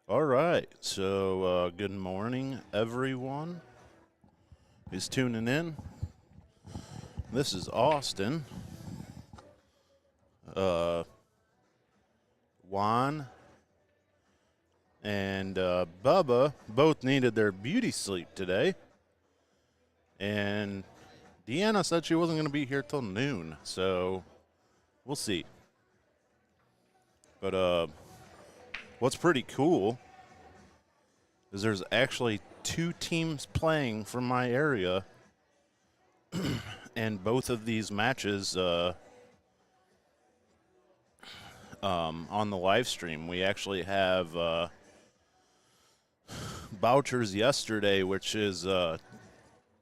All right, so good morning, everyone who's tuning in. This is Austin. Juan and Bubba both needed their beauty sleep today. And Deanna said she wasn't going to be here till noon, so we'll see. But what's pretty cool is there's actually two teams playing from my area, and both of these matches on the live stream, we actually have Bouchers yesterday, which is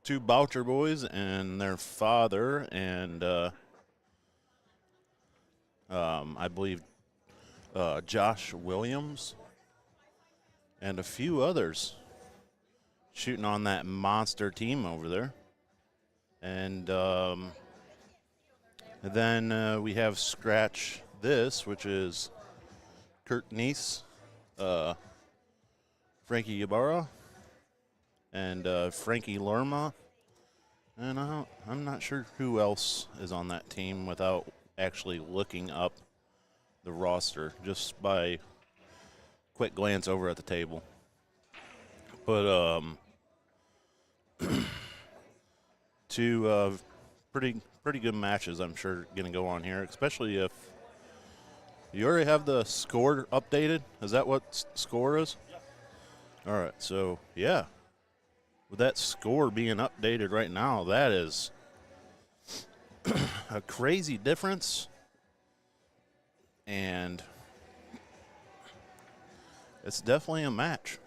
two Boucher boys and their father, and I believe Josh Williams and a few others shooting on that monster team over there. And then we have Scratch This, which is Kurt Neese, Frankie Ibarra, and Frankie Lerma. And I'm not sure who else is on that team without actually looking up the roster just by quick glance over at the table. But two pretty good matches, I'm sure, going to go on here, especially if you already have the score updated. Is that what score is? Yeah. All right, so yeah, with that score being updated right now, that is a crazy difference, and it's definitely a match.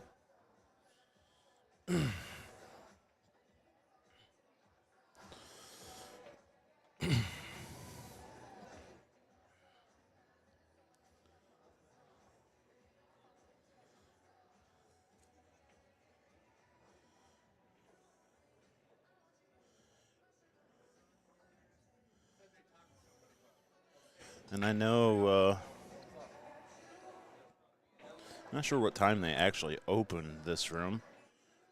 And I know, I'm not sure what time they actually opened this room.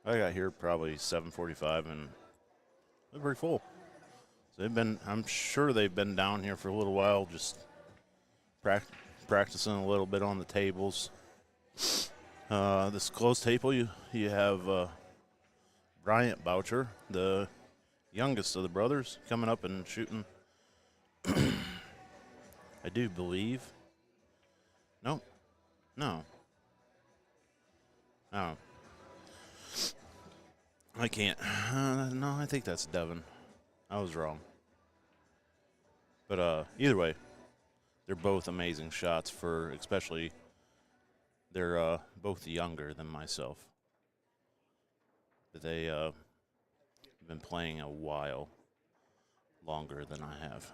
I got here probably 7:45, and they're pretty full. So I'm sure they've been down here for a little while, just practicing a little bit on the tables. This closed table, you have Bryant Boucher, the youngest of the brothers, coming up and shooting. I do believe. Nope. No. Oh. I can't. No, I think that's Devin. I was wrong. But either way, they're both amazing shots for, especially, they're both younger than myself. But they have been playing a while longer than I have.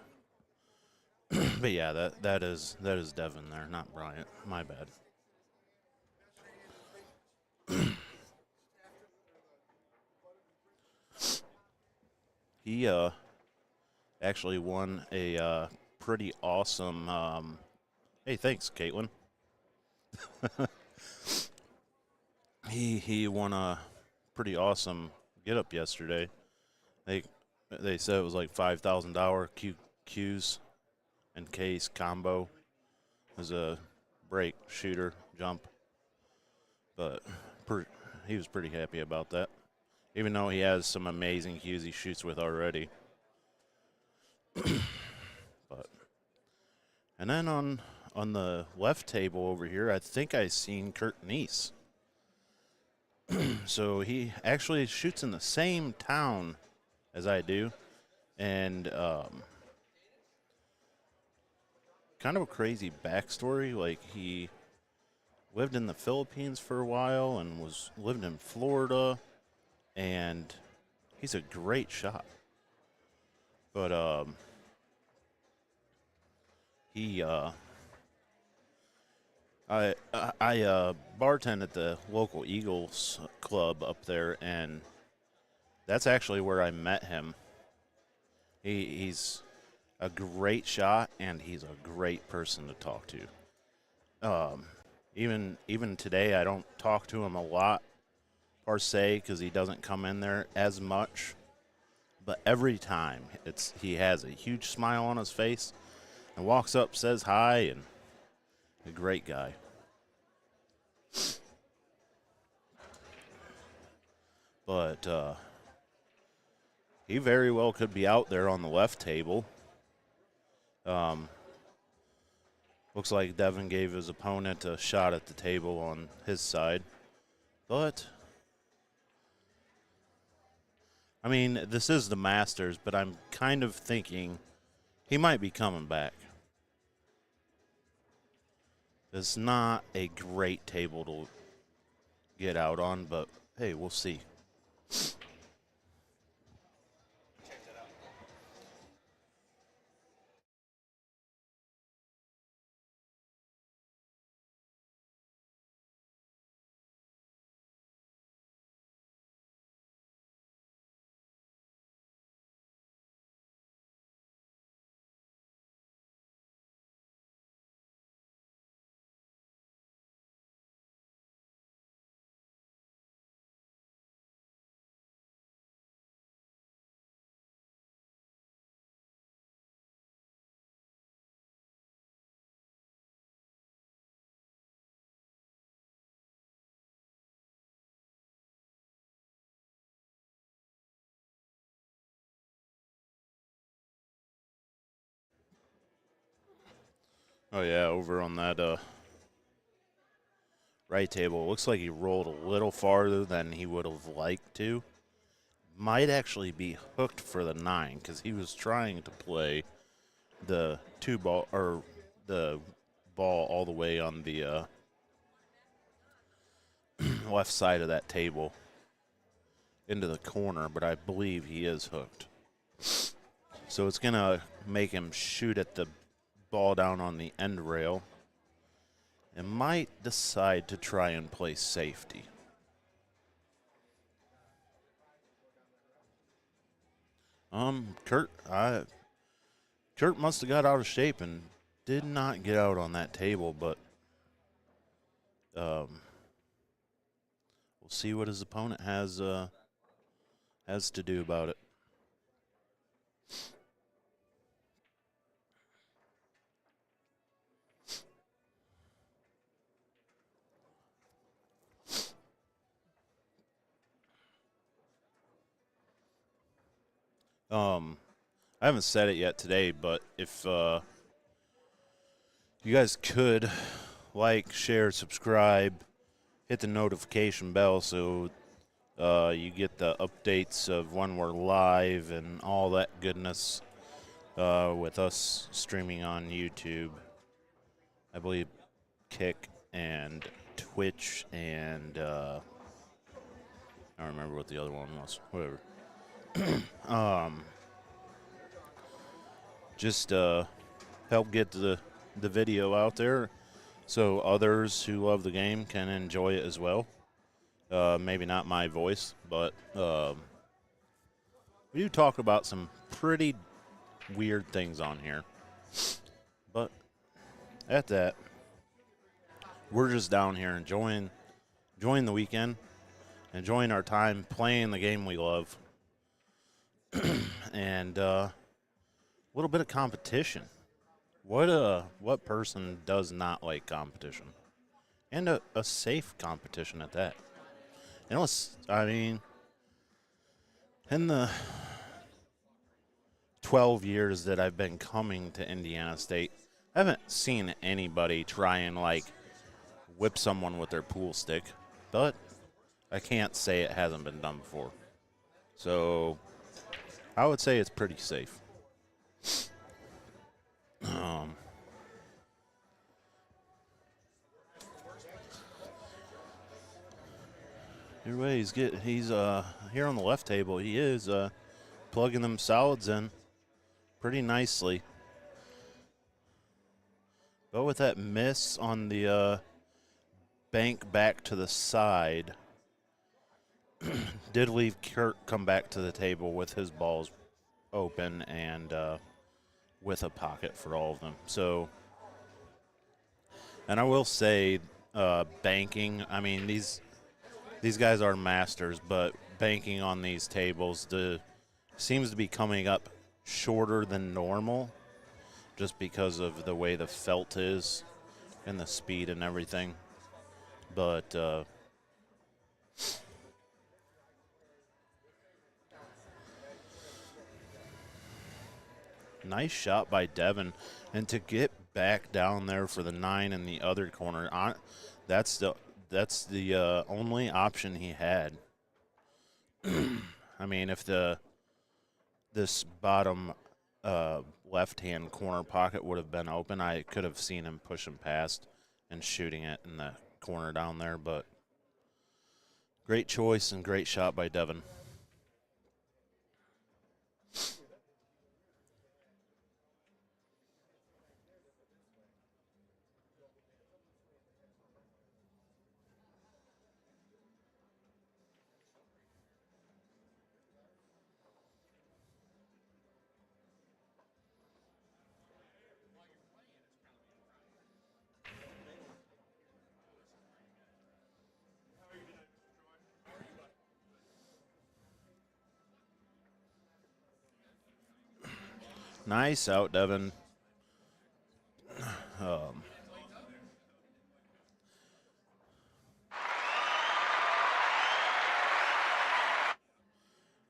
But yeah, that is Devin there, not Bryant. My bad. He actually won a pretty awesome. Hey, thanks, Caitlin. he won a pretty awesome get up yesterday. They said it was like $5,000 Qs and case combo. It was a break, shooter, jump. But he was pretty happy about that, even though he has some amazing cues he shoots with already. And then on the left table over here, I think I seen Kurt Neese. So he actually shoots in the same town as I do, and kind of a crazy backstory. Like, he lived in the Philippines for a while and lived in Florida, and he's a great shot. But I bartend at the local Eagles club up there, and that's actually where I met him. He's a great shot, and he's a great person to talk to. Even today, I don't talk to him a lot per se because he doesn't come in there as much. But every time, he has a huge smile on his face and walks up, says hi, and a great guy. But he very well could be out there on the left table. Looks like Devin gave his opponent a shot at the table on his side. But, I mean, this is the Masters, but I'm kind of thinking he might be coming back. It's not a great table to get out on, but hey, we'll see. Oh, yeah, over on that right table. It looks like he rolled a little farther than he would have liked to. Might actually be hooked for the 9 because he was trying to play the the ball all the way on the left side of that table into the corner, but I believe he is hooked. So it's going to make him shoot at the ball down on the end rail and might decide to try and play safety. Kurt must have got out of shape and did not get out on that table, but we'll see what his opponent has to do about it. I haven't said it yet today, but if you guys could like, share, subscribe, hit the notification bell so you get the updates of when we're live and all that goodness with us streaming on YouTube. I believe Kick and Twitch and I don't remember what the other one was. Whatever. Just help get the video out there so others who love the game can enjoy it as well. Maybe not my voice, but we do talk about some pretty weird things on here. But at that, we're just down here enjoying the weekend, enjoying our time playing the game we love, and a little bit of competition. What person does not like competition? And a safe competition at that. And I mean, in the 12 years that I've been coming to Indiana State, I haven't seen anybody try and, whip someone with their pool stick. But I can't say it hasn't been done before. So I would say it's pretty safe. Anyway, he's here on the left table. He is plugging them solids in pretty nicely. But with that miss on the bank back to the side, did leave Kurt come back to the table with his balls open and with a pocket for all of them. So, and I will say, banking. I mean, these guys are masters, but banking on these tables seems to be coming up shorter than normal, just because of the way the felt is and the speed and everything. But nice shot by Devin, and to get back down there for the 9 in the other corner, that's the only option he had. I mean, if this bottom left-hand corner pocket would have been open, I could have seen him pushing past and shooting it in the corner down there. But great choice and great shot by Devin. Nice out, Devin.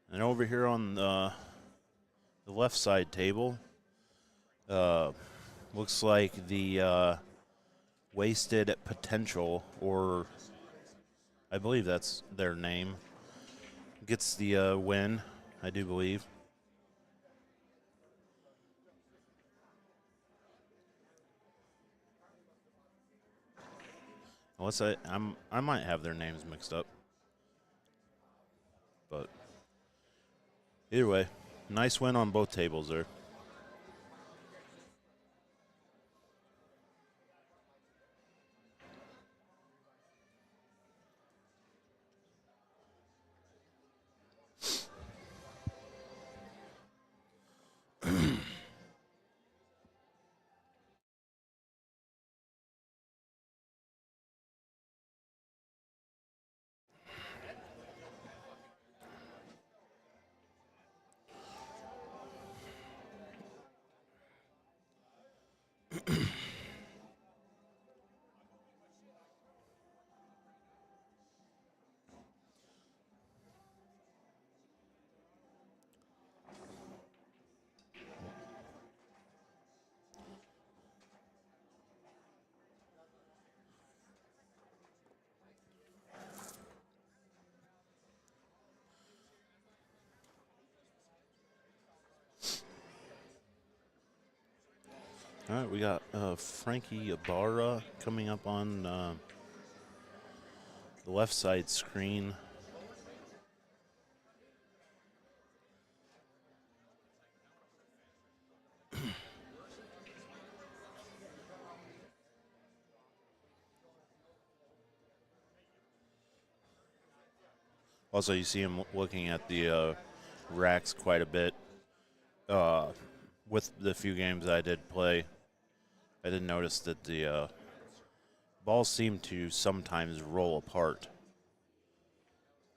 And over here on the left side table, looks like the Wasted Potential, or I believe that's their name, gets the win, I do believe. Unless I might have their names mixed up. But either way, nice win on both tables there. All right, we got Frankie Ibarra coming up on the left side screen. Also, you see him looking at the racks quite a bit. With the few games I did play, I did notice that the balls seem to sometimes roll apart.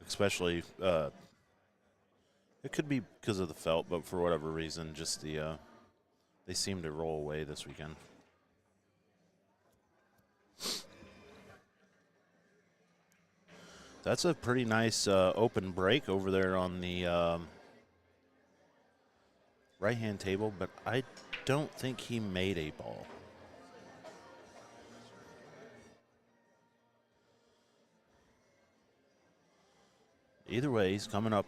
Especially, it could be because of the felt, but for whatever reason, just they seem to roll away this weekend. That's a pretty nice open break over there on the right-hand table, but I don't think he made a ball. Either way, he's coming up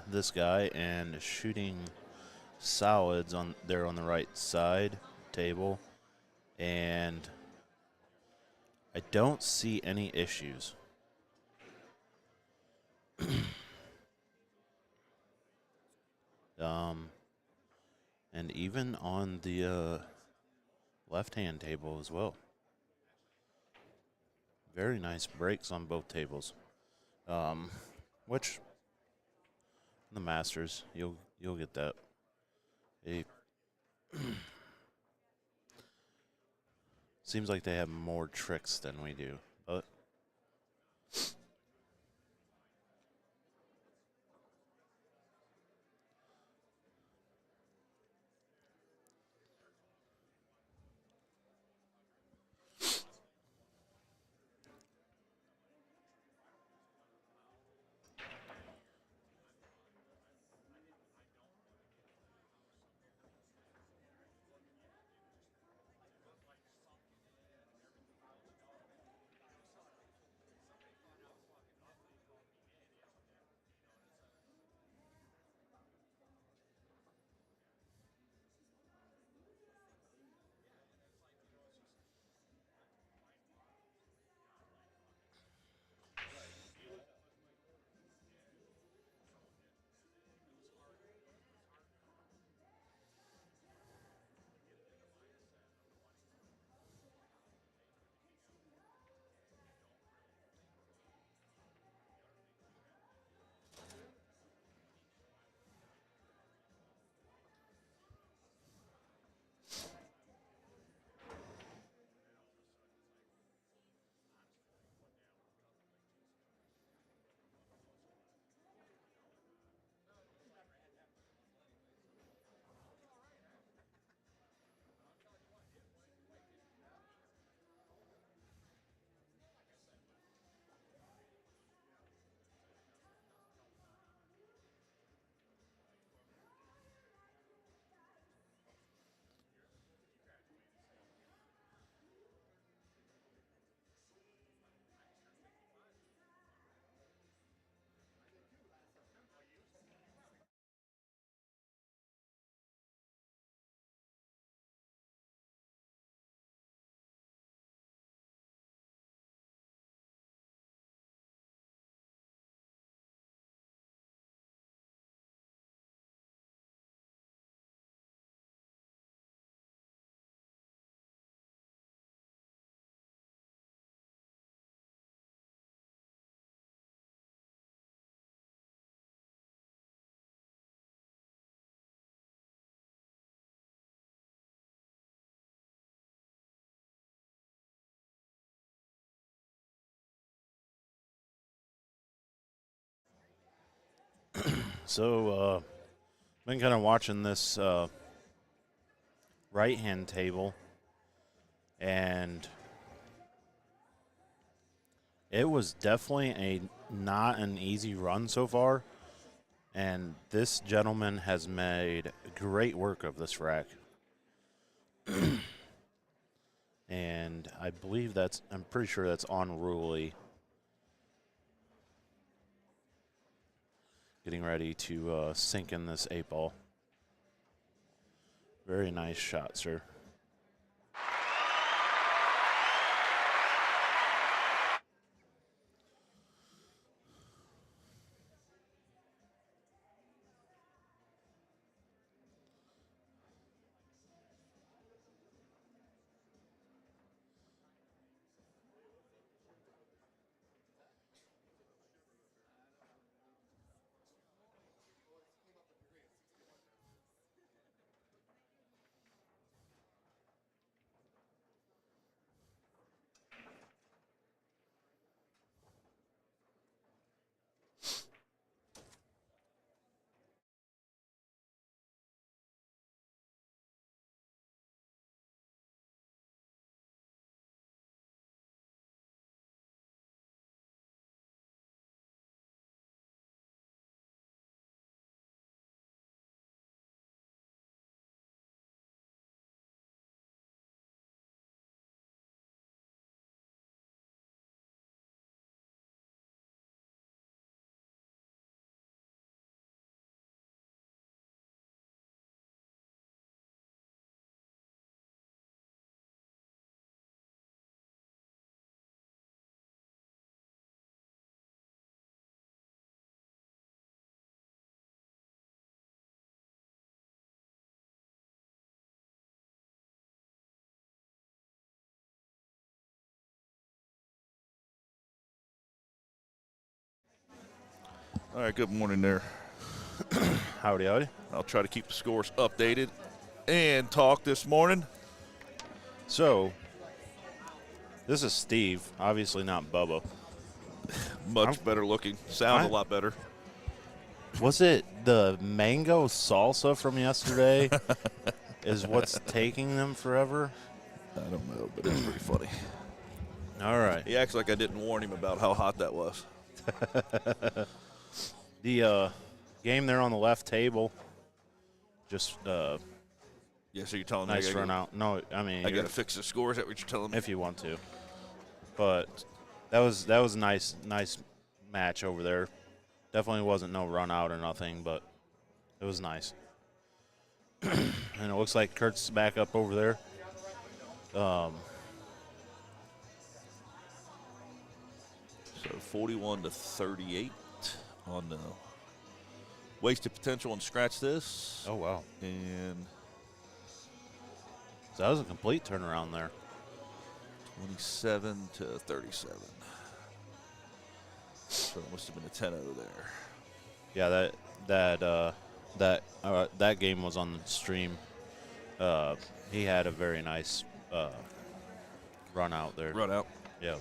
this guy and shooting solids on there on the right side table, and I don't see any issues. And even on the left-hand table as well. Very nice breaks on both tables. Which the Masters, you'll get that. Seems like they have more tricks than we do, but so been kind of watching this right-hand table, and it was definitely not an easy run so far. And this gentleman has made great work of this rack. And I believe I'm pretty sure that's unruly. Getting ready to sink in this 8-ball. Very nice shot, sir. All right, good morning there. Howdy, howdy. I'll try to keep the scores updated and talk this morning. So, This is Steve, obviously not Bubba. Much better looking. Sound a lot better. Was it the mango salsa from yesterday is what's taking them forever? I don't know, but it's pretty funny. All right. He acts like I didn't warn him about how hot that was. The game there on the left table, just Yeah, so you're telling nice me run out. No, I mean I got to fix the score. Is that what you're telling me? if you want to, but that was a nice match over there. Definitely wasn't no run out or nothing, but it was nice. And it looks like Kurt's back up over there. So 41-38 on the wasted potential and scratch this. Oh wow! And So that was a complete turnaround there. 27-37. So it must have been a 10-0 there. Yeah, that game was on the stream. He had a very nice run out there. Run out. Yeah.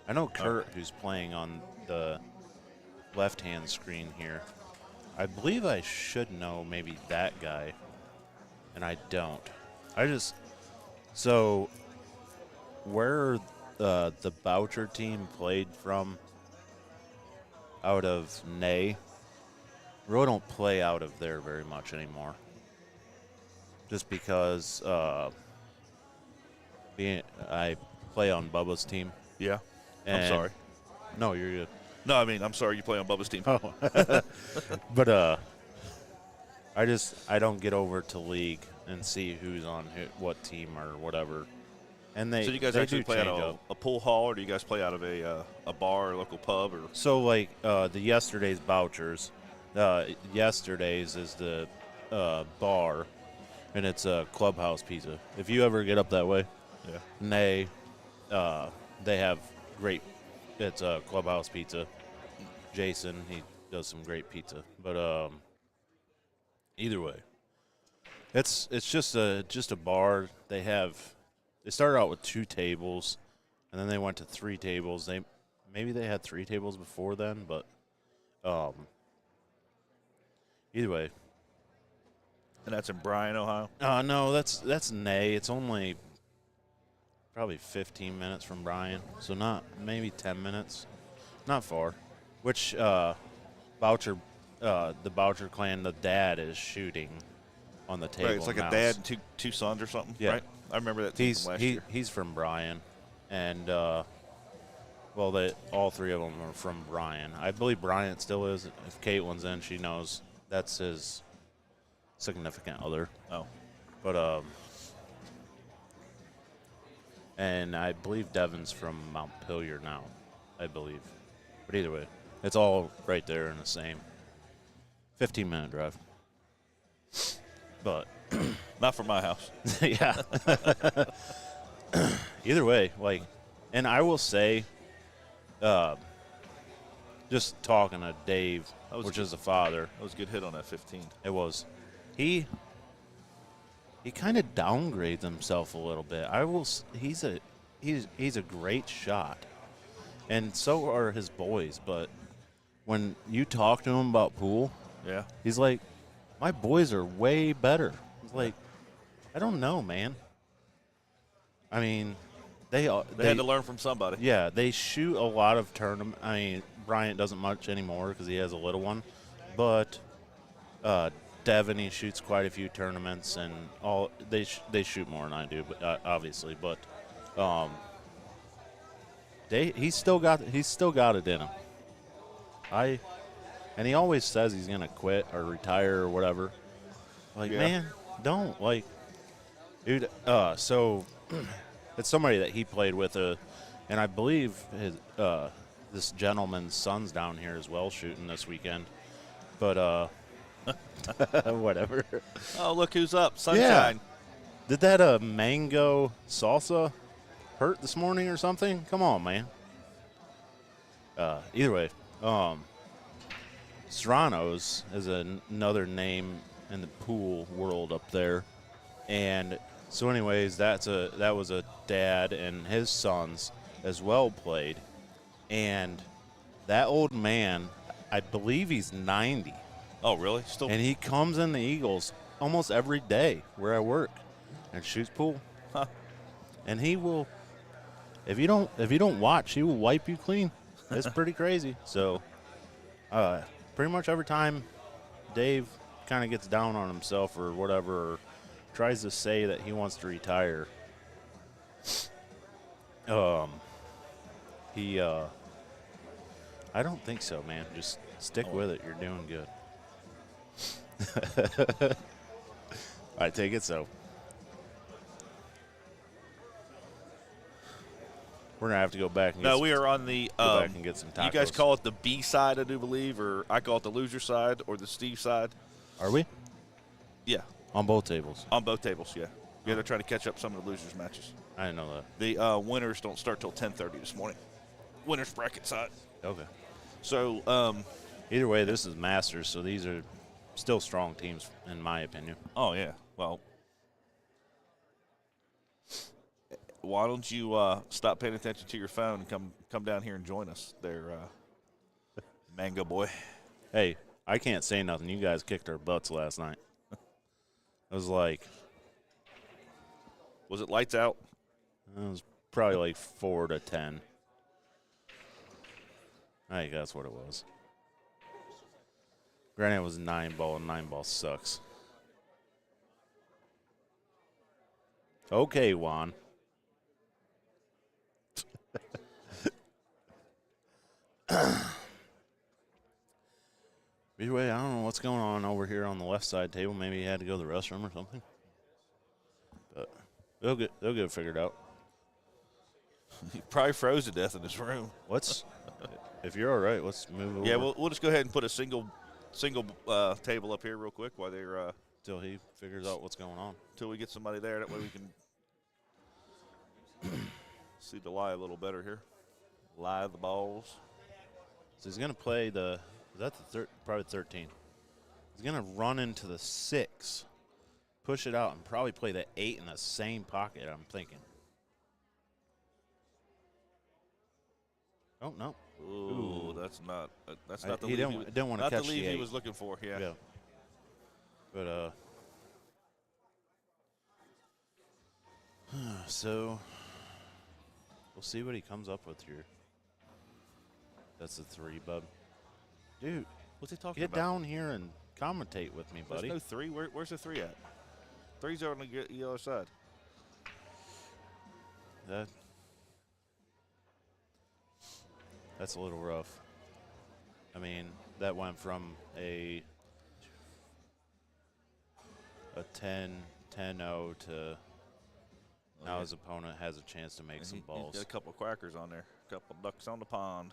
I know Kurt, who's playing on the left-hand screen here. I believe I should know maybe that guy, and I don't. So where the Boucher team played from out of Ney, really don't play out of there very much anymore. Just because I play on Bubba's team. Yeah. I'm sorry. No, you're good. No, I mean, I'm sorry you play on Bubba's team. Oh. But I don't get over to league and see who's on what team or whatever. And So you guys they actually do play out change of up. a pool hall, or do you guys play out of a bar or local pub? Or So like the yesterday's Bouchers, yesterday's is the bar, and it's a Clubhouse Pizza. If you ever get up that way, yeah. they have great. It's a Clubhouse Pizza. Jason, he does some great pizza. But either way, it's just a bar. They started out with 2 tables, and then they went to 3 tables. Maybe they had 3 tables before then, but either way. And that's in Bryan, Ohio? No, that's Ney. It's only probably 15 minutes from Bryan, so not maybe 10 minutes, not far. Which Boucher, the Boucher clan, the dad is shooting on the table. Right, it's like now. a dad and two sons or something, Yeah. right? I remember that team from last year. He's from Bryan, and all 3 of them are from Bryan. I believe Bryant still is. If Caitlin's in, she knows that's his significant other. Oh. But and I believe Devin's from Montpelier now, I believe. But either way, it's all right there in the same 15-minute drive. But Not from my house. yeah. Either way, like, and I will say, just talking to Dave, which is the father. That was a good hit on that 15. It was. He kind of downgrades himself a little bit. He's a great shot, and so are his boys. But when you talk to him about pool, Yeah. he's like, my boys are way better. He's like, I don't know, man. I mean, they They had to learn from somebody. yeah, they shoot a lot of tournament. I mean, Bryant doesn't much anymore because he has a little one, but Devin, he shoots quite a few tournaments, and all they shoot more than I do, but obviously, but he's still got it in him. And he always says he's gonna quit or retire or whatever. Like, Yeah. man, don't, like, dude. So it's somebody that he played with, and I believe this gentleman's son's down here as well shooting this weekend. But whatever. Oh, look who's up. Sunshine. Did that mango salsa hurt this morning or something? Come on, man. Either way, Serrano's is another name in the pool world up there. And so anyways, that was a dad and his sons as well played. And that old man, I believe he's 90. Oh, really? Still? And he comes in the Eagles almost every day where I work and shoots pool. Huh. And he will, if you don't watch, he will wipe you clean. It's pretty crazy. So pretty much every time Dave kind of gets down on himself or whatever, or tries to say that he wants to retire, I don't think so, man. Just stick with it. You're doing good. I take it so. We're going to have to go back and get No, we are on the go back and get some tacos. You guys call it the B side, I do believe, or I call it the loser side or the Steve side. Are we? Yeah. On both tables? On both tables, yeah. Yeah, they're trying to catch up some of the losers' matches. I didn't know that. The winners don't start till 10:30 this morning. Winners bracket side. Okay. So, either way, this is Masters, so these are still strong teams, in my opinion. Oh, yeah. Well, why don't you stop paying attention to your phone and come down here and join us there, Mango Boy. Hey, I can't say nothing. You guys kicked our butts last night. It was like... Was it lights out? It was probably like 4-10. I think that's what it was. Granted, it was 9-ball, and 9-ball sucks. Okay, Juan. Either way, I don't know what's going on over here on the left side table. Maybe he had to go to the restroom or something. But they'll get it figured out. He probably froze to death in his room. If you're all right, let's move over. Yeah, we'll just go ahead and put a single table up here real quick while they're till he figures out what's going on. Till we get somebody there. That way we can see the lie a little better here. Lie the balls. So he's going to play is that the probably 13. He's going to run into the 6, push it out, and probably play the 8 in the same pocket, I'm thinking. Oh, no. Ooh, that's not the he lead didn't want to catch the lead the 8. he was looking for. Yeah. But so we'll see what he comes up with here. That's the 3, bub. Dude, What's he talking get about? down here and commentate with me, buddy. There's no 3. Where's the 3 at? 3's on the other side. That's a little rough. I mean, that went from a 10-0 to now his opponent has a chance to make some balls. He's got a couple quackers on there. A couple ducks on the pond.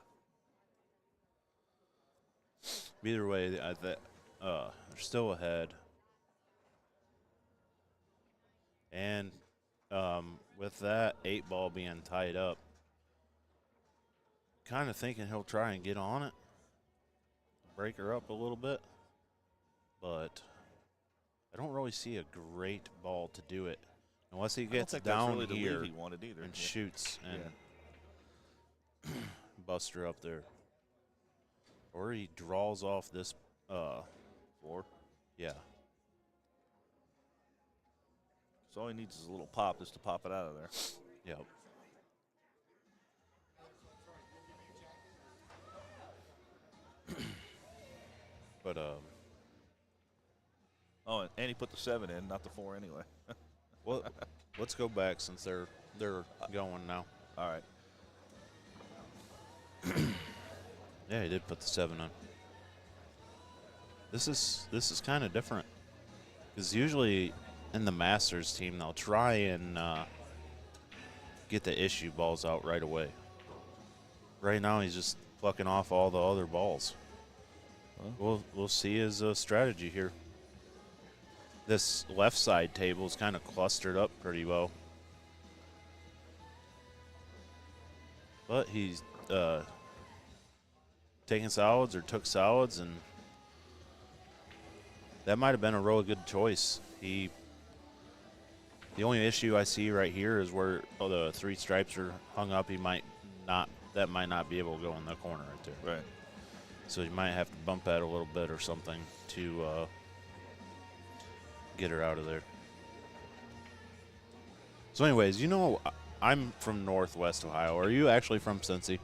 Either way, they're still ahead. And with that 8-ball being tied up, kind of thinking he'll try and get on it, break her up a little bit, but I don't really see a great ball to do it unless he gets down really here he wanted either. and shoots and busts her up there. Or he draws off this 4. Yeah. So all he needs is a little pop just to pop it out of there. Yep. But oh, and he put the 7 in, not the 4 anyway. well, let's go back since they're going now. All right. Yeah, he did put the 7 in. This is kind of different because usually in the Masters team they'll try and get the issue balls out right away. Right now he's just plucking off all the other balls. We'll see his strategy here. This left side table is kind of clustered up pretty well. But he's taking solids or took solids and that might have been a really good choice. The only issue I see right here is where the 3 stripes are hung up. That might not be able to go in the corner right there. Right. So you might have to bump that a little bit or something to get her out of there. So anyways, I'm from Northwest Ohio. Are you actually from Cincy?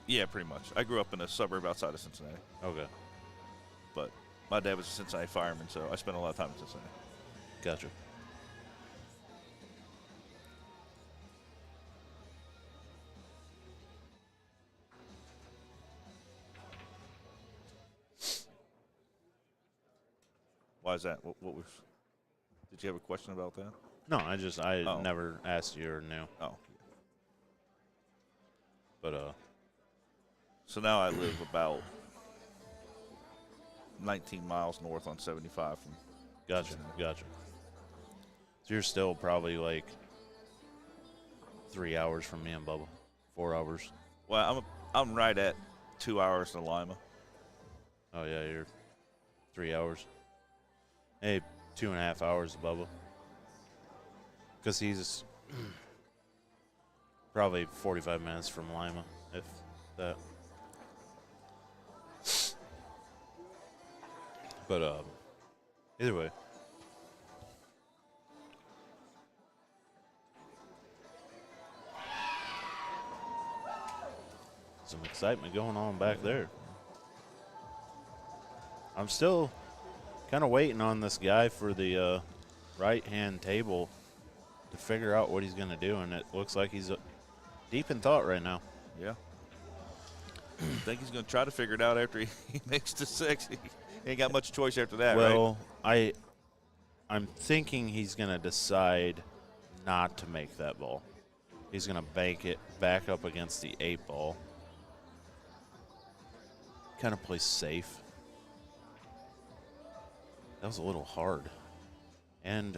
Yeah, pretty much. I grew up in a suburb outside of Cincinnati, Okay. but my dad was a Cincinnati fireman, so I spent a lot of time in Cincinnati. Gotcha. Why is that? What was? Did you have a question about that? No, I never asked you or knew. Oh. But So now I live about 19 miles north on 75 from. gotcha. So you're still probably like 3 hours from me and Bubba. 4 hours. Well, I'm right at 2 hours to Lima. Oh yeah, you're 3 hours. Hey, 2.5 hours to Bubba. Because he's probably 45 minutes from Lima, if that. But either way. Some excitement going on back there. I'm still kind of waiting on this guy for the right-hand table to figure out what he's going to do, and it looks like he's deep in thought right now. Yeah. I think he's going to try to figure it out after he makes the 6. He ain't got much choice after that, right? Well, I'm thinking he's going to decide not to make that ball. He's going to bank it back up against the 8 ball. Kind of play safe. That was a little hard. And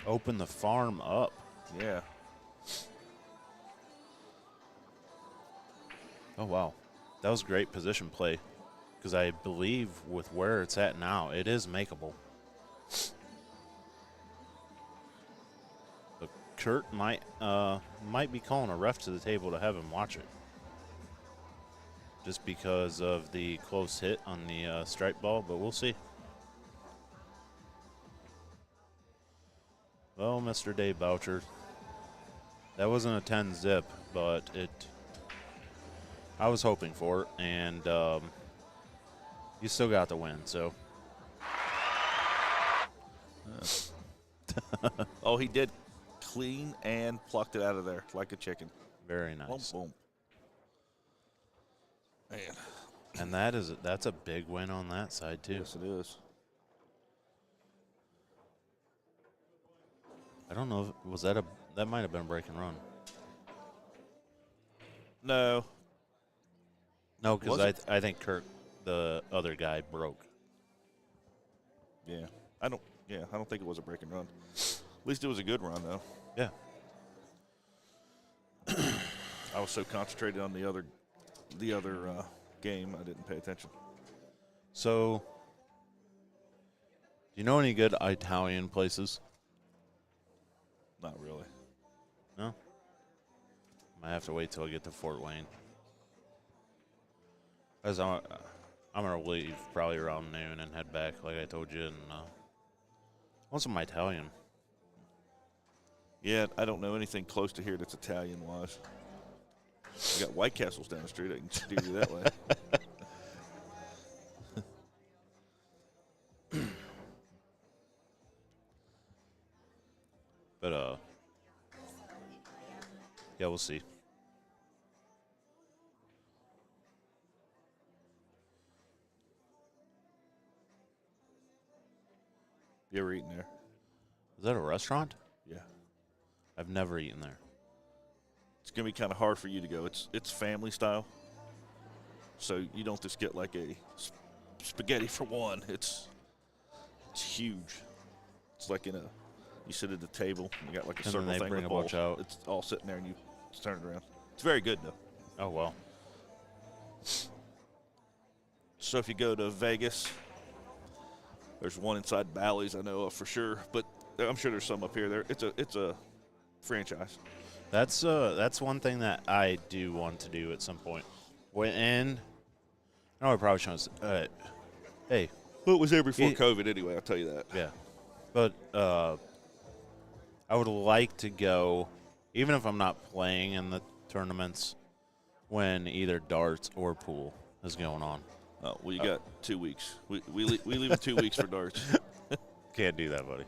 open the farm up. Yeah. Oh, wow. That was great position play. Because I believe with where it's at now, it is makeable. But Kurt might be calling a ref to the table to have him watch it. Just because of the close hit on the stripe ball, but we'll see. Well, Mr. Dave Boucher, that wasn't a 10 zip, but I was hoping for it, and you still got the win, so. Oh, he did clean and plucked it out of there like a chicken. Very nice. Boom, boom. Man. And that's a big win on that side, too. Yes, it is. I don't know, that might have been a break and run. No. No, because I think Kurt, the other guy, broke. Yeah. I don't think it was a break and run. At least it was a good run, though. Yeah. I was so concentrated on the other game, I didn't pay attention. So, do you know any good Italian places? Not really. No? Might have to wait till I get to Fort Wayne. Because I'm going to leave probably around noon and head back, like I told you, and want some Italian. Yeah, I don't know anything close to here that's Italian-wise. We got White Castles down the street. I can steer you that way. But, yeah, we'll see. You ever eaten there? Is that a restaurant? Yeah. I've never eaten there. It's going to be kind of hard for you to go. It's family style. So you don't just get like a spaghetti for one. It's huge. It's like you sit at the table, and you got like a And circle then they thing bring with a bunch bowls. out. It's all sitting there, and you just turn it around. It's very good, though. Oh, well. So if you go to Vegas, There's one inside Bally's I know of for sure, but I'm sure there's some up here. It's a franchise. That's one thing that I do want to do at some point. I probably shouldn't. Hey, Well, it was there before COVID anyway. I'll tell you that. yeah, but I would like to go, even if I'm not playing in the tournaments, when either darts or pool is going on. Oh, well, you got 2 weeks. We leave in 2 weeks for darts. Can't do that, buddy.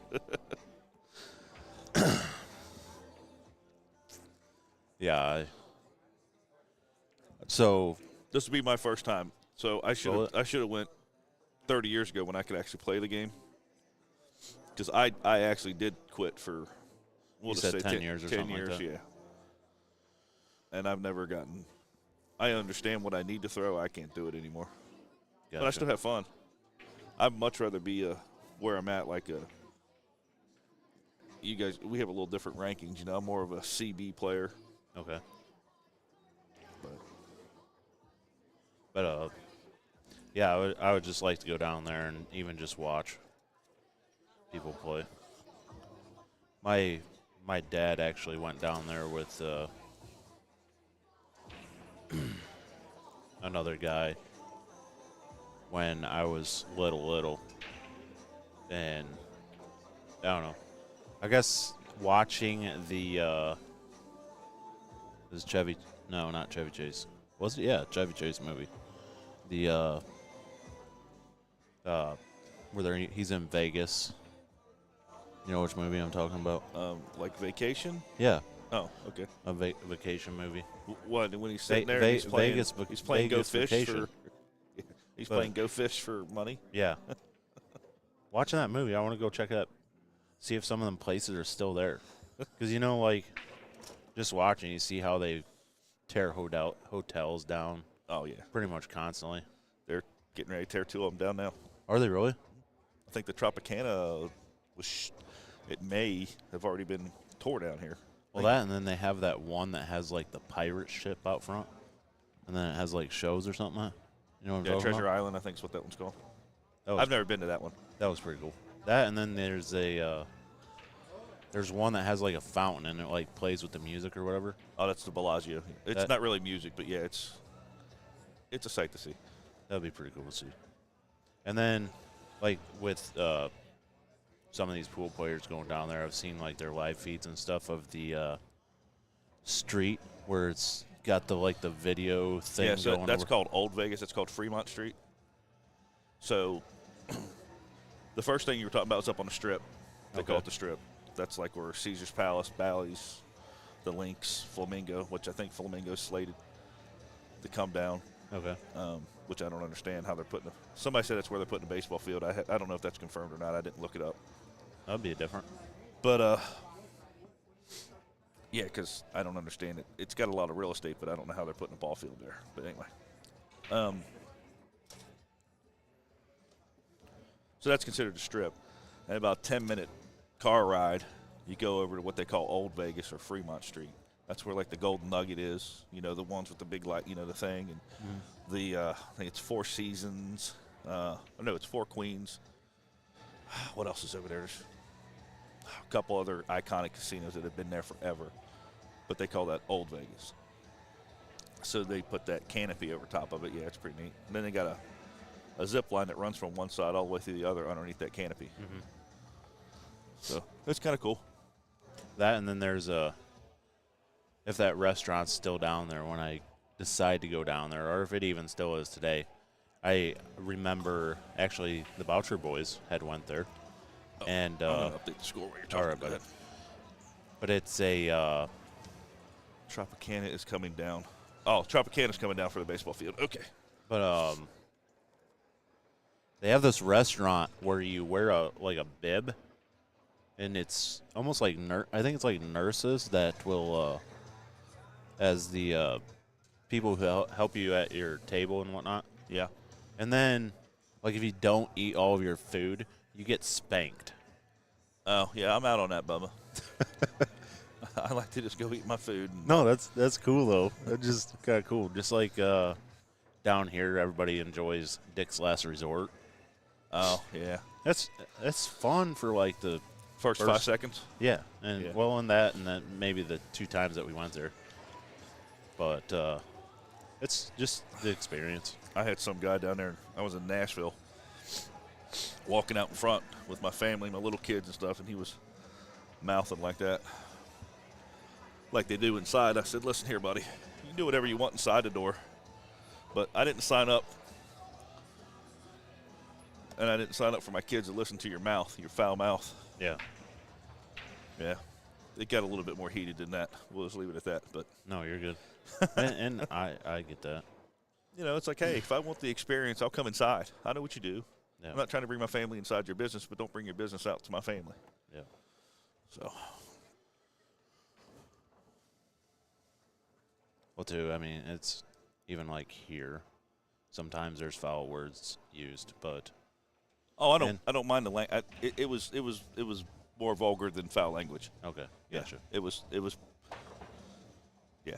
Yeah. So This will be my first time. So I should have went 30 years ago when I could actually play the game. Because I actually did quit for, we'll just say 10 years or 10 something years, like that. yeah. And I've never gotten. I understand what I need to throw. I can't do it anymore. Gotcha. But I still have fun. I'd much rather be where I'm at, you guys. We have a little different rankings. You know, I'm more of a CB player. Okay. But yeah, I would just like to go down there and even just watch people play. My dad actually went down there with another guy when I was little, and I don't know. I guess watching the this Chevy, no, not Chevy Chase. Was it? Yeah, Chevy Chase movie. The he's in Vegas. You know which movie I'm talking about? Like Vacation? Yeah, Oh, okay. a vacation movie. What, when he's sitting there and he's playing, he's playing Vegas Go Fish Vacation. he's playing Go Fish for money? Yeah. Watching that movie, I want to go check it out, see if some of them places are still there. Because, like, just watching, you see how they tear hotels down. Oh, yeah. Pretty much constantly. They're getting ready to tear 2 of them down now. Are they really? I think the Tropicana it may have already been tore down here. Well, and then they have that one that has, like, the pirate ship out front. And then it has, like, shows or something. You know what I'm talking Treasure about? Island, I think is what that one's called. I've never been to that one. That was pretty cool. That, and then there's one that has, like, a fountain and it, like, plays with the music or whatever. Oh, that's the Bellagio. It's not really music, but, yeah, it's a sight to see. That would be pretty cool to see. And then, like, with some of these pool players going down there, I've seen, like, their live feeds and stuff of the street where it's got the video thing yeah, so going that's over. called Old Vegas. It's called Fremont Street. So the first thing you were talking about was up on the Strip. They call it the Strip. That's like where Caesar's Palace, Bally's, the Lynx, Flamingo, which I think Flamingo's slated to come down. Okay. Which I don't understand how they're putting it. Somebody said that's where they're putting a baseball field. I don't know if that's confirmed or not. I didn't look it up. That would be different. But, yeah, because I don't understand it. It's got a lot of real estate, but I don't know how they're putting a ball field there. But anyway. So that's considered a strip. And about a 10-minute car ride, you go over to what they call Old Vegas or Fremont Street. That's where, like, the Golden Nugget is, the ones with the big light, the thing. And I think it's Four Seasons. No, it's Four Queens. What else is over there? There's a couple other iconic casinos that have been there forever. But they call that Old Vegas. So they put that canopy over top of it. Yeah, it's pretty neat. And then they got a zip line that runs from one side all the way through the other underneath that canopy. Mm-hmm. So it's kind of cool. That, and then there's if that restaurant's still down there when I decide to go down there, or if it even still is today. I remember, actually, the Boucher boys had went there. Oh, and I'm going to update the score while you're talking about it. But it's a Tropicana is coming down. Oh, Tropicana's coming down for the baseball field. Okay. But they have this restaurant where you wear a bib, and it's almost like I think it's like nurses that will as the people who help you at your table and whatnot. Yeah. And then, like, if you don't eat all of your food, you get spanked. Oh, yeah, I'm out on that, Bubba. I like to just go eat my food. No, that's cool, though. That's just kind of cool. Just like down here, everybody enjoys Dick's Last Resort. Oh, yeah. That's fun for like the First 5 seconds. yeah, and Yeah. well, in that, and then maybe the 2 times that we went there. But it's just the experience. I had some guy down there. I was in Nashville, walking out in front with my family, my little kids and stuff, and he was mouthing like that, like they do inside. I said, "Listen here, buddy. You can do whatever you want inside the door, but I didn't sign up, and I didn't sign up for my kids to listen to your mouth, your foul mouth." Yeah. Yeah. It got a little bit more heated than that. We'll just leave it at that. But No, you're good. and I get that. you know, it's like, hey, if I want the experience, I'll come inside. I know what you do. Yeah. I'm not trying to bring my family inside your business, but don't bring your business out to my family. Yeah. So, Well, too, I mean, it's even like here. Sometimes there's foul words used, but I don't mind the language. It was more vulgar than foul language. okay, Yeah, gotcha. it was. Yeah.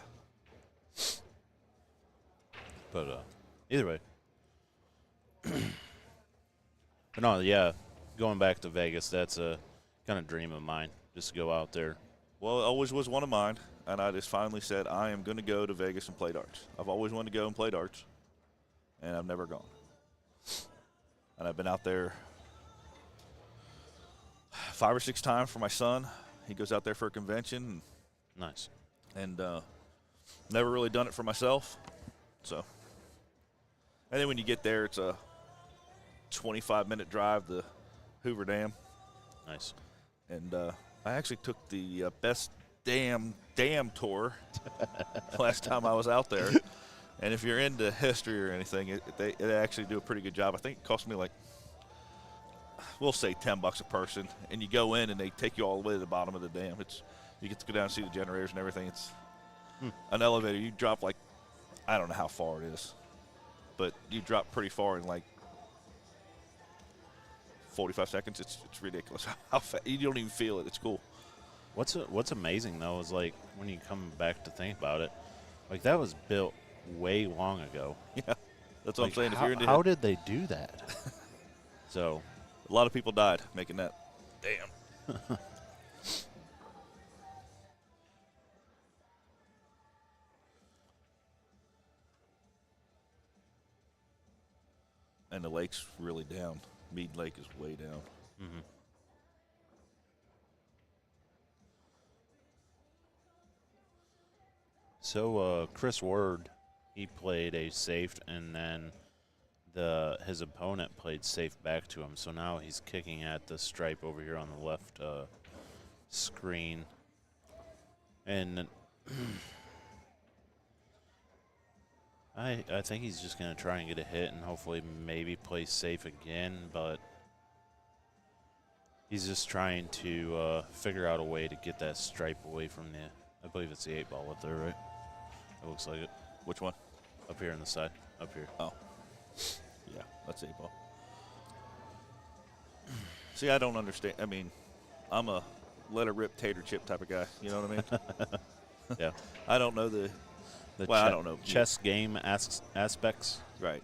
But either way. But no, yeah, going back to Vegas, that's a kind of dream of mine. Just to go out there. Well, it always was one of mine, and I just finally said I am going to go to Vegas and play darts. I've always wanted to go and play darts, and I've never gone. And I've been out there 5 or 6 times for my son. He goes out there for a convention, Nice. and never really done it for myself. So, and then when you get there, it's a 25-minute drive to Hoover Dam. Nice. And I actually took the best dam tour last time I was out there. And if you're into history or anything, they actually do a pretty good job. I think it cost me like, we'll say $10 a person. And you go in and they take you all the way to the bottom of the dam. You get to go down and see the generators and everything. It's an elevator. You drop like, I don't know how far it is, but you drop pretty far in like 45 seconds. It's ridiculous how fast. You don't even feel it. It's cool. What's amazing though is like when you come back to think about it, like that was built way long ago. Yeah, that's what Like, I'm saying. If you're into how did they do that? So a lot of people died making that. Damn. And the lake's really down. Mead Lake is way down. mm-hmm. So Chris Ward, he played a safe, and then his opponent played safe back to him. So now he's kicking at the stripe over here on the left screen, and I think he's just gonna try and get a hit and hopefully maybe play safe again, but he's just trying to figure out a way to get that stripe away from I believe it's the 8-ball up there, right? It looks like it. Which one? Up here on the side. Up here. Oh. Yeah, that's 8-ball. See, I don't understand. I mean, I'm a let it rip tater chip type of guy. You know what I mean? Yeah. I don't know the I don't know. chess game aspects. Right.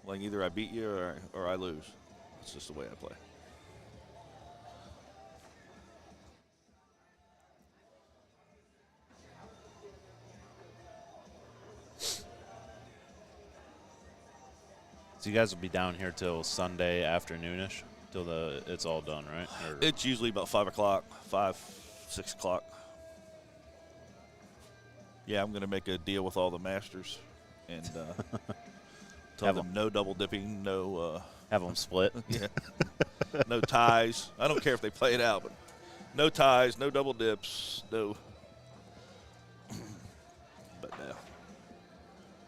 Like either I beat you or I lose. It's just the way I play. So you guys will be down here till Sunday afternoonish, till it's all done, right? Or It's usually about 5 o'clock, 6 o'clock. Yeah, I'm going to make a deal with all the masters and tell them no double dipping, no have them split. yeah, no ties. I don't care if they play it out, but no ties, no double dips, no. But no.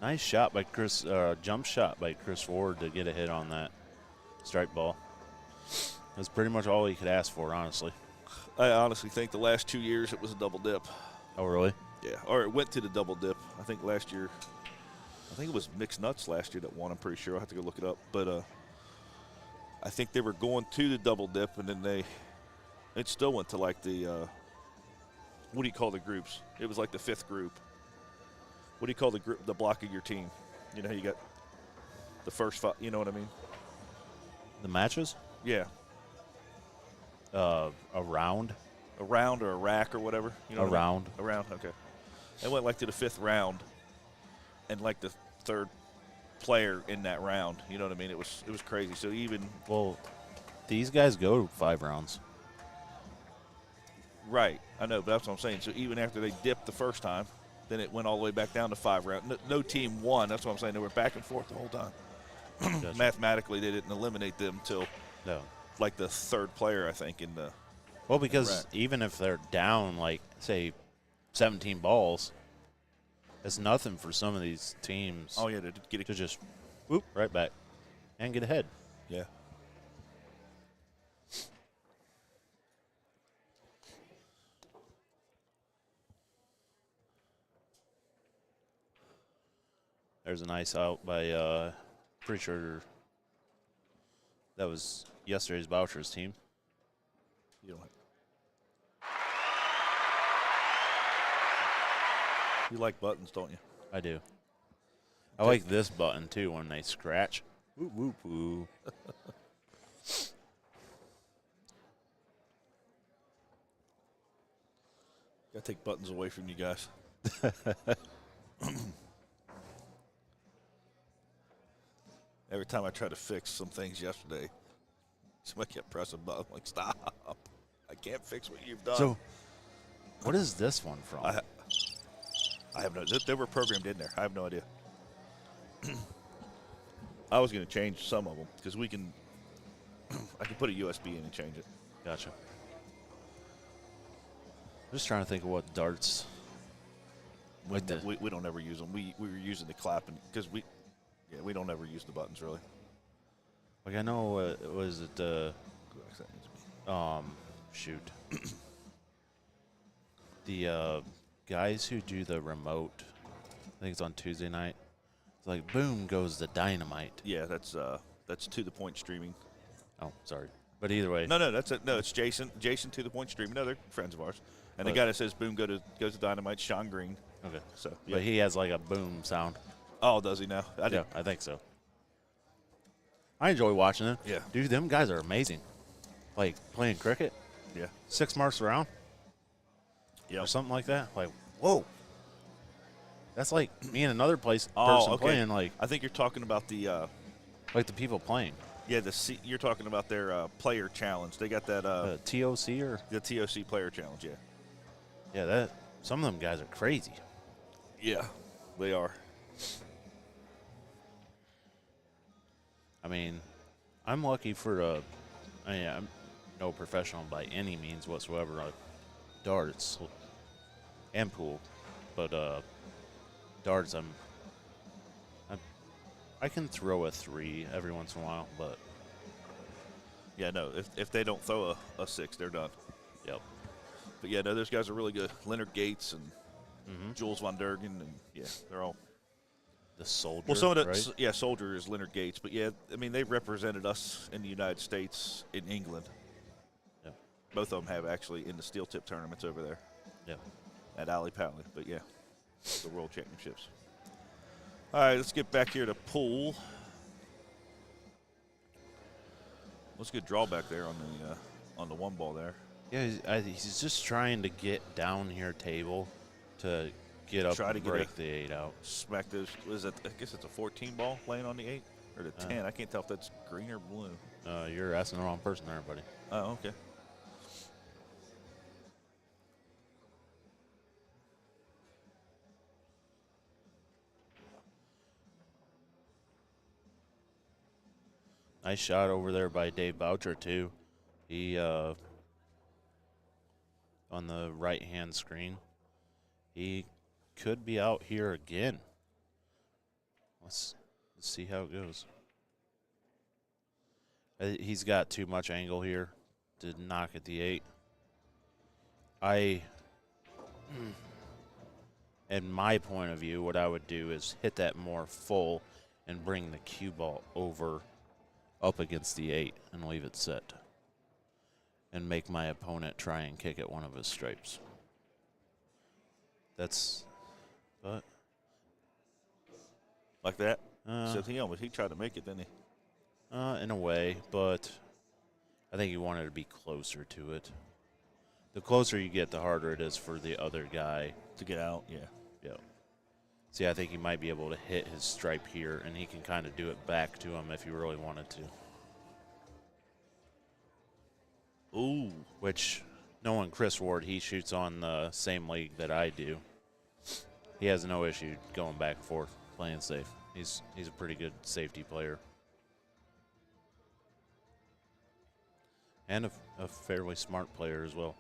Nice shot by Chris. Jump shot by Chris Ward to get a hit on that strike ball. That's pretty much all he could ask for, honestly. I honestly think the last 2 years it was a double dip. Oh, really? Yeah, or it went to the double dip. I think last year, I think it was Mixed Nuts last year that won. I'm pretty sure. I'll have to go look it up. But I think they were going to the double dip, and then it still went to like the, what do you call the groups? It was like the 5th group. What do you call the group, the block of your team? You know, you got the first 5, you know what I mean? The matches? Yeah. A round. A round or a rack or whatever. You know A what I mean? round. A round, okay. It went like to the 5th round, and like the 3rd player in that round. You know what I mean? It was crazy. So even these guys go 5 rounds. right, I know, but that's what I'm saying. So even after they dipped the first time, then it went all the way back down to 5 rounds. No team won. That's what I'm saying. They were back and forth the whole time. Gotcha. Mathematically, they didn't eliminate them until No. like the 3rd player, I think, in the. Well, because rack. even if they're down, like, say, 17 balls, it's nothing for some of these teams Oh yeah, to get to just whoop right back and get ahead. Yeah. There's a nice out by, pretty sure that was yesterday's Boucher's team. You don't. You like buttons, don't you? I do. I like this button, too, when they scratch. Whoop, whoop, whoop. Gotta take buttons away from you guys. Every time I try to fix some things yesterday, somebody kept pressing buttons. I'm like, stop. I can't fix what you've done. So, what is this one from? I have no. They were programmed in there. I have no idea. I was going to change some of them because we can. I can put a USB in and change it. Gotcha. I'm just trying to think of what darts. We don't ever use them. We were using the clapping because we don't ever use the buttons really. Like I know, was it shoot. The guys who do the remote, I think it's on Tuesday night. It's like boom goes the dynamite. Yeah, that's to the point streaming. Oh, sorry, but either way. No, that's it. No, it's Jason. Jason to the point streaming. No, they're friends of ours. And the guy that says boom goes to dynamite, Sean Green. Okay. So, yeah. But he has like a boom sound. Oh, does he now? Yeah, I think so. I enjoy watching them. Yeah. Dude, them guys are amazing. Like playing cricket. Yeah. 6 marks around. Yeah. Or something like that. Like, whoa. That's like me and another person okay. playing. Like, I think you're talking about the. like the people playing. Yeah, you're talking about their player challenge. They got that. TOC or the TOC player challenge. Yeah. Yeah, that some of them guys are crazy. Yeah, they are. I mean, I'm lucky for I'm no professional by any means whatsoever. Darts and pool, but darts I can throw a 3 every once in a while, but yeah, no. If they don't throw a 6, they're done. Yep. But yeah, no, those guys are really good. Leonard Gates and Jules Von Dergen, and yeah, they're all. The Soldier. Well, some of the right? Soldier is Leonard Gates, but yeah, I mean they've represented us in the United States, in England. Yeah. Both of them have actually in the steel tip tournaments over there. Yeah. At Ali Pally, but yeah, the World Championships. All right, let's get back here to pool. Let's get drawback there on the 1 ball there. Yeah, he's just trying to get down here table to get up Try to and get break the 8 out. Smack those. Was it? I guess it's a 14 ball laying on the 8 or the 10. I can't tell if that's green or blue. You're asking the wrong person there, buddy. Oh, okay. Nice shot over there by Dave Boucher, too. He, on the right-hand screen, he could be out here again. Let's see how it goes. He's got too much angle here to knock at the 8. In my point of view, what I would do is hit that more full and bring the cue ball over up against the 8 and leave it set. And make my opponent try and kick at one of his stripes. Like that. Uh, So he tried to make it, didn't he? In a way, but I think you wanted to be closer to it. The closer you get, the harder it is for the other guy to get out. Yeah. Yeah. See, I think he might be able to hit his stripe here, and he can kind of do it back to him if he really wanted to. Ooh. Which, knowing Chris Ward, he shoots on the same league that I do. He has no issue going back and forth, playing safe. He's a pretty good safety player. And a fairly smart player as well.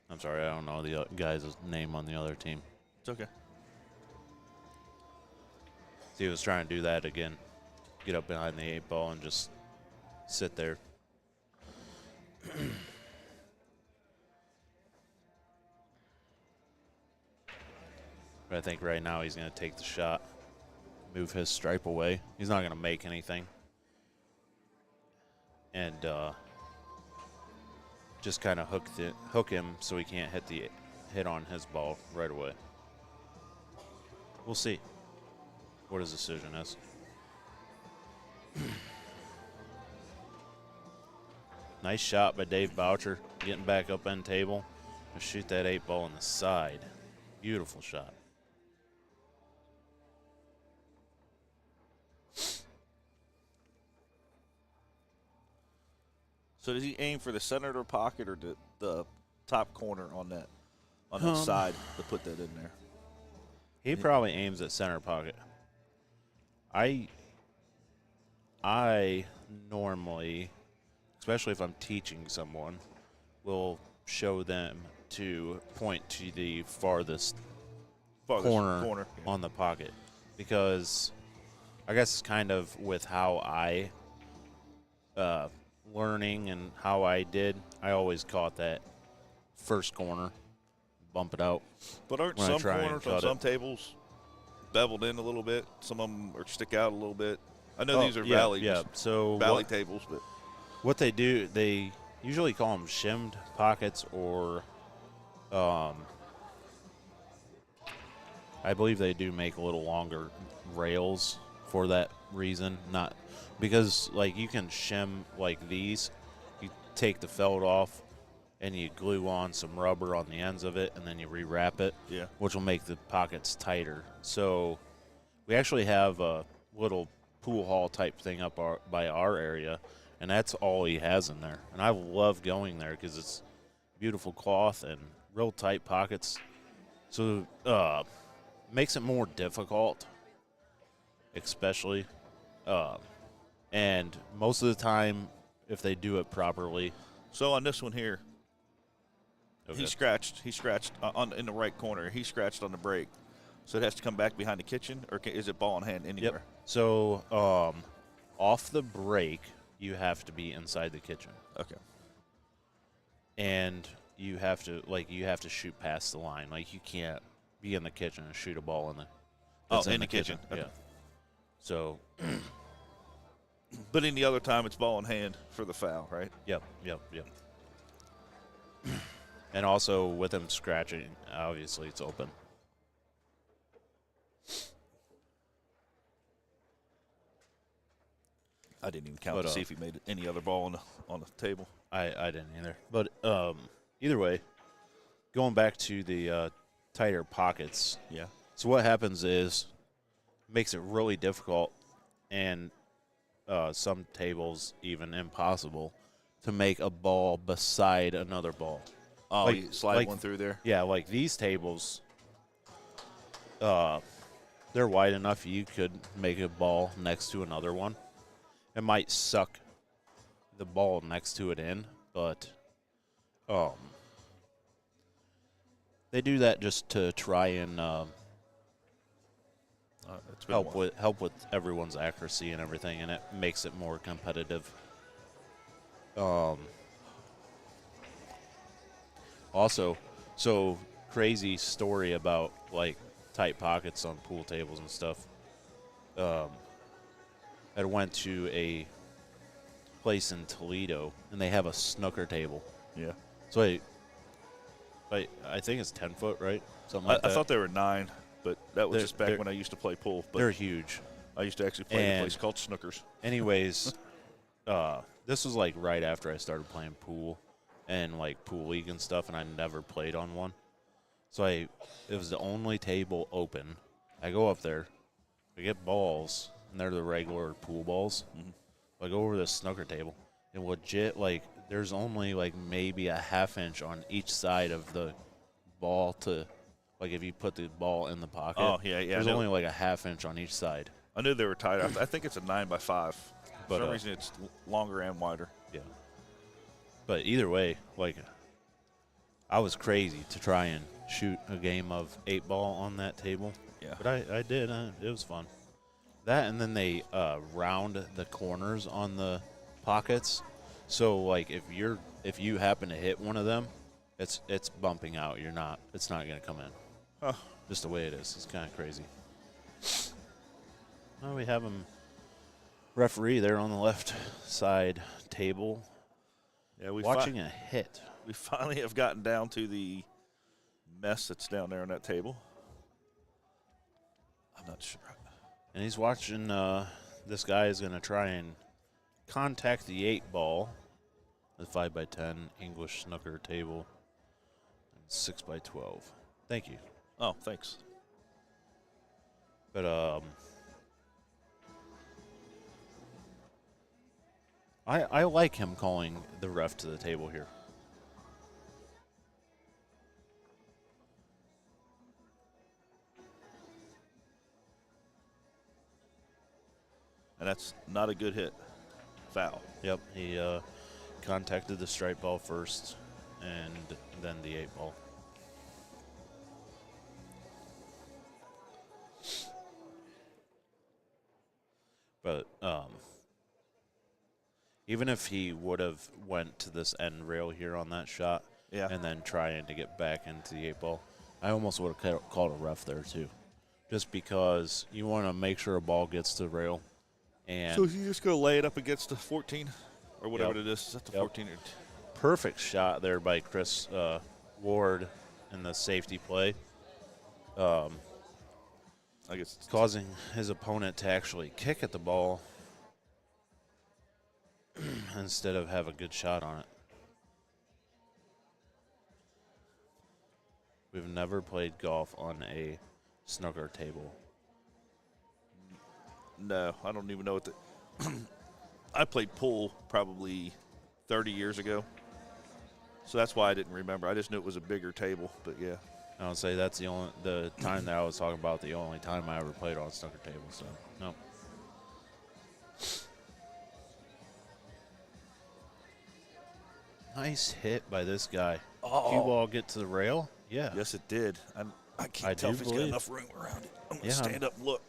I'm sorry, I don't know the guy's name on the other team. It's okay. He was trying to do that again. Get up behind the 8-ball and just sit there. But I think right now he's going to take the shot, move his stripe away. He's not going to make anything. And just kind of hook him so he can't hit on his ball right away. We'll see what his decision is. Nice shot by Dave Boucher, getting back up end table to shoot that 8-ball on the side. Beautiful shot. So does he aim for the center of the pocket or the top corner on that side to put that in there? He probably aims at center pocket. I normally, especially if I'm teaching someone, will show them to point to the farthest corner on the pocket, because I guess it's kind of with how I learning and how I did. I always caught that first corner, bump it out. But aren't some corners on some tables beveled in a little bit? Some of them stick out a little bit. I know these are valley tables, but what they do, they usually call them shimmed pockets, or I believe they do make a little longer rails for that reason. Not because, like, you can shim like these. You take the felt off and you glue on some rubber on the ends of it, and then you rewrap it, which will make the pockets tighter. So we actually have a little pool hall type thing up by our area, and that's all he has in there. And I love going there because it's beautiful cloth and real tight pockets. So makes it more difficult, especially. And most of the time, if they do it properly. So on this one here, he scratched in the right corner. He scratched on the break. So it has to come back behind the kitchen, or is it ball in hand anywhere? Yep. So off the break, you have to be inside the kitchen. Okay. And you have to shoot past the line. Like, you can't be in the kitchen and shoot a ball in the kitchen. Okay. Yeah. So but any other time, it's ball in hand for the foul, right? Yep. And also, with him scratching, obviously it's open. I didn't even count to see if he made any other ball on the table. I didn't either. But either way, going back to the tighter pockets. Yeah. So what happens is, makes it really difficult, and some tables even impossible, to make a ball beside another ball. Oh, you slide one through there? Yeah, like these tables, they're wide enough you could make a ball next to another one. It might suck the ball next to it in, but they do that just to try and help with everyone's accuracy and everything, and it makes it more competitive. Also, so crazy story about, like, tight pockets on pool tables and stuff. I went to a place in Toledo, and they have a snooker table. Yeah. So Like, I think it's 10 foot, right? Something like I that. thought they were 9, but that was just back they're- when I used to play pool. But They're huge. I used to actually play at a place called Snookers. Anyways, this was like right after I started playing pool and like pool league and stuff, and I never played on one. So it was the only table open. I go up there, I get balls, and they're the regular pool balls. I go over to the snooker table, and legit, like, there's only like maybe a half inch on each side of the ball to, like, if you put the ball in the pocket. Oh, yeah. There's only like a half inch on each side. I knew they were tight. I think it's a 9x5. For some reason, it's longer and wider. Yeah. But either way, like, I was crazy to try and shoot a game of 8-ball on that table. Yeah. But I did. It was fun. That, and then they round the corners on the pockets. So, like, if you happen to hit one of them, it's bumping out. It's not going to come in. Huh. Just the way it is. It's kind of crazy. Well, we have him referee there on the left side table. Yeah, watching a hit. We finally have gotten down to the mess that's down there on that table. I'm not sure. And he's watching. This guy is going to try and contact the 8-ball, the 5x10 English snooker table, and 6x12. Thank you. Oh, thanks. But I like him calling the ref to the table here. And that's not a good hit. Foul. Yep, he contacted the straight ball first, and then the 8-ball. But even if he would have went to this end rail here on that shot, Yeah. and then trying to get back into the 8-ball, I almost would have called a ref there too, just because you want to make sure a ball gets to the rail. And So you just go lay it up against the 14 or whatever it is. Is that the 14 or perfect shot there by Chris Ward in the safety play. I guess it's Causing his opponent to actually kick at the ball instead of have a good shot on it. We've never played golf on a snooker table. No, I don't even know what the I played pool probably 30 years ago. So that's why I didn't remember. I just knew it was a bigger table, but yeah. I would say that's the time that I was talking about, the only time I ever played on a snooker table, so no. Nice hit by this guy. Oh. Cue ball get to the rail? Yeah. Yes, it did. I can't tell if he's got enough room around it. I'm going to stand up and look.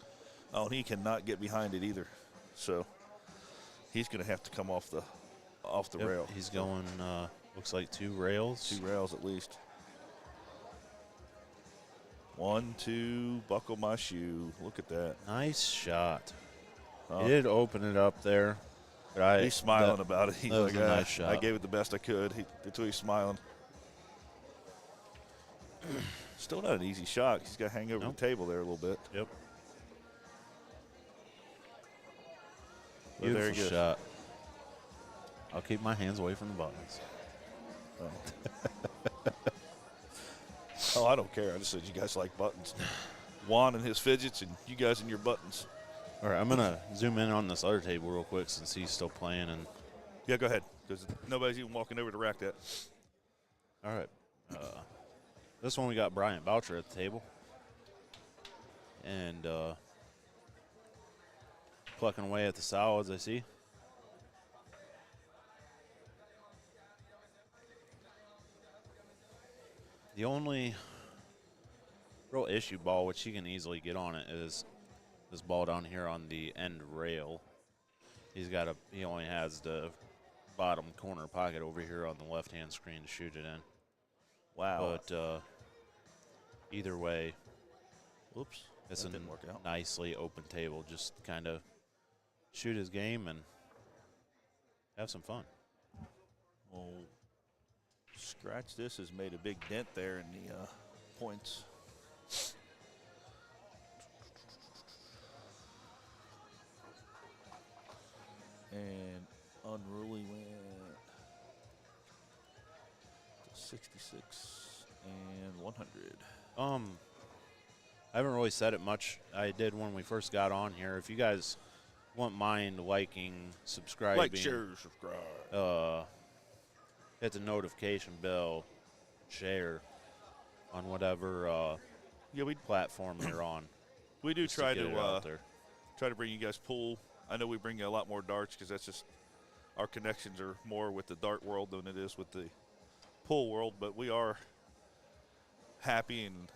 Oh, and he cannot get behind it either. So he's going to have to come off the rail. He's going, looks like 2 rails. 2 rails at least. 1, 2, buckle my shoe. Look at that. Nice shot. He did open it up there. But he's smiling about it. He's that was like, a nice shot. I gave it the best I could. That's why he's smiling. Still not an easy shot. He's got to hang over the table there a little bit. Yep. But there Beautiful he goes. shot. I'll keep my hands away from the buttons. Oh, I don't care. I just said you guys like buttons. Juan and his fidgets, and you guys and your buttons. All right, I'm going to zoom in on this other table real quick since he's still playing. And Yeah, go ahead, because nobody's even walking over to rack that. all right. This one we got Bryant Boucher at the table. And plucking away at the solids, I see. The only real issue ball, which he can easily get on it, is this ball down here on the end rail. He only has the bottom corner pocket over here on the left-hand screen to shoot it in. Wow. But either way, Whoops. it's a That didn't work out. nicely open table. Just kind of shoot his game and have some fun. Well, Scratch this has made a big dent there in the points. And Unruly went to 66 and 100. I haven't really said it much. I did when we first got on here. If you guys wouldn't mind liking, subscribing, Like, share, subscribe. Hit the notification bell, share on whatever platform you're on. We do just try get it out there. try to bring you guys pool. I know we bring you a lot more darts because that's just our connections are more with the dart world than it is with the pool world. But we are happy and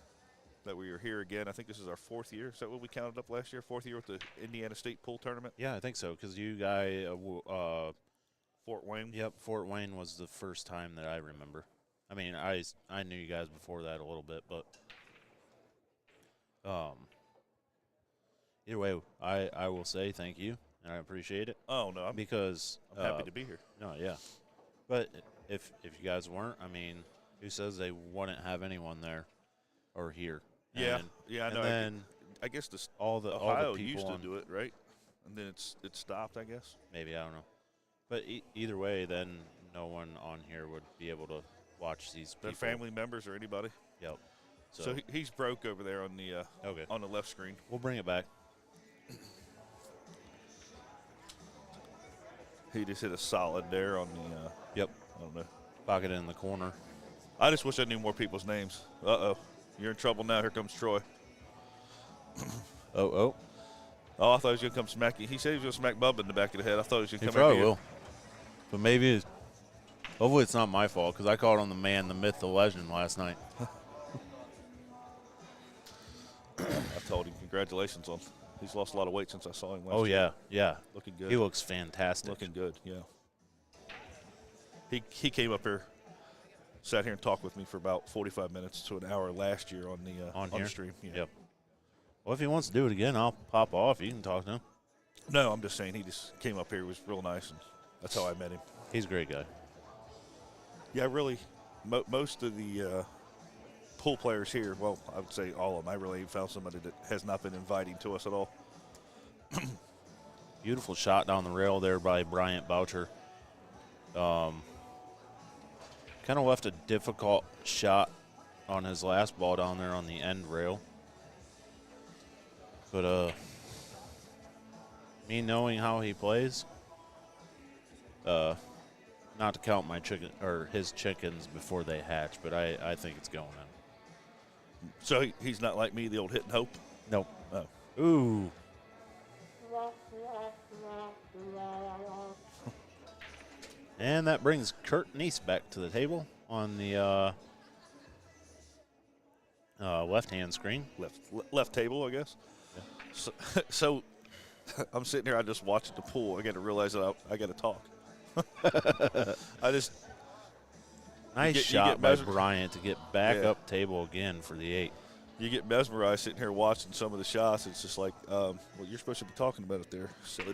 that we are here again. I think this is our 4th year. Is that what we counted up last year? 4th year with the Indiana State Pool Tournament? Yeah, I think so, because you guys, Fort Wayne? Yep, Fort Wayne was the first time that I remember. I mean, I knew you guys before that a little bit, but either way, I will say thank you, and I appreciate it. Oh, no. I'm happy to be here. No, yeah. But if you guys weren't, I mean, who says they wouldn't have anyone there or here? Yeah, I know. And then I guess all the Ohio people used to do it, right? And then it stopped, I guess. Maybe, I don't know. But either way, then no one on here would be able to watch these people. Their family members or anybody. Yep. So he's broke over there on the on the left screen. We'll bring it back. He just hit a solid there on the. Yep. I don't know. Pocket in the corner. I just wish I knew more people's names. Uh-oh. You're in trouble now. Here comes Troy. Oh, I thought he was going to come smack you. He said he was going to smack Bubba in the back of the head. I thought he was going to he come over probably here. will. But maybe, hopefully it's not my fault, because I called on the man, the myth, the legend last night. I told him congratulations on. He's lost a lot of weight since I saw him last Oh, year. yeah. Looking good. He looks fantastic. Looking good, yeah. He came up here, sat here and talked with me for about 45 minutes to an hour last year on the stream. Yeah. Yep. Well, if he wants to do it again, I'll pop off. You can talk to him. No, I'm just saying he just came up here. He was real nice, and that's how I met him. He's a great guy. Yeah, really, most of the pool players here, well, I would say all of them, I really found somebody that has not been inviting to us at all. Beautiful shot down the rail there by Bryant Boucher. Kind of left a difficult shot on his last ball down there on the end rail. But me knowing how he plays, not to count my chicken or his chickens before they hatch, but I think it's going in. So he's not like me, the old hit and hope? Nope. Oh. Ooh. And that brings Kurt Neese back to the table on the left-hand screen. Left table, I guess. Yeah. So I'm sitting here, I just watched the pool. I got to realize that I got to talk. Nice shot by Bryant to get back up table again for the 8. You get mesmerized sitting here watching some of the shots. It's just like, well, you're supposed to be talking about it there. Silly.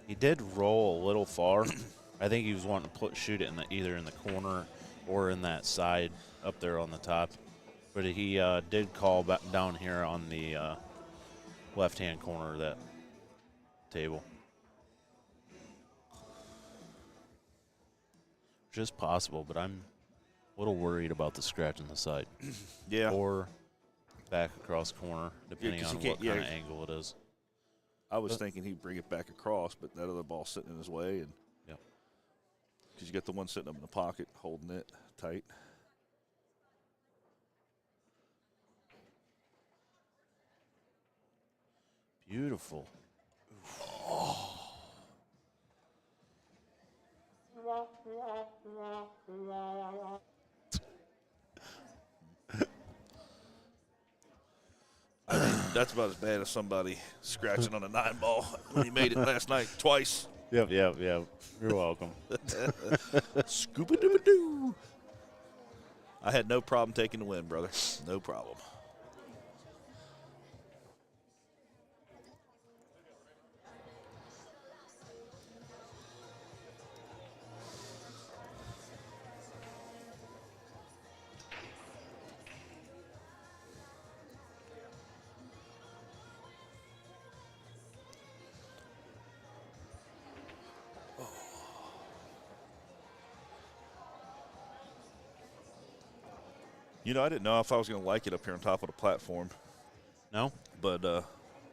He did roll a little far. I think he was wanting to shoot it either in the corner or in that side up there on the top. But he did call back down here on the left-hand corner of that table. Just possible, but I'm a little worried about the scratch on the side. Yeah. Or back across the corner, depending on what kind of angle it is. I was thinking he'd bring it back across, but that other ball's sitting in his way. And because you got the one sitting up in the pocket holding it tight. Beautiful. Oh. I mean, that's about as bad as somebody scratching on a 9-ball when he made it last night twice. Yep. You're welcome. Scoop-a-doo-a-doo. I had no problem taking the win, brother. No problem. You know, I didn't know if I was going to like it up here on top of the platform, No? but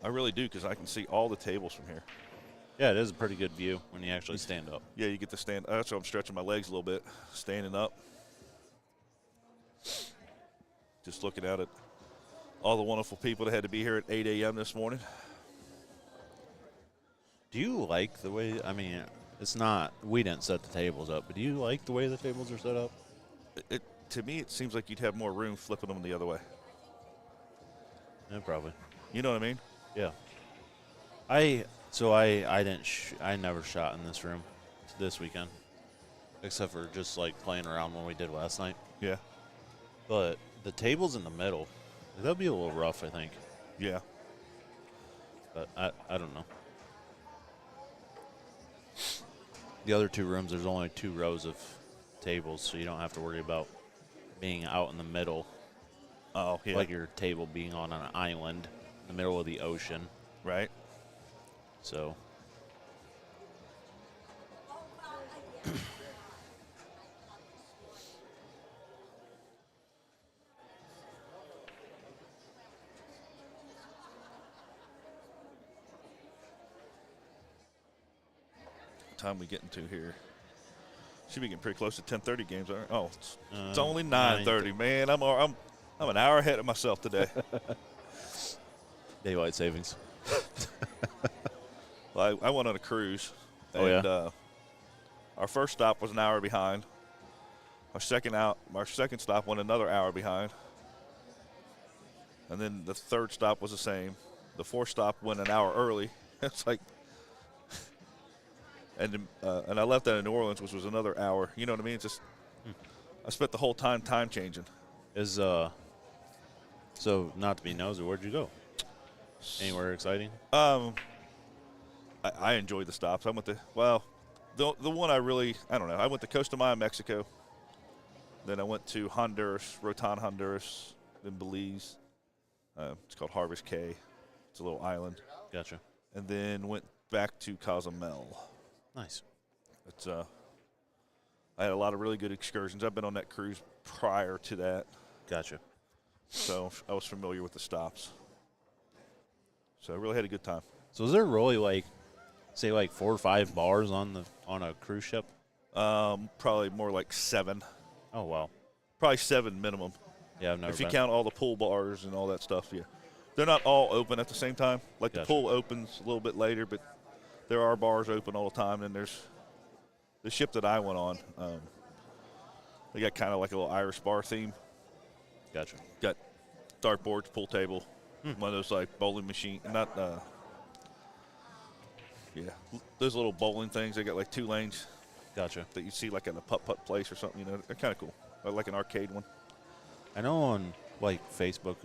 I really do because I can see all the tables from here. Yeah, it is a pretty good view when you actually stand up. Yeah, you get to stand. That's why I'm stretching my legs a little bit, standing up. Just looking out at all the wonderful people that had to be here at 8 a.m. this morning. Do you like the way, I mean, it's not, we didn't set the tables up, but do you like the way the tables are set up? To me, it seems like you'd have more room flipping them the other way. Yeah, probably. You know what I mean? Yeah. I never shot in this room this weekend, except for just like playing around when we did last night. Yeah. But the tables in the middle, that'll be a little rough, I think. Yeah. But I don't know. The other two rooms, there's only 2 rows of tables, so you don't have to worry about being out in the middle. Oh, yeah. Like your table being on an island in the middle of the ocean. Right. So. Time we get into here? Should be getting pretty close to 10:30 games. Aren't we? Oh, it's only 9:30. Man, I'm an hour ahead of myself today. Daylight savings. Well, I went on a cruise. Oh, and, yeah? Our first stop was an hour behind. Our second stop went another hour behind. And then the third stop was the same. The fourth stop went an hour early. It's like, and I left that in New Orleans, which was another hour. You know what I mean? It's just, I spent the whole time changing. So not to be nosy, where'd you go? Anywhere exciting? I enjoyed the stops. I went to, the one I don't know. I went to Costa Maya, Mexico. Then I went to Honduras, Rotan, Honduras, then Belize. It's called Harvest Cay. It's a little island. Gotcha. And then went back to Cozumel. Nice. It's I had a lot of really good excursions. I've been on that cruise prior to that, Gotcha. so I was familiar with the stops. So I really had a good time. So is there really like 4 or 5 bars on a cruise ship? Probably more like 7. Oh wow. Probably 7 minimum. Yeah, I've never. If you been. count all the pool bars and all that stuff, yeah. They're not all open at the same time. Like Gotcha. the pool opens a little bit later, but there are bars open all the time. And there's the ship that I went on. They got kind of like a little Irish bar theme. Gotcha. Got dartboards, pool table, one of those like bowling machine, those little bowling things. They got like 2 lanes Gotcha. that you see like in a putt-putt place or something. You know, they're kind of cool. Like an arcade one. I know on like Facebook,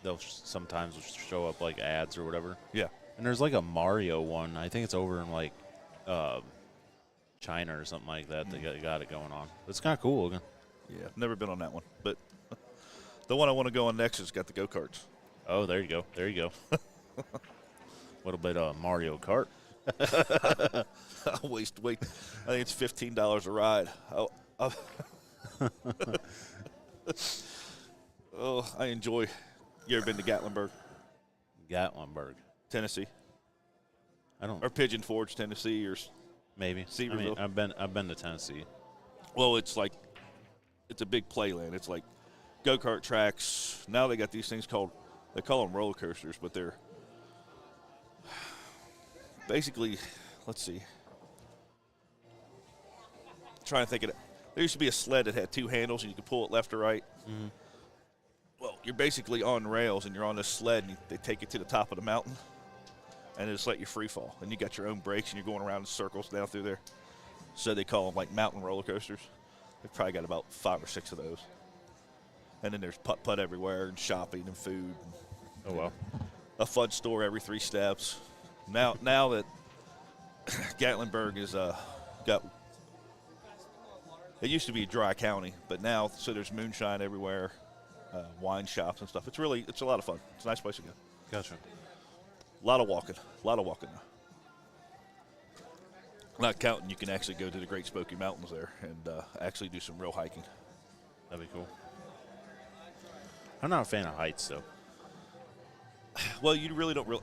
they'll sometimes show up like ads or whatever. Yeah. And there's like a Mario one. I think it's over in like China or something like that. They got it going on. It's kind of cool looking. Yeah, I've never been on that one, but the one I want to go on next has got the go-karts. Oh, there you go. There you go. A little bit of Mario Kart. Wait. I think it's $15 a ride. Oh, I enjoy. You ever been to Gatlinburg, Gatlinburg. Tennessee, I don't. or Pigeon Forge, Tennessee, or Maybe. Sevierville? I've been to Tennessee. well, it's like it's a big playland. It's like go-kart tracks. Now they got these things they call them roller coasters, but they're basically, let's see. Trying to think of it. There used to be a sled that had 2 handles, and you could pull it left or right. Mm-hmm. Well, you're basically on rails, and you're on this sled, and they take you to the top of the mountain, and they just let you free fall. And you got your own brakes, and you're going around in circles down through there. So they call them like mountain roller coasters. They've probably got about 5 or 6 of those. And then there's putt-putt everywhere, and shopping and food. Oh wow. A fudge store every 3 steps. Now that Gatlinburg is got. It used to be a dry county, but now, so there's moonshine everywhere, wine shops and stuff. It's a lot of fun. It's a nice place to go. Gotcha. A lot of walking now. Not counting, you can actually go to the Great Smoky Mountains there and actually do some real hiking. That'd be cool. I'm not a fan of heights, though. Well, you really don't really.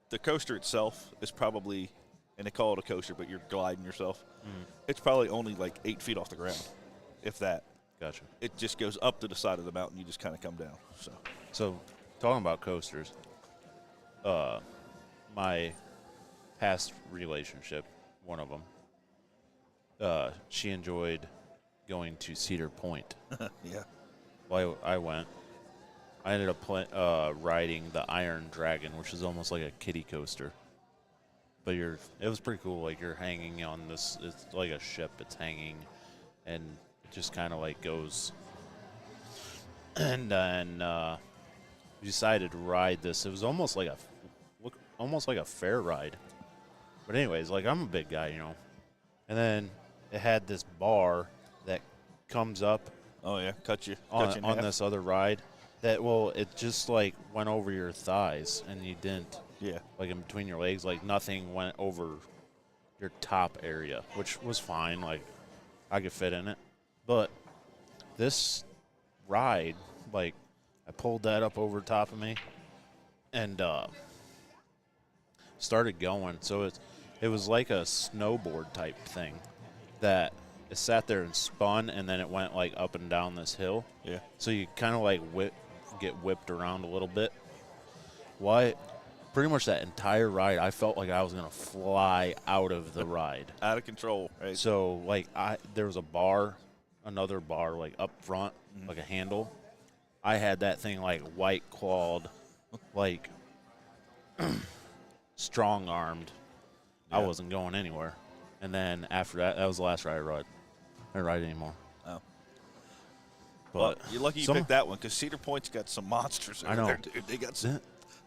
The coaster itself is probably, and they call it a coaster, but you're gliding yourself. It's probably only like 8 feet off the ground, if that. Gotcha. It just goes up to the side of the mountain. You just kind of come down. So, talking about coasters, my past relationship, one of them, she enjoyed going to Cedar Point. Yeah. Well, I went. I ended up riding the Iron Dragon, which is almost like a kiddie coaster. But it was pretty cool. Like, you're hanging on this, it's like a ship. It's hanging, and it just kind of like goes. And then we decided to ride this. It was almost like a fair ride. But anyways, like, I'm a big guy, you know. And then it had this bar that comes up. Oh yeah, cut you on in half. this other ride. It just like went over your thighs, and you didn't. Yeah. Like, in between your legs, like nothing went over your top area, which was fine. Like, I could fit in it. But this ride, like, I pulled that up over top of me and started going. So it was like a snowboard type thing that it sat there and spun, and then it went like up and down this hill. Yeah. So you kind of like get whipped around a little bit. Why? Pretty much that entire ride, I felt like I was gonna fly out of the ride. Out of control. Right. So like there was another bar like up front, like a handle. I had that thing like white clawed, like strong armed. Yeah. I wasn't going anywhere. And then after that was the last ride I rode. I didn't ride anymore. Oh. But Well, you're lucky you picked that one, because Cedar Point's got some monsters over I know. there, dude.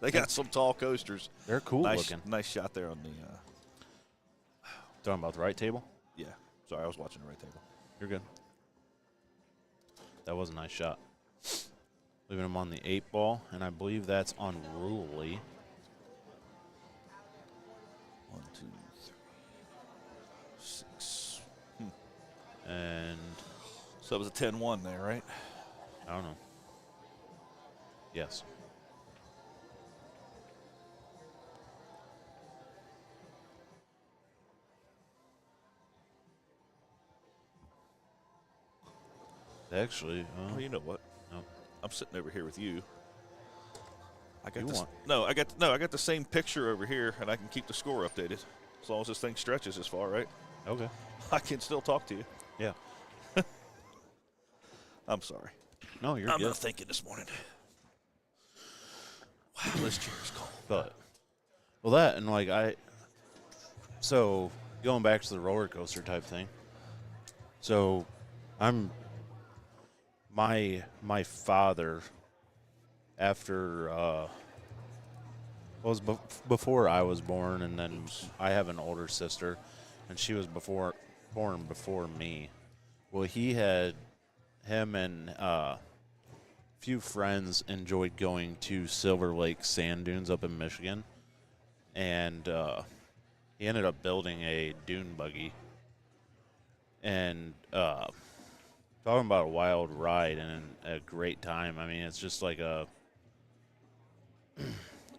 They got some tall coasters. They're cool Nice, looking. nice shot there on the. Talking about the right table? Yeah. Sorry, I was watching the right table. You're good. That was a nice shot. Leaving him on the 8-ball, and I believe that's unruly. 1, 2, 3, 6. And So it was a 10-1 there, right? I don't know. Yes. Actually, Well, you know what? no. I'm sitting over here with you. I got You this. want- I got the same picture over here, and I can keep the score updated as long as this thing stretches this far, right? Okay. I can still talk to you. Yeah. I'm sorry. No, you're I'm good. not thinking this morning. Wow, this chair is cold. But, well, that and like so going back to the roller coaster type thing. So, my father, after was before I was born, and then I have an older sister, and she was born before me. Well, him and a few friends enjoyed going to Silver Lake sand dunes up in Michigan, and he ended up building a dune buggy. And talking about a wild ride and a great time. I mean, it's just like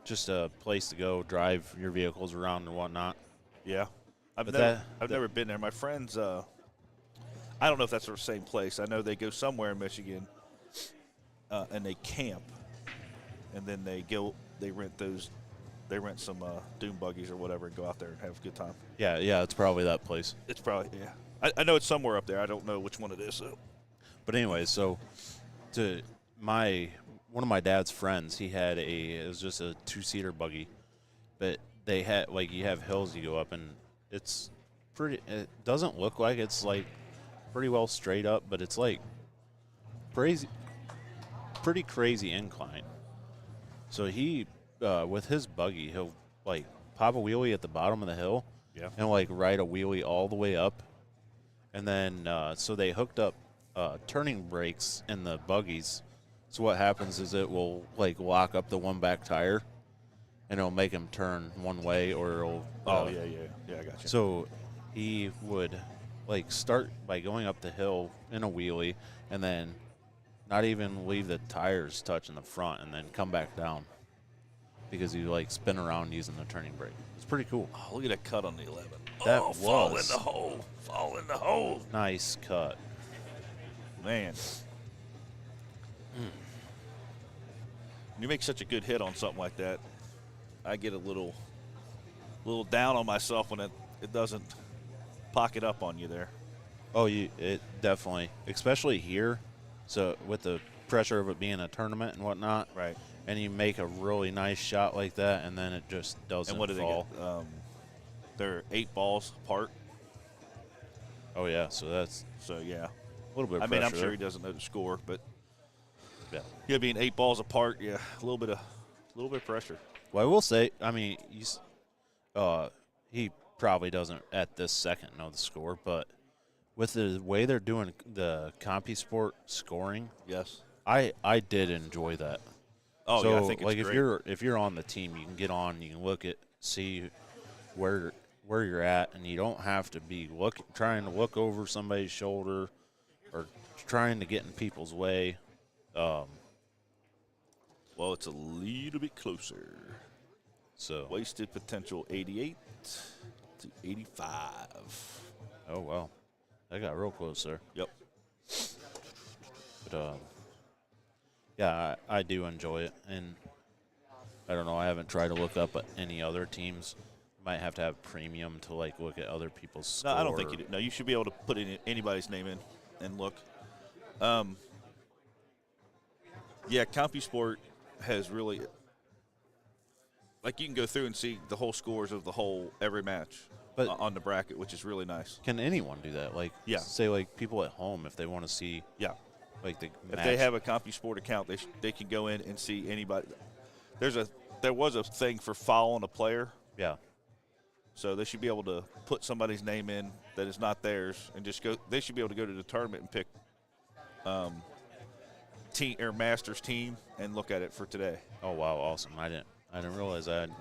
just a place to go drive your vehicles around and whatnot. Yeah. I've But never been there. My friends, I don't know if that's the same place. I know they go somewhere in Michigan, and they camp, and then they rent some dune buggies or whatever and go out there and have a good time. Yeah, it's probably that place. It's probably, yeah. I know it's somewhere up there. I don't know which one it is, though. But anyways, so one of my dad's friends, it was just a 2-seater buggy, but they had, like, you have hills you go up, and it doesn't look like it's like pretty well straight up, but it's like pretty crazy incline. So he, with his buggy, he'll like pop a wheelie at the bottom of the hill, Yeah. and like ride a wheelie all the way up, and then so they hooked up turning brakes in the buggies. So what happens is it will like lock up the one back tire, and it'll make him turn one way, or it'll. Yeah, I got you. So he would like start by going up the hill in a wheelie, and then not even leave the tires touching the front and then come back down because you like spin around using the turning brake. It's pretty cool. Oh, look at that cut on the 11. That fall in was the hole. Fall in the hole. nice cut. Man. You make such a good hit on something like that. I get a little down on myself when it doesn't pocket up on you there. Oh, it definitely, especially here. So with the pressure of it being a tournament and whatnot, Right. and you make a really nice shot like that, and then it just doesn't And what do fall. they get? They're 8 balls apart. Oh yeah, so that's So yeah, a little bit of I mean, I'm pressure sure he there. doesn't know the score, but Yeah. being 8 balls apart, yeah, a little bit of pressure. Well, I will say, I mean, he probably doesn't at this second know the score, but with the way they're doing the CompuSport scoring, Yes. I did enjoy that. Oh so, yeah, I think it's like great. if you're on the team, you can get on, you can look at, see where you're at, and you don't have to be trying to look over somebody's shoulder or trying to get in people's way. Well, it's a little bit closer. So Wasted potential 88 to 85. oh wow, that got real close there. Yep. But yeah, I do enjoy it, and I don't know. I haven't tried to look up at any other teams. Might have to have premium to like look at other people's score. No, I don't think you do. No, you should be able to put anybody's name in and look. Yeah, CompuSport has really, like, you can go through and see the whole scores of every match But- on the bracket, which is really nice. Can anyone do that? Like, Yeah. say like people at home if they want to see Yeah. like the If match. they have a CompuSport account, they can go in and see anybody. There was a thing for following a player, Yeah. so they should be able to put somebody's name in that is not theirs and just go. They should be able to go to the tournament and pick team or Masters team and look at it for today. Oh wow, awesome! I didn't realize that.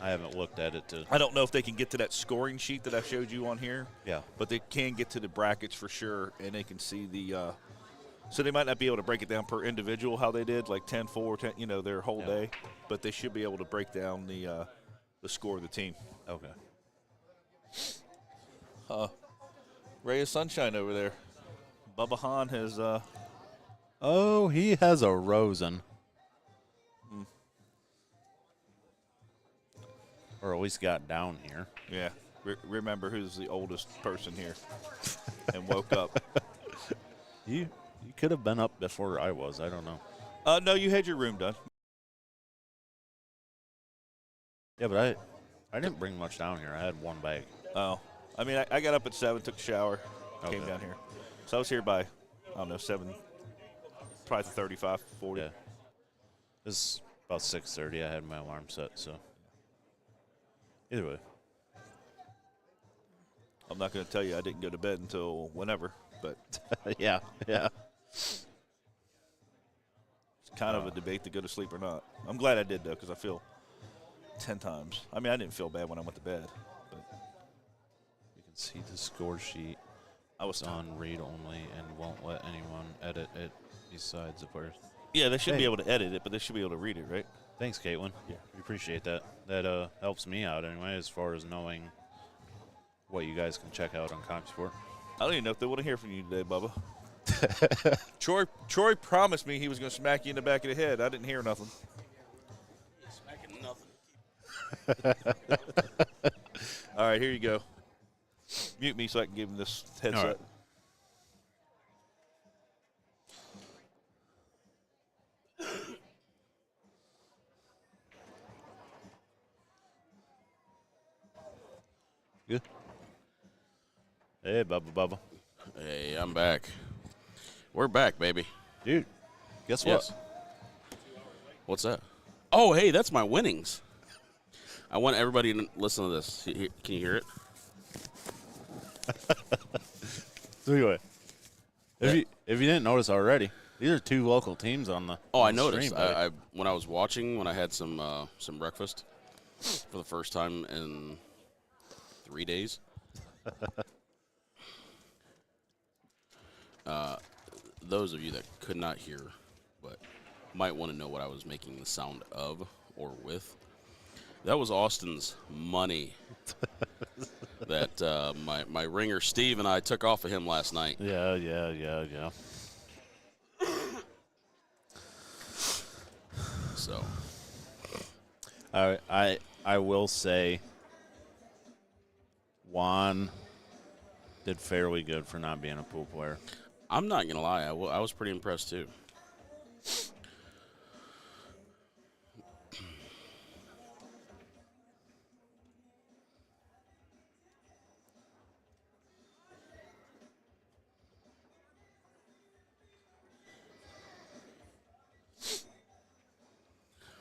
I haven't looked at it to. I don't know if they can get to that scoring sheet that I showed you on here. Yeah. But they can get to the brackets for sure, and they can see the. So they might not be able to break it down per individual how they did, like 10-4, 10, their whole day, but they should be able to break down the score of the team. Okay. Ray of sunshine over there. Bubba Hahn has. Oh, he has a Rosen. Or at least got down here. Yeah. Remember who's the oldest person here and woke up. You could have been up before I was. I don't know. No, you had your room done. Yeah, but I didn't bring much down here. I had one bag. Oh. I mean, I got up at 7, took a shower, came Okay. down here. So I was here by, I don't know, 7, probably 35, 40. Yeah. It's about 6:30. I had my alarm set, so. Either way. I'm not going to tell you I didn't go to bed until whenever, but yeah. it's kind of a debate to go to sleep or not. I'm glad I did, though, because I feel 10 times. I mean, I didn't feel bad when I went to bed, but You can see the score sheet. I was It's on read only and won't let anyone edit it besides the players. Yeah, they should be Hey. able to edit it, but they should be able to read it, right? Thanks, Caitlin. Yeah. We appreciate that. That helps me out anyway as far as knowing what you guys can check out on CompuSport. I don't even know if they want to hear from you today, Bubba. Troy promised me he was going to smack you in the back of the head. I didn't hear nothing. Smacking nothing. All right, here you go. Mute me so I can give him this headset. All right. Good. Hey, Bubba. Hey, I'm back. We're back, baby. Dude, guess Yes. what? What's that? Oh, hey, that's my winnings. I want everybody to listen to this. Can you hear it? So anyway, if you didn't notice already, these are two local teams on the. Oh, I on the noticed. stream, buddy. I when I was watching, when I had some breakfast for the first time in 3 days. those of you that could not hear, but might want to know what I was making the sound of or with, that was Austin's money that my ringer Steve and I took off of him last night. Yeah. So I will say Juan did fairly good for not being a pool player. I'm not gonna lie, I was pretty impressed too.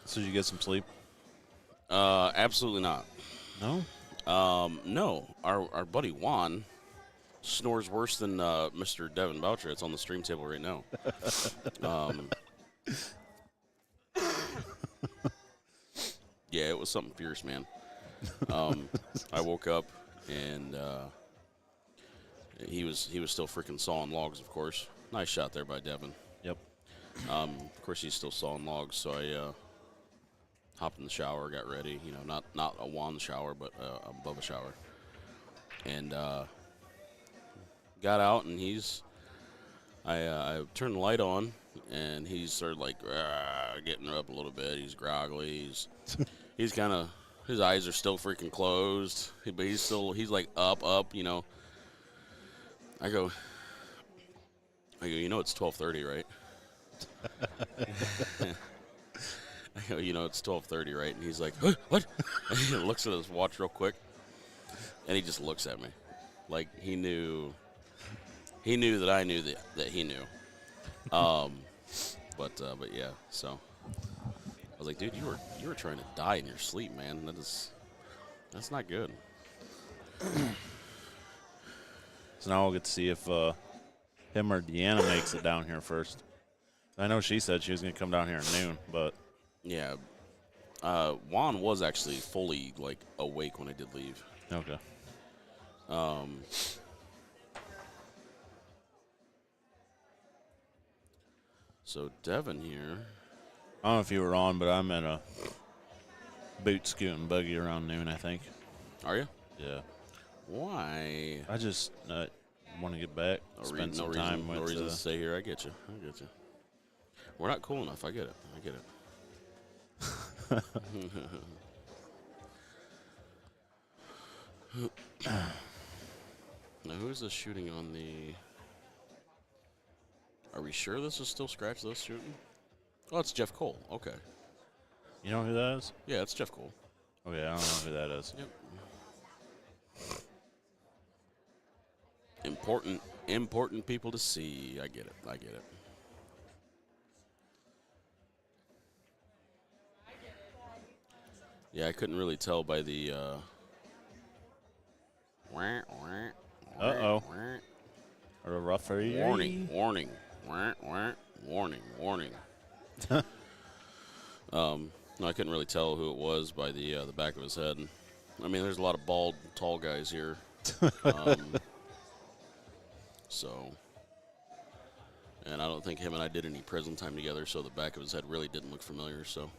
So did you get some sleep? Absolutely not. No? No. Our buddy Juan snores worse than Mr. Devin Boucher. It's on the stream table right now. Yeah, it was something fierce, man. I woke up and he was still freaking sawing logs, of course. Nice shot there by Devin. Yep. Of course, he's still sawing logs, so I hopped in the shower, got ready. You know, not a wand shower, but above a shower, and got out. And I turned the light on, and he started like getting up a little bit. He's groggly. He's kind of, his eyes are still freaking closed, but he's like up. You know. I go. You know it's 12:30, right? I go, you know, it's 12:30, right? And he's like, huh, what? And he looks at his watch real quick, and he just looks at me, like he knew that I knew that he knew. But yeah. So I was like, dude, you were trying to die in your sleep, man. That's not good. So now we'll get to see if him or Deanna makes it down here first. I know she said she was going to come down here at noon, but Yeah. Juan was actually fully like awake when I did leave. okay. So Devin here. I don't know if you were on, but I'm at a boot scooting buggy around noon, I think. Are you? Yeah. Why? I just want to get back, spend some time with no reason to stay here. I get you. We're not cool enough. I get it. Now, who is this shooting on the... Are we sure this is still Scratch this shooting? Oh, it's Jeff Cole. Okay. You know who that is? Yeah, it's Jeff Cole. Okay, I don't know who that is. Yep. Important people to see. I get it. Yeah, I couldn't really tell by the Uh-oh. Or a referee. Warning. No, I couldn't really tell who it was by the back of his head. I mean, there's a lot of bald, tall guys here. So, and I don't think him and I did any prison time together, so the back of his head really didn't look familiar, so.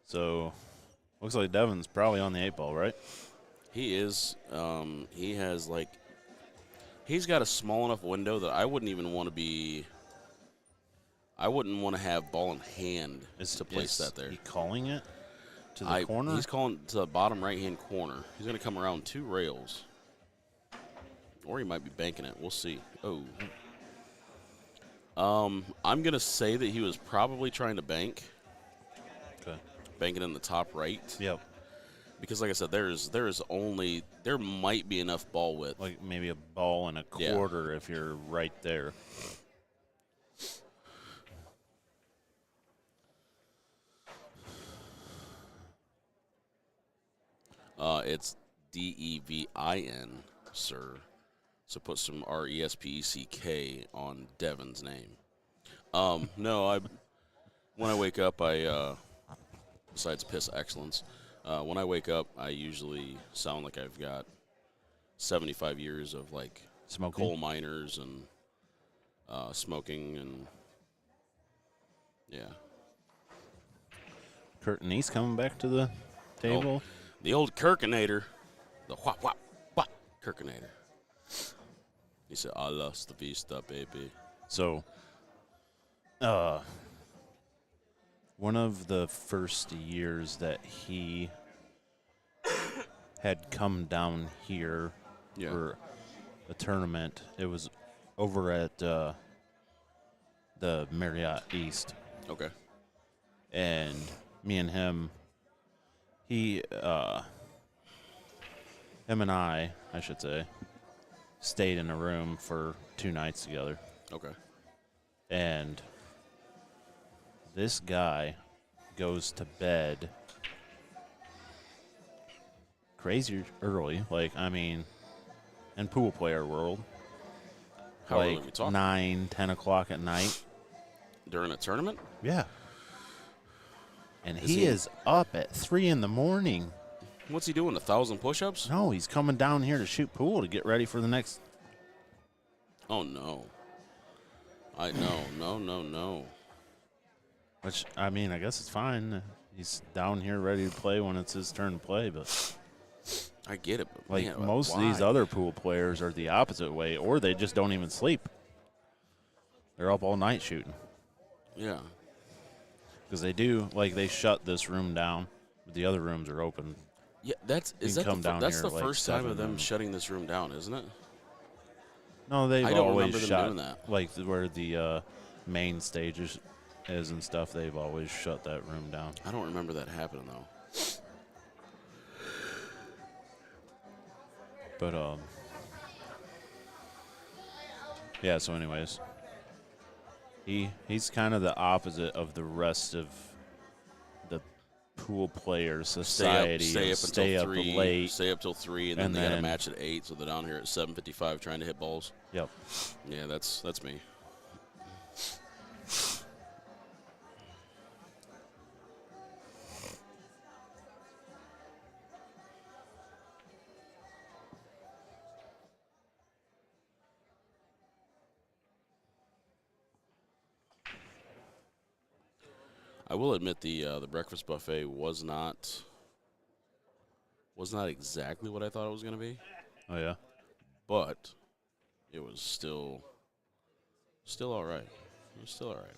So, looks like Devin's probably on the 8-ball, right? He is. He has, like, he's got a small enough window that I wouldn't even want to be. I wouldn't want to have ball in hand to place that there. Is he calling it to the corner? He's calling to the bottom right-hand corner. He's going to come around 2 rails. Or he might be banking it. We'll see. Oh. I'm going to say that he was probably trying to bank. Okay. Banking in the top right. Yep. Because, like I said, there might be enough ball width. Like maybe a ball and a quarter if you're right there. It's Devin, sir. So put some RESPECK on Devin's name. No, when I wake up, besides piss excellence, When I wake up, I usually sound like I've got 75 years of like Smoking. coal miners and smoking and yeah. Kurt and East coming back to the table. The old Kirkinator, the whop whop whop Kirkinator. He said, "I lost the vista, baby." So, one of the first years that he had come down here Yeah. for a tournament, it was over at the Marriott East, Okay. and me and him, him and I should say, stayed in a room for 2 nights together. Okay. And this guy goes to bed crazy early. Like, I mean, in pool player world, How early like are we talking? 9, 10 o'clock at night. During a tournament? Yeah. And Is he he- is up at 3 in the morning. What's he doing? 1,000 push-ups? No, he's coming down here to shoot pool to get ready for the next. Oh no. No. Which, I mean, I guess it's fine. He's down here ready to play when it's his turn to play, but I get it, but like man, most of these why? other pool players are the opposite way, or they just don't even sleep. They're up all night shooting Yeah. because they shut this room down, but the other rooms are open. Yeah, that's You is can that come the, down that's here the at, like, first time 7 of them and- shutting this room down, isn't it? No, they've I don't always remember them shut doing that. like where the main stage is and stuff. They've always shut that room down. I don't remember that happening though. But yeah. So, anyways, he's kind of the opposite of the rest of the pool player society. Stay up until 3. late. Stay up till 3, and then And they got a then- match at 8, so they're down here at 7:55 trying to hit balls. Yep. Yeah, that's me. I will admit the breakfast buffet was not exactly what I thought it was going to be, Oh yeah. but it was still all right. It was still all right.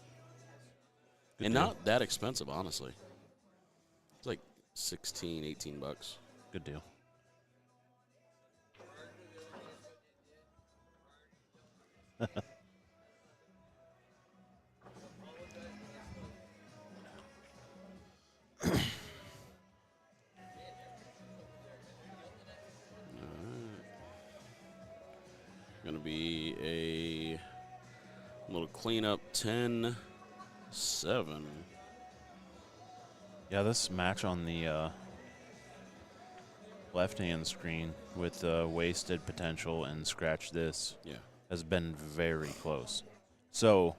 Good And deal. not that expensive, honestly. It's like $16, $18. Good deal. Going to be a little cleanup 10-7. Yeah, this match on the left-hand screen with wasted potential and scratch this Yeah. has been very close. So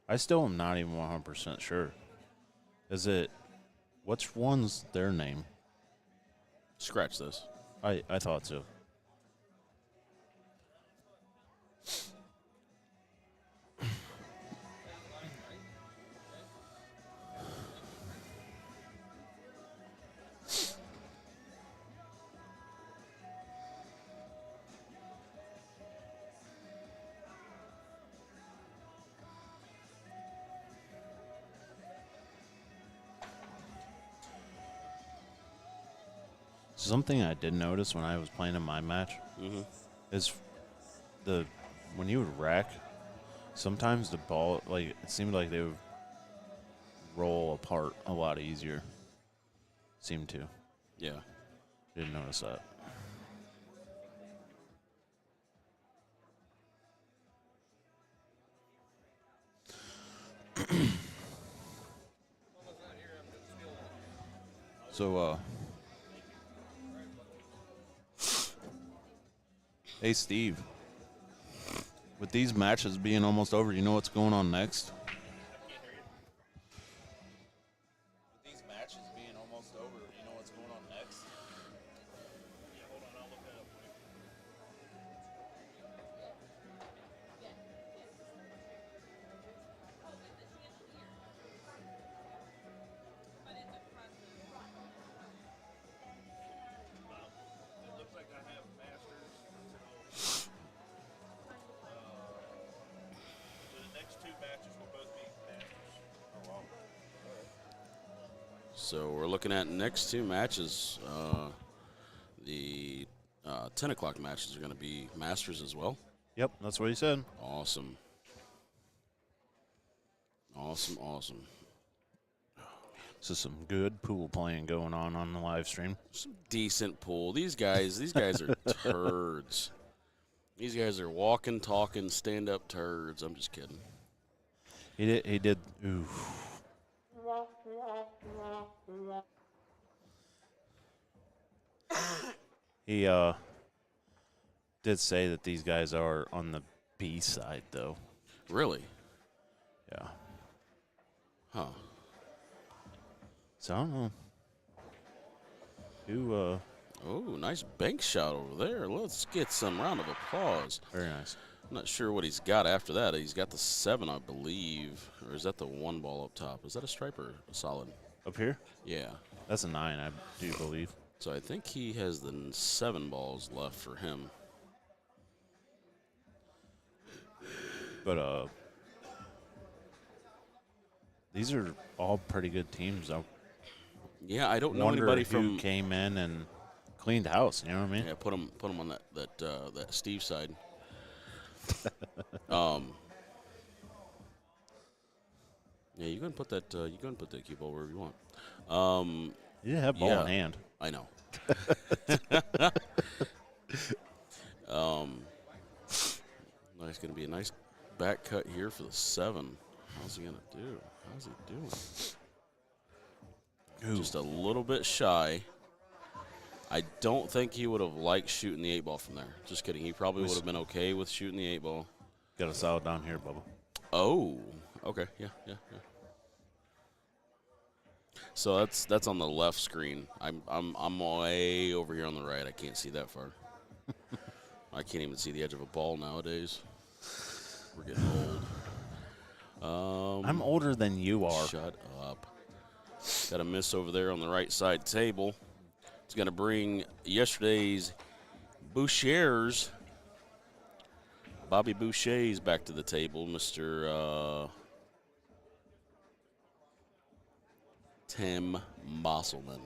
I still am not even 100% sure. Which one's their name? Scratch this. I thought so. Something I did notice when I was playing in my match Mm-hmm. is when you would rack, sometimes the ball, like, it seemed like they would roll apart a lot easier. Seemed to. Yeah. Didn't notice that. So, hey, Steve. With these matches being almost over, you know what's going on next? With these matches being almost over, you So we're looking at next 2 matches. The 10 o'clock matches are going to be Masters as well. Yep, that's what he said. Awesome. Awesome. This is some good pool playing going on the live stream. Some decent pool. These guys are turds. These guys are walking, talking, stand-up turds. I'm just kidding. He did. Ooh. He did say that these guys are on the B side, though. Really? Yeah. Huh. So I don't know. Who? Oh, nice bank shot over there. Let's get some round of applause. Very nice. I'm not sure what he's got after that. He's got the 7, I believe. Or is that the 1 ball up top? Is that a stripe or a solid? Up here? Yeah. That's a 9, I do believe. So I think he has the 7 balls left for him. But these are all pretty good teams. I Yeah, I don't know wonder anybody who from. came in and cleaned house. You know what I mean? Yeah, put him on that Steve side. Yeah, you go and put that. You go and put that cue ball wherever you want. You have ball yeah. in hand. I know. Nice, going to be a nice back cut here for the 7. How's he going to do? How's he doing? Ooh. Just a little bit shy. I don't think he would have liked shooting the 8 ball from there. Just kidding. He probably would have been okay with shooting the 8 ball. Got a solid down here, Bubba. Oh, okay. Yeah. So that's on the left screen. I'm way over here on the right. I can't see that far. I can't even see the edge of a ball nowadays. We're getting old. I'm older than you are. Shut up. Got a miss over there on the right side table. It's going to bring yesterday's Bouchers, Bobby Boucher's back to the table. Mr. Tim Bosselman.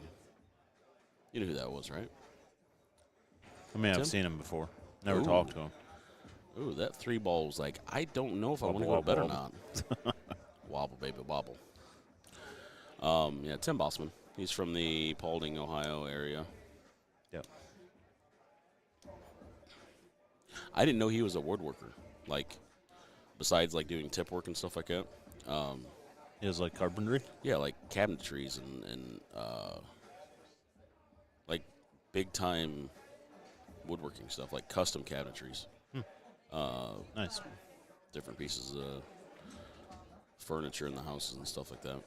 You know who that was, right? I mean, Tim? I've seen him before. Never Ooh. talked to him. Ooh, that 3 ball was like, I don't know if I want to go to Wobble, bed or wobble. not. Wobble, baby, wobble. Yeah, Tim Bosselman. He's from the Paulding, Ohio area. Yep. I didn't know he was a woodworker. Like, besides like doing tip work and stuff like that. He was like carpentry. Yeah, like cabinetries and like big time woodworking stuff, like custom cabinetries. Nice. Different pieces of furniture in the houses and stuff like that.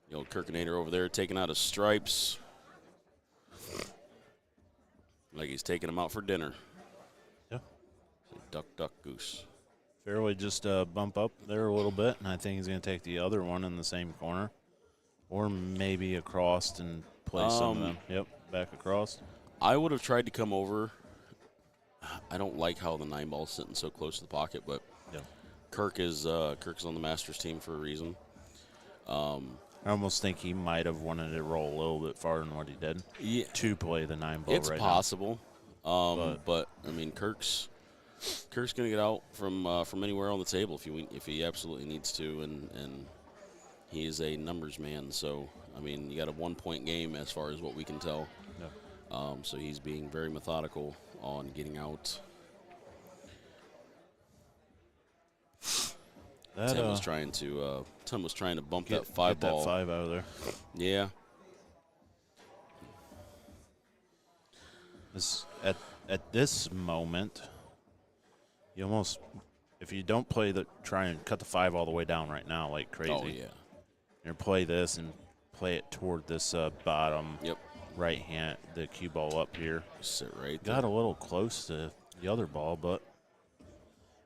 The old Kirkinator over there taking out his stripes. Like he's taking them out for dinner. Yeah. Duck, duck, goose. Fairway just bump up there a little bit, and I think he's going to take the other one in the same corner. Or maybe across and play some of them. Yep, back across. I would have tried to come over. I don't like how the 9 ball's sitting so close to the pocket, but Yeah. Kirk's on the Masters team for a reason. I almost think he might have wanted to roll a little bit farther than what he did Yeah, to play the 9 ball it's right possible. But I mean, Kirk's gonna get out from anywhere on the table if he absolutely needs to, and he is a numbers man. So I mean, you got a 1-point game as far as what we can tell. now. So he's being very methodical on getting out. That, Tim was trying to bump get, that 5 get ball. that 5 out of there. Yeah. At this moment, you almost, if you don't try and cut the 5 all the way down right now like crazy. Oh yeah. You play this and play it toward this bottom Yep. right hand, the cue ball up here. Sit right there. Got a little close to the other ball, but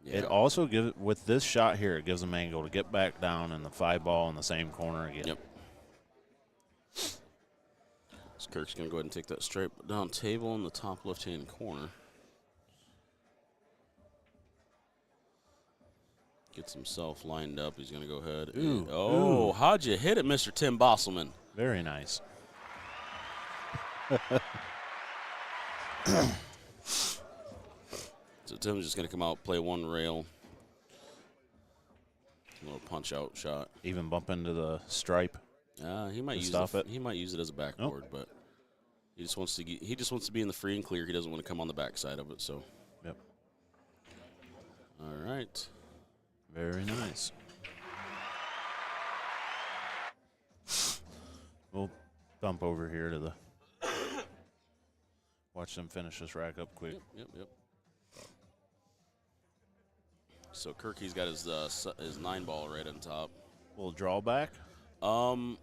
Yeah. it also gives, with this shot here, it gives them angle to get back down and the 5 ball in the same corner again. Yep. So Kirk's going to go ahead and take that straight down table in the top left-hand corner. Gets himself lined up. He's going to go ahead. Ooh, Oh, ooh. how'd you hit it, Mr. Tim Bosselman? Very nice. So Tim's just going to come out, play one rail. A little punch-out shot. Even bump into the stripe. He might use stop it. He might use it as a backboard, but he just wants to be in the free and clear. He doesn't want to come on the backside of it. So. Yep. All right. Very nice. We'll bump over here to the. Watch them finish this rack up quick. Yep. So Kirky's got his 9-ball right on top. Little drawback. You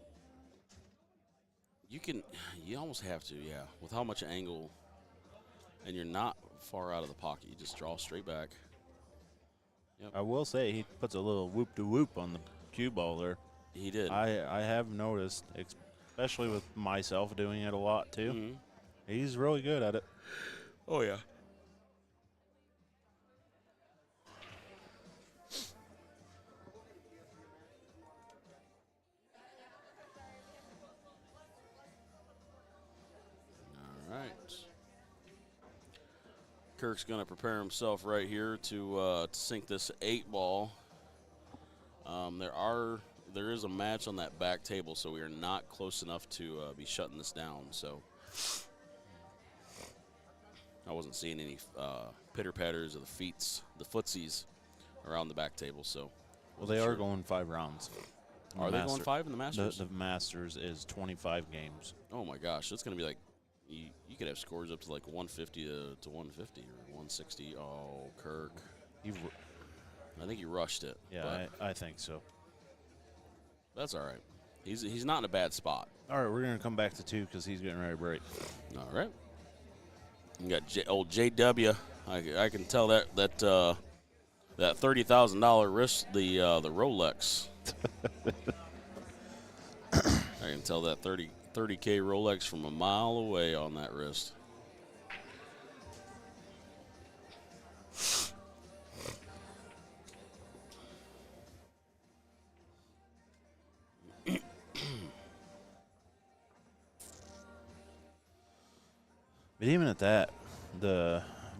almost have to, yeah. With how much angle, and you're not far out of the pocket. You just draw straight back. Yep. I will say he puts a little whoop-de-whoop on the cue ball there. He did. I have noticed, especially with myself doing it a lot too. Mm-hmm. He's really good at it. Oh, yeah. All right. Kirk's going to prepare himself right here to sink this 8-ball. There is a match on that back table, so we are not close enough to be shutting this down. So I wasn't seeing any pitter-patters of the footsies around the back table. So Well, they are going 5 rounds. Are they going 5 in the Masters? The Masters is 25 games. Oh my gosh, that's going to be like you could have scores up to like 150 to 150 or 160. Oh, Kirk. I think he rushed it. Yeah, I think so. That's all right. He's not in a bad spot. All right, we're going to come back to 2 because he's getting ready to break. All right. You got old JW. I can tell that $30,000 wrist, the Rolex. I can tell that 30K Rolex from a mile away on that wrist. But even at that,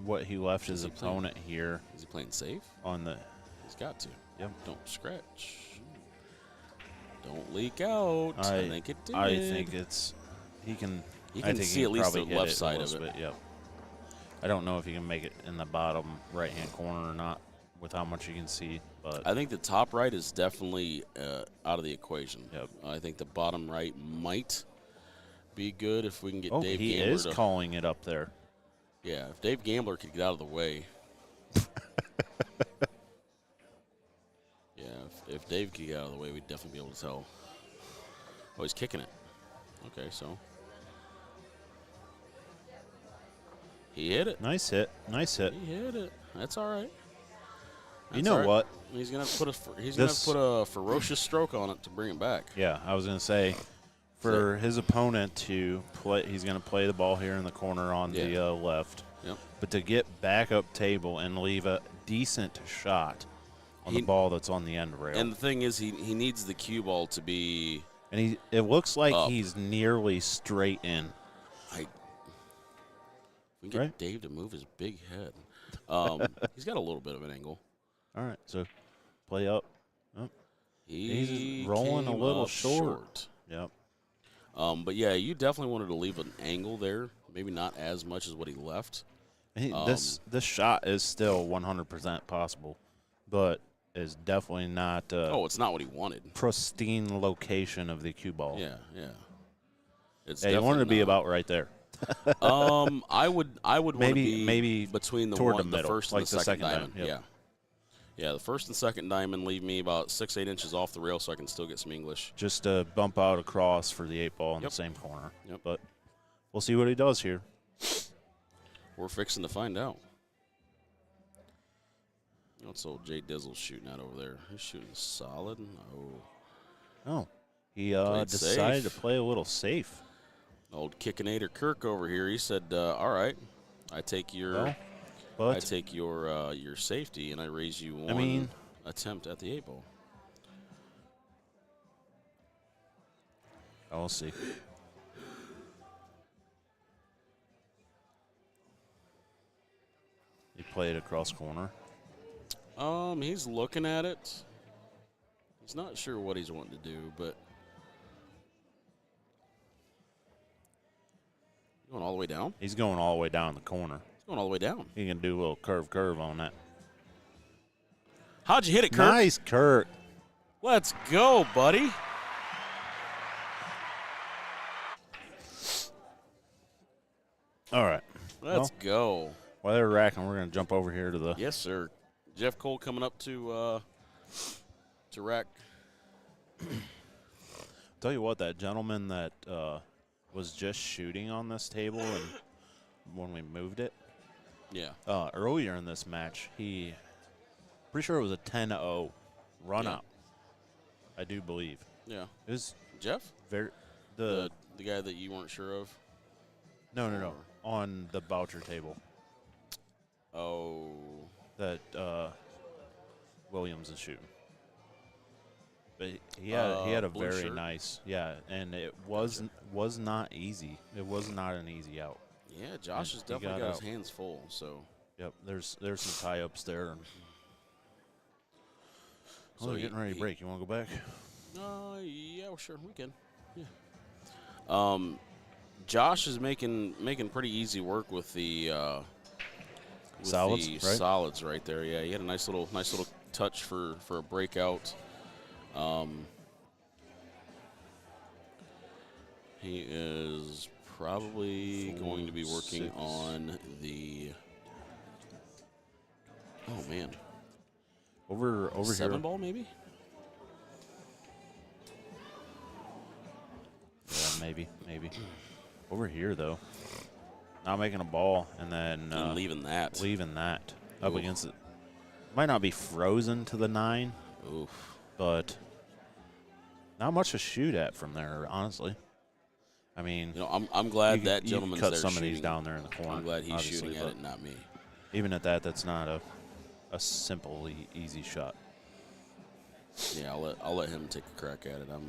what he left his Is he playing- opponent here Is he playing safe? on the. He's got to. Yep. Don't scratch. Don't leak out. I think it did. I think it's. He can. You I can think see he at least probably the hit left it a side of little it. bit, yep. I don't know if he can make it in the bottom right-hand corner or not with how much you can see. But I think the top right is definitely out of the equation. Yep. I think the bottom right might be good if we can get oh, Dave he Gambler is calling it up there. Yeah, if Dave Gambler could get out of the way. Yeah, if Dave could get out of the way, we'd definitely be able to tell. Oh, he's kicking it. Okay, so. He hit it. Nice hit. Nice hit. He hit it. That's all right. You know what? He's gonna put a ferocious stroke on it to bring it back. Yeah, I was gonna say, for his opponent to play, he's gonna play the ball here in the corner on the left. Yep. But to get back up table and leave a decent shot on the ball that's on the end rail. And the thing is, he needs the cue ball to be. And it looks like up. he's nearly straight in. We can get Dave to move his big head. He's got a little bit of an angle. All right, so play up. Oh. He's rolling a little short. Yep. But yeah, you definitely wanted to leave an angle there. Maybe not as much as what he left. This shot is still 100% possible, but is definitely not. It's not what he wanted. Pristine location of the cue ball. Yeah. It's you wanted to be about right there. I would want to be maybe between the first and like the second diamond. Yep. Yeah, the first and second diamond leave me about 6-8 inches off the rail, so I can still get some English. Just to bump out across for the 8-ball in the same corner. Yep. But we'll see what he does here. We're fixing to find out. What's old Jay Dizzle shooting at over there? He's shooting solid. Oh, he decided to play a little safe. Old Kickinator Kirk over here. He said, "All right, I take your, your safety, and I raise you one." I mean, attempt at the 8-ball. We'll see. He played across corner. He's looking at it. He's not sure what he's wanting to do, but going all the way down. He's going all the way down the corner. He's going all the way down. He can do a little curve on that. How'd you hit it, Kirk? Nice, Kirk. Let's go, buddy. All right. Let's go. While they're racking, we're going to jump over here to the. Yes, sir. Jeff Cole coming up to rack. Tell you what, that gentleman that was just shooting on this table and when we moved it, Yeah. earlier in this match, pretty sure it was a 10-0 run Yeah. up. I do believe. Yeah. It was Jeff? very The guy that you weren't sure of? no on the voucher table Oh. that Williams is shooting. But he had a blue very shirt? nice, and it was not easy. It was not an easy out. Yeah, Josh has He definitely got got his out. hands full, so. Yep, there's some tie ups there. And So we're he- getting ready to he- break. You want to go back? Yeah, well, sure, we can. Yeah. Josh is making pretty easy work with the Solids, the right? solids right there. Yeah, he had a nice little touch for a breakout. He is probably going to be working 4, 6. on the. Oh man, Over 7 here. ball maybe. Yeah, maybe. Over here though. Not making a ball and then And leaving that. leaving that up Oof. against it. Might not be frozen to the 9, Oof. but not much to shoot at from there, honestly. I mean, You know, I'm glad you that could gentleman's cut there some of these shooting. down there in the corner. I'm glad he's obviously, shooting at but it, not me. Even at that, that's not a simple, easy shot. Yeah, I'll let him take a crack at it. I'm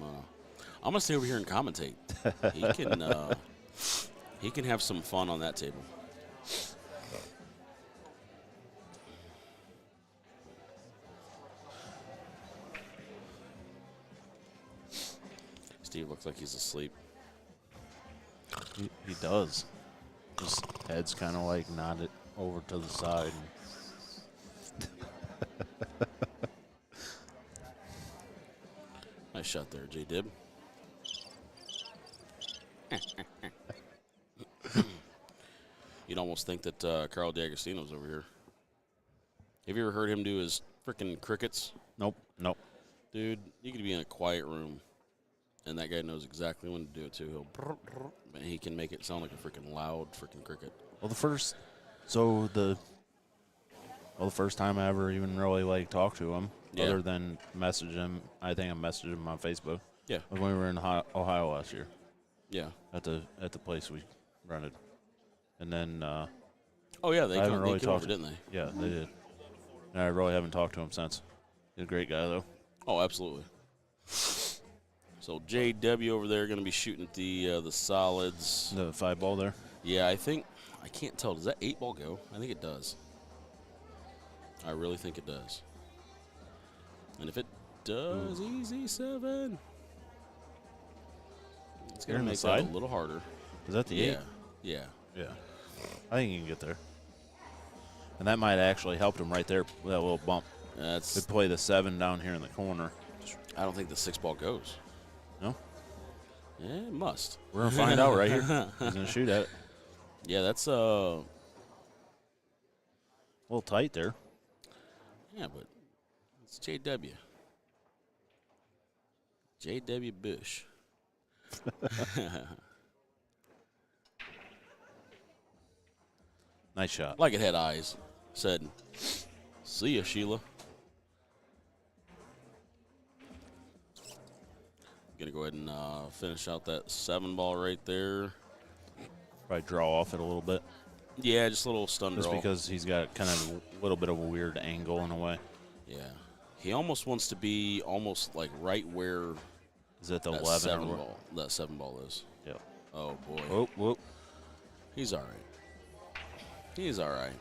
gonna stay over here and commentate. He can have some fun on that table. Steve looks like he's asleep. He does. His head's kind of like nodded over to the side. Nice shot there, J-Dib. You'd almost think that Carl D'Agostino's over here. Have you ever heard him do his freaking crickets? Nope. Dude, you could be in a quiet room, and that guy knows exactly when to do it, too. He'll brr, brr, and he can make it sound like a freaking loud freaking cricket. Well, the first time I ever even really talked to him, Yeah. other than message him, I think I messaged him on Facebook. Yeah. Was when we were in Ohio last year Yeah. at the place we rented, and then Oh, yeah, they I haven't came really over, talked. didn't they? Yeah, they did. And I really haven't talked to him since. He's a great guy though. Oh, absolutely. So JW over there going to be shooting at the solids. The 5 ball there. Yeah, I can't tell. Does that 8 ball go? I think it does. I really think it does. And if it does, easy 7. It's You're going to in the make that side? a little harder. Is that the Yeah. 8? Yeah. Yeah. I think he can get there. And that might have actually helped him right there, that little bump. That's. Could play the 7 down here in the corner. I don't think the 6 ball goes. No? Yeah, it must. We're going to find out right here. He's going to shoot at it. Yeah, that's A little tight there. Yeah, but it's JW. JW Bush. Nice shot. Like it had eyes. Said, see ya, Sheila. Gonna go ahead and finish out that 7 ball right there. Probably draw off it a little bit. Yeah, just a little stun Just draw. because he's got kind of a little bit of a weird angle in a way. Yeah. He almost wants to be almost like right where Is it the that 11 seven or ball? That 7 ball is. Yep. Oh boy. Whoop, whoop. He's all right. He's all right.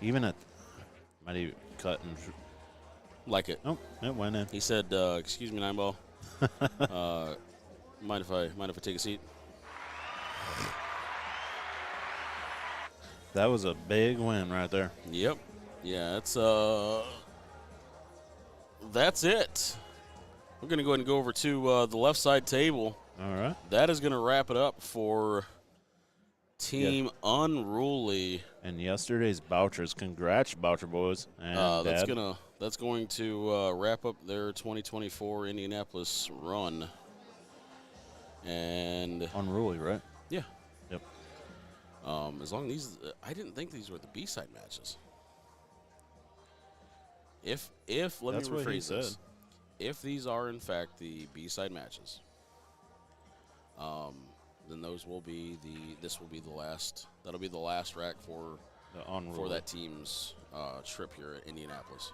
Even at might even cut and Like it. oh, it went in. He said, "Excuse me, 9 ball. Mind if I take a seat?" That was a big win right there. Yep. Yeah, that's it. We're going to go ahead and go over to the left side table. All right. That is going to wrap it up for Team Unruly. And yesterday's Bouchers. Congrats, Boucher boys. And That's going to wrap up their 2024 Indianapolis run. And Unruly, right? yeah. Yep. As long as I didn't think these were the B-side matches. If let That's me what he rephrase this. said. If these are in fact the B-side matches, then this will be the last. That'll be the last rack for that team's trip here at Indianapolis.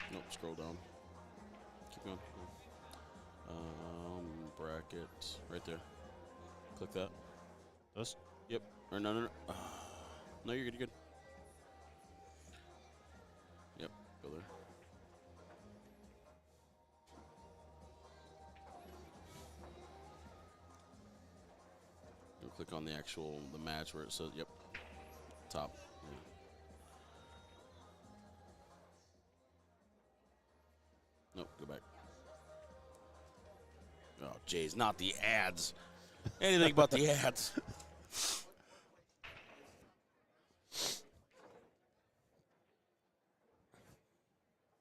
Nope, scroll down. Keep going. Bracket right there. Click that. This? Yep. Or no. No, you're good. You're good. Yep. Go there. You'll click on the match where it says, yep, top. Yeah. Nope, go back. Oh, jeez, not the ads. Anything but the ads.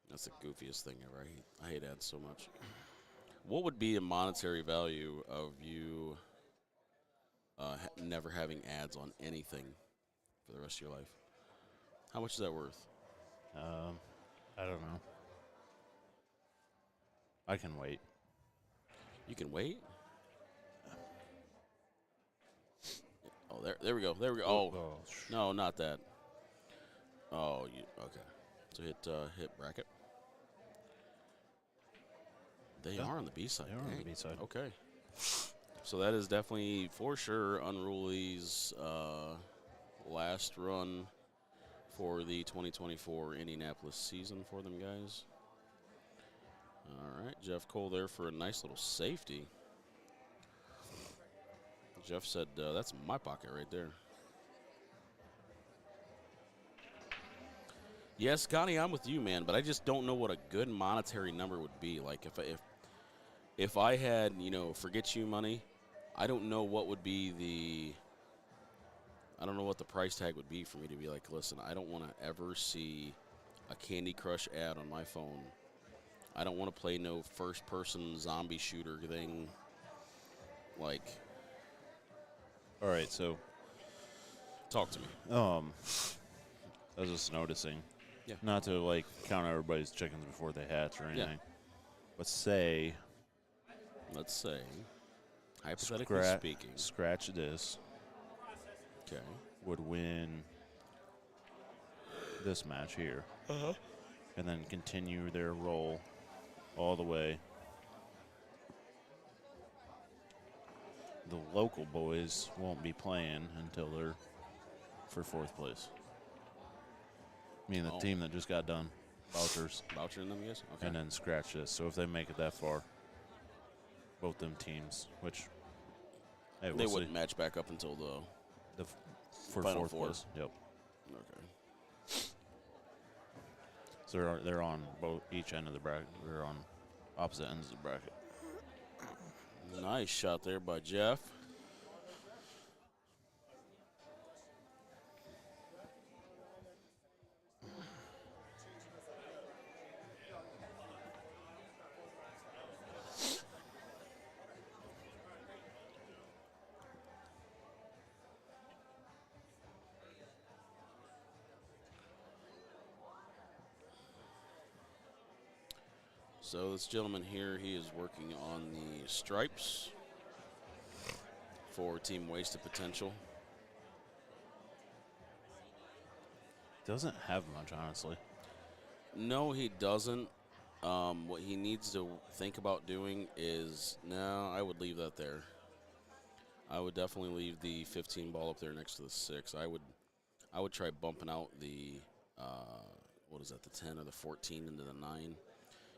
That's the goofiest thing ever. I hate ads so much. What would be a monetary value of you never having ads on anything for the rest of your life? How much is that worth? I don't know. I can wait. You can wait? Oh, there we go. There we go. Oh, no, not that. Oh, okay. So hit bracket. They are on the B side. They are on the B side. Okay. So that is definitely, for sure, Unruly's last run for the 2024 Indianapolis season for them guys. All right, Jeff Cole there for a nice little safety. Jeff said, that's my pocket right there. Yes, Scotty, I'm with you, man, but I just don't know what a good monetary number would be. Like if I had, forget you money, I don't know what would be I don't know what the price tag would be for me to be like, listen, I don't want to ever see a Candy Crush ad on my phone. I don't want to play no first-person zombie shooter thing. Like, All right, so talk to me. I was just noticing. Yeah. Not to count everybody's chickens before they hatch or anything. Yeah. But say Let's say, hypothetically speaking, Scratch this okay, would win this match here. And then continue their roll all the way. The local boys won't be playing until they're for fourth place. I mean, the team that just got done, Bouchers. Boucher and them guys? Okay. And then Scratch this. So if they make it that far, both them teams, which hey, they wouldn't match back up until for Final fourth four. place. Yep. Okay. So they're on each end of the bracket. They're on opposite ends of the bracket. Nice shot there by Jeff. So this gentleman here, he is working on the stripes for Team Wasted Potential. Doesn't have much, honestly. No, he doesn't. What he needs to think about doing is, no, I would leave that there. I would definitely leave the 15 ball up there next to the 6. I would try bumping out the, what is that, the 10 or the 14 into the 9.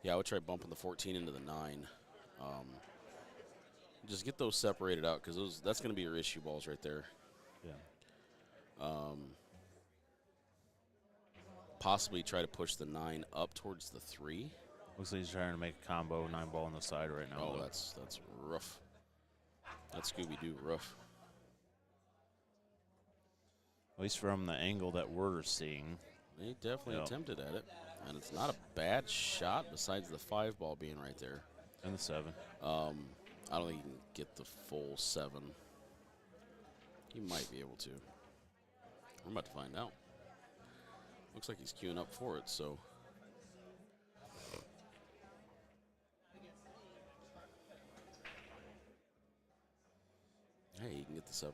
Yeah, I would try bumping the 14 into the 9. Just get those separated out because that's going to be your issue balls right there. Yeah. Possibly try to push the 9 up towards the 3. Looks like he's trying to make a combo 9 ball on the side right now. Oh, though. that's rough. That's Scooby-Doo rough. At least from the angle that we're seeing. He definitely attempted at it, and it's not a bad shot besides the 5 ball being right there. And the 7. I don't think he can get the full 7. He might be able to. I'm about to find out. Looks like he's queuing up for it, so. Hey, he can get the 7.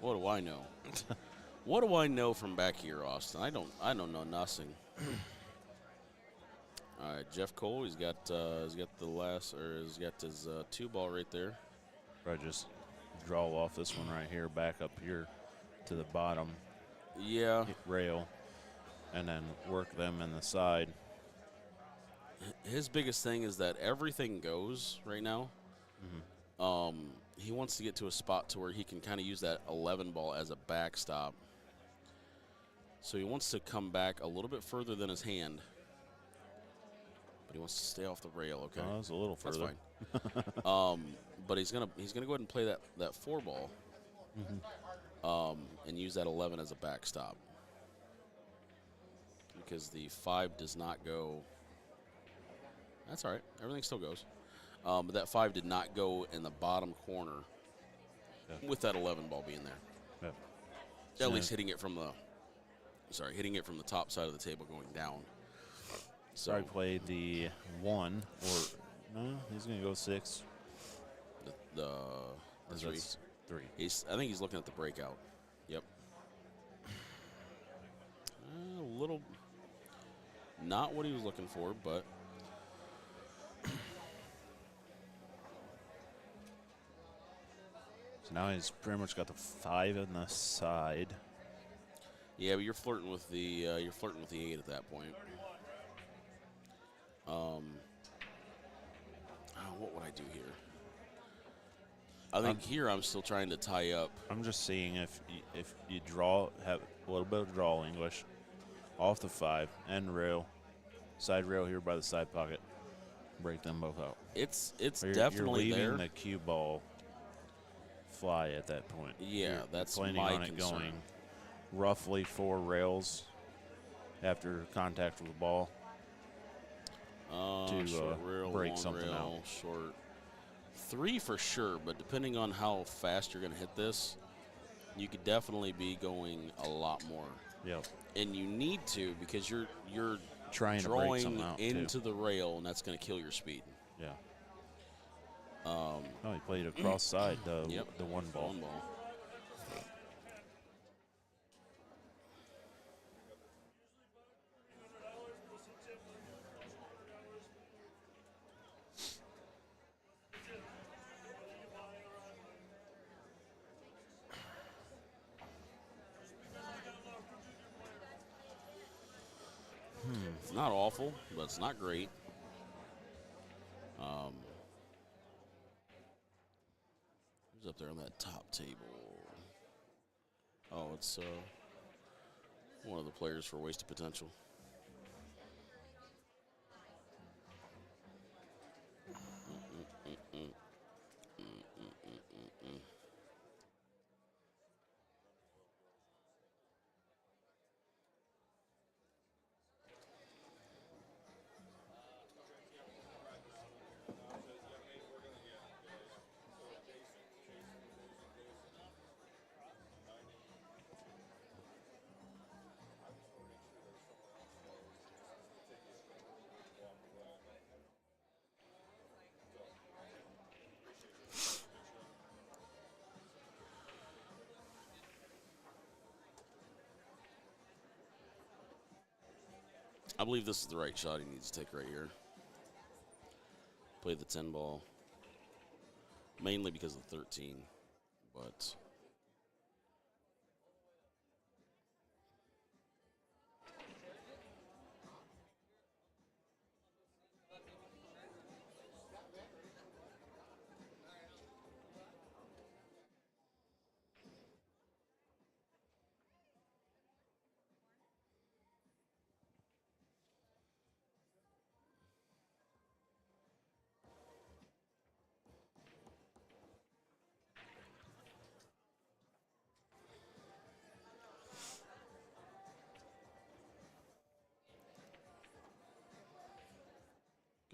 What do I know? What do I know from back here, Austin? I don't know nothing. All right, Jeff Cole, he's got his 2 ball right there. Probably just draw off this one right here, back up here to the bottom. Yeah. Rail, and then work them in the side. His biggest thing is that everything goes right now. Mm-hmm. He wants to get to a spot to where he can kind of use that 11 ball as a backstop. So he wants to come back a little bit further than his hand. But he wants to stay off the rail, okay? Oh, that's a little further. That's fine. But he's gonna go ahead and play that 4 ball. Mm-hmm. And use that 11 as a backstop. Because the 5 does not go. That's all right. Everything still goes. But that 5 did not go in the bottom corner with that 11 ball being there. Yeah. At least hitting it from the top side of the table going down. So I played the 1, or no, he's going to go 6. The 3. 3. I think he's looking at the breakout. Yep. A little, not what he was looking for, but. So now he's pretty much got the 5 on the side. Yeah, but you're flirting with the 8 at that point. What would I do here? I think here I'm still trying to tie up. I'm just seeing if you have a little bit of draw English off the 5 and rail, side rail here by the side pocket, break them both out. It's you're definitely leaving there. The cue ball fly at that point. Yeah, you're that's planning my on it concern. going roughly 4 rails after contact with the ball to short rail, break long something rail, out. short. 3 for sure, but depending on how fast you're going to hit this, you could definitely be going a lot more. Yep. And you need to, because you're Trying to break drawing something out into too. the rail, and that's going to kill your speed. Yeah. He played across side the 1 ball. 1 ball. It's not awful, but it's not great. Who's up there on that top table? Oh, it's one of the players for Wasted Potential. I believe this is the right shot he needs to take right here. Play the 10 ball. Mainly because of the 13, but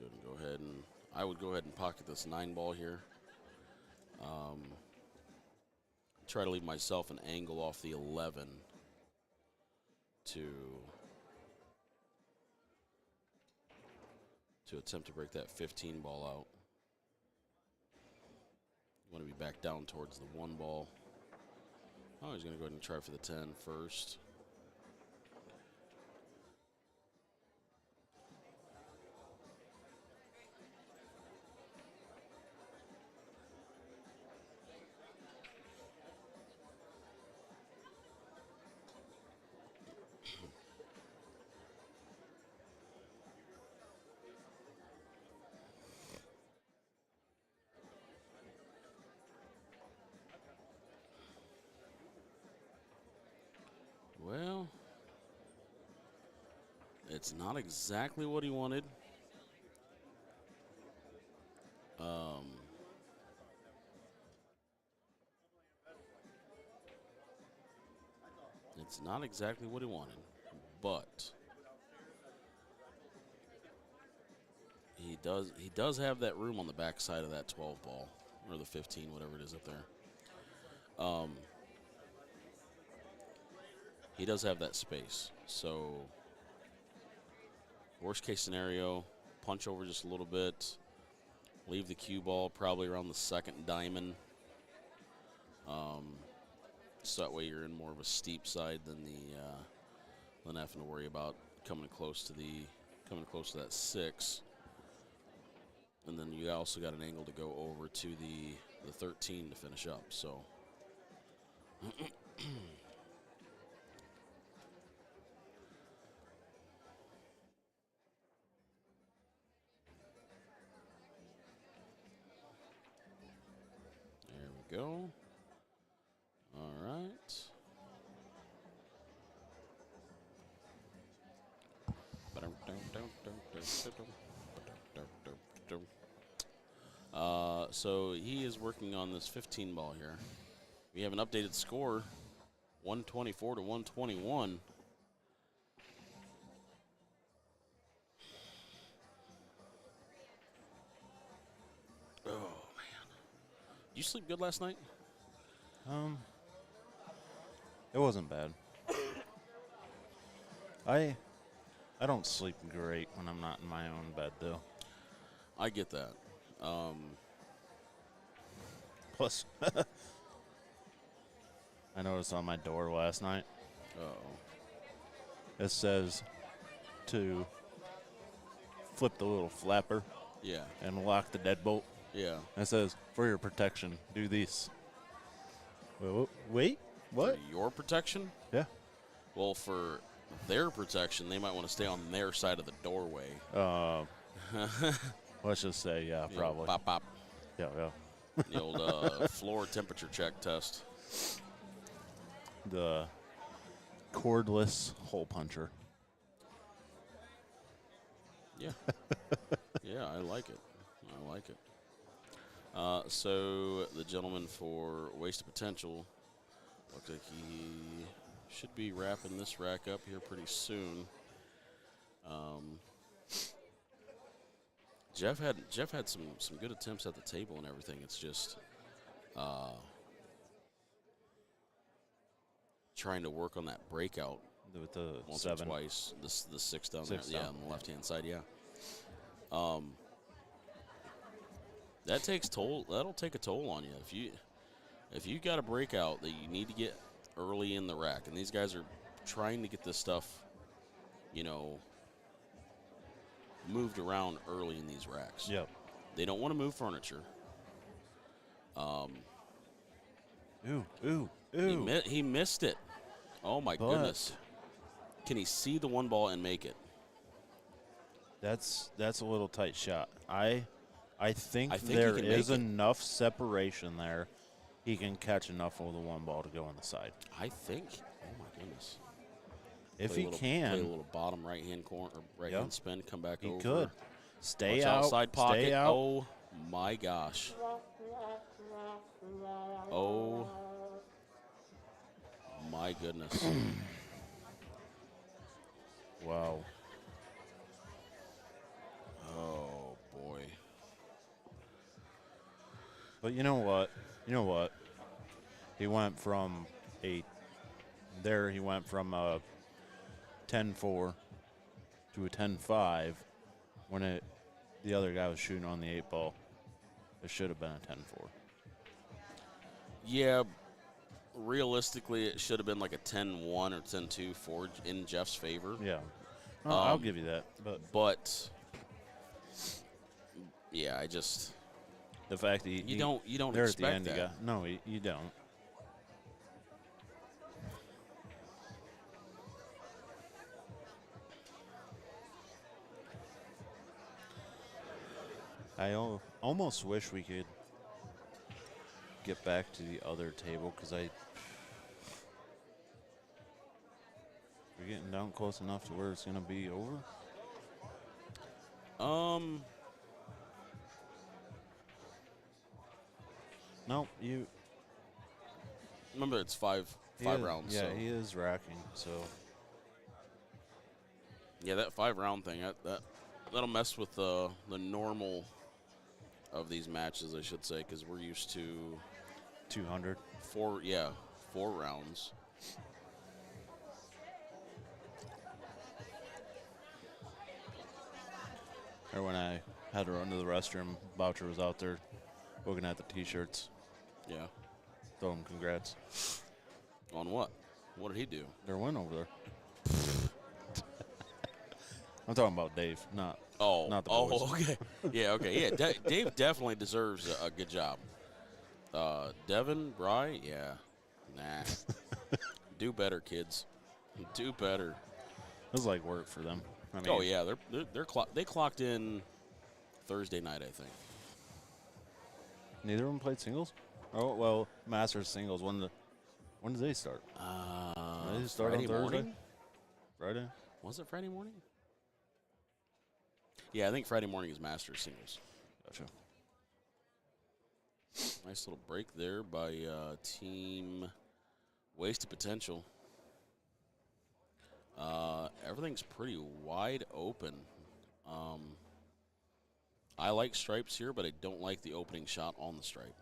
good. And go ahead and I would go ahead and pocket this 9 ball here. Try to leave myself an angle off the 11 to attempt to break that 15 ball out. You want to be back down towards the 1 ball. Oh, he's going to go ahead and try for the 10 first. Well, it's not exactly what he wanted. It's not exactly what he wanted, but he does have that room on the backside of that 12 ball or the 15, whatever it is up there. He does have that space. So worst case scenario, punch over just a little bit, leave the cue ball probably around the 2nd diamond. So that way you're in more of a steep side than having to worry about coming close to that 6. And then you also got an angle to go over to the 13 to finish up. So there we go. All right. So he is working on this 15 ball here. We have an updated score, 124 to 121. Oh man, you sleep good last night? It wasn't bad. I don't sleep great when I'm not in my own bed, though. I get that. Plus, I noticed on my door last night, Uh-oh. it says to flip the little flapper Yeah, and lock the deadbolt. yeah. It says, for your protection, do these. Wait, what? For your protection? Yeah. Well, for their protection, they might want to stay on their side of the doorway. Let's just say, yeah, You know, probably. pop, pop. Yeah. The old floor temperature check test. The cordless hole puncher. Yeah. Yeah, I like it. I like it. So the gentleman for Wasted Potential looks like he should be wrapping this rack up here pretty soon. Jeff had some good attempts at the table and everything. It's just trying to work on that breakout With the once 7. or twice. The 6 down Six there, down, on the left hand side, yeah. That takes toll. That'll take a toll on you if you got a breakout that you need to get early in the rack, and these guys are trying to get this stuff, moved around early in these racks. Yep. They don't want to move furniture. Ooh. He missed it. Oh, my goodness. Can he see the one ball and make it? That's a little tight shot. I think he there can is make it. enough separation there. He can catch enough of the one ball to go on the side. I think. Oh, my goodness. If Play he a little, can, play a little bottom right-hand corner, or right-hand spin, come back he over. could. Stay Watch out. outside pocket. Stay out. Oh, my gosh. Oh, my goodness. Wow. Oh, boy. But you know what? He went from a 10-4 to a 10-5 when the other guy was shooting on the 8-ball. It should have been a 10-4. Yeah, realistically, it should have been like a 10-1 or 10-2 for in Jeff's favor. Yeah. I'll give you that. But yeah, I just The fact that you don't there at the expect end, that. No, you don't. I almost wish we could get back to the other table because we're getting down close enough to where it's going to be over. No, you. Remember, it's five rounds. Yeah, so. he is racking. So Yeah, that 5-round thing that'll mess with the normal of these matches, I should say, because we're used to 200. 4 rounds. Or when I had to run to the restroom, Boucher was out there looking at the T-shirts. Yeah. Tell him congrats. On what? What did he do? Their win over there. I'm talking about Dave, not the boys. Okay. Yeah, okay. Yeah, Dave definitely deserves a good job. Devin, Bry, yeah. Nah. Do better, kids. Do better. It was like work for them. I mean, Oh yeah, they clocked in Thursday night, I think. Neither of them played singles. Oh well, Masters singles. When did they start? Did they start Friday on Thursday? morning? Friday. Was it Friday morning? Yeah, I think Friday morning is Masters singles. Gotcha. Nice little break there by Team Wasted Potential. Everything's pretty wide open. I like stripes here, but I don't like the opening shot on the stripe.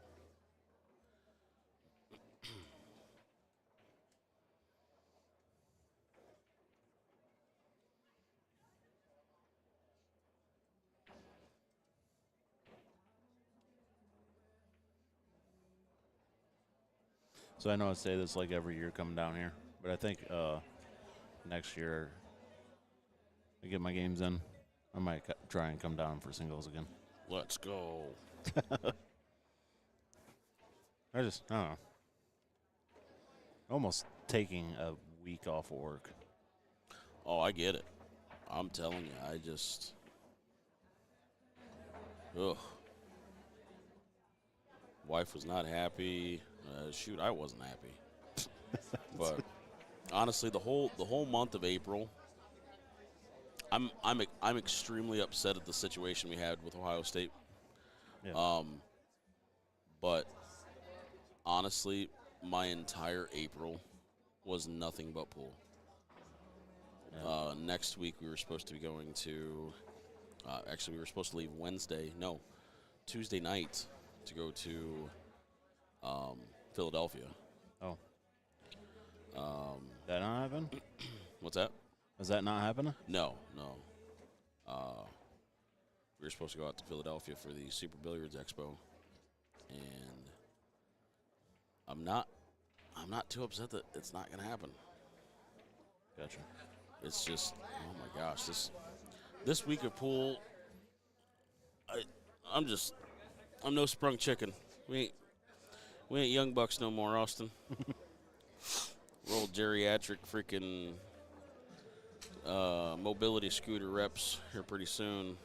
So I know I say this like every year coming down here, but I think next year I get my games in. I might try and come down for singles again. Let's go. I don't know. Almost taking a week off of work. Oh, I get it. I'm telling you, I just... Ugh. Wife was not happy. Shoot, I wasn't happy. But honestly, the whole month of April, I'm extremely upset at the situation we had with Ohio State. Yeah. But honestly, my entire April was nothing but pool. Yeah. Next week we were supposed to be going to. Actually, we were supposed to leave Tuesday night to go to Philadelphia. Oh. That not happen? What's that? Is that not happening? No. We were supposed to go out to Philadelphia for the Super Billiards Expo, and I'm not too upset that it's not going to happen. Gotcha. It's just, oh my gosh, This week of pool, I'm no sprung chicken. We ain't young bucks no more, Austin. We're old geriatric freaking mobility scooter reps here pretty soon.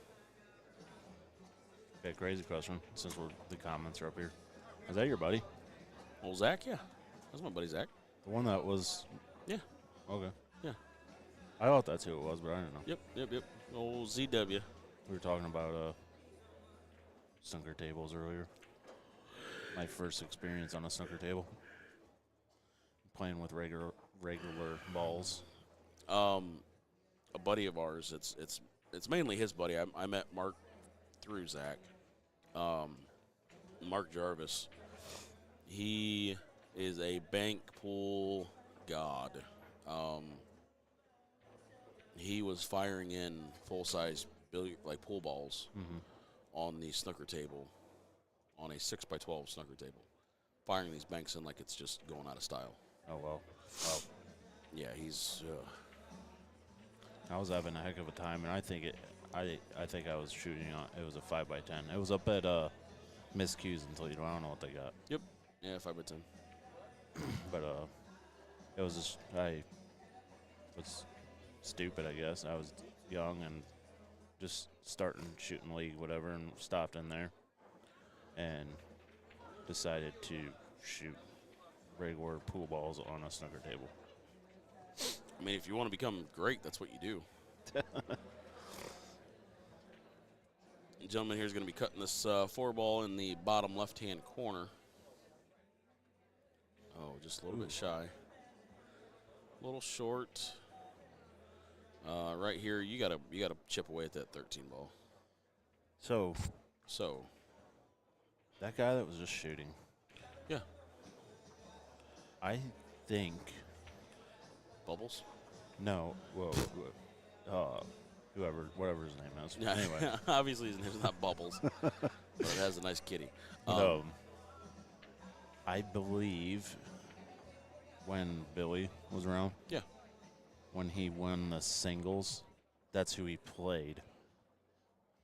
Okay, crazy question. Since the comments are up here, is that your buddy? Old Zach, yeah, that's my buddy Zach. The one that was. Yeah. Okay. Yeah. I thought that's who it was, but I didn't know. Yep. Old ZW. We were talking about snooker tables earlier. My first experience on a snooker table. Playing with regular balls. A buddy of ours. It's mainly his buddy. I met Mark through Zach. Mark Jarvis. He is a bank pool god. He was firing in full-size pool balls on the snooker table, on a 6x12 snooker table, firing these banks in like it's just going out of style. Oh, well. Wow. Yeah, he's. I was having a heck of a time, and I think I was shooting on. It was a 5x10. It was up at miscues until I don't know what they got. Yep. Yeah, 5x10. But it was just I was stupid, I guess. I was young and just starting shooting league, whatever, and stopped in there and decided to shoot regular pool balls on a snooker table. I mean, if you want to become great, that's what you do. The gentleman here is going to be cutting this 4-ball in the bottom left-hand corner. Oh, just a little bit shy. A little short. Right here, you gotta chip away at that 13 ball. So that guy that was just shooting. Yeah. I think. Bubbles? No. Whatever his name is. Yeah. Anyway. Obviously, his name's not Bubbles, but it has a nice kitty. I believe when Billy was around. Yeah. When he won the singles, that's who he played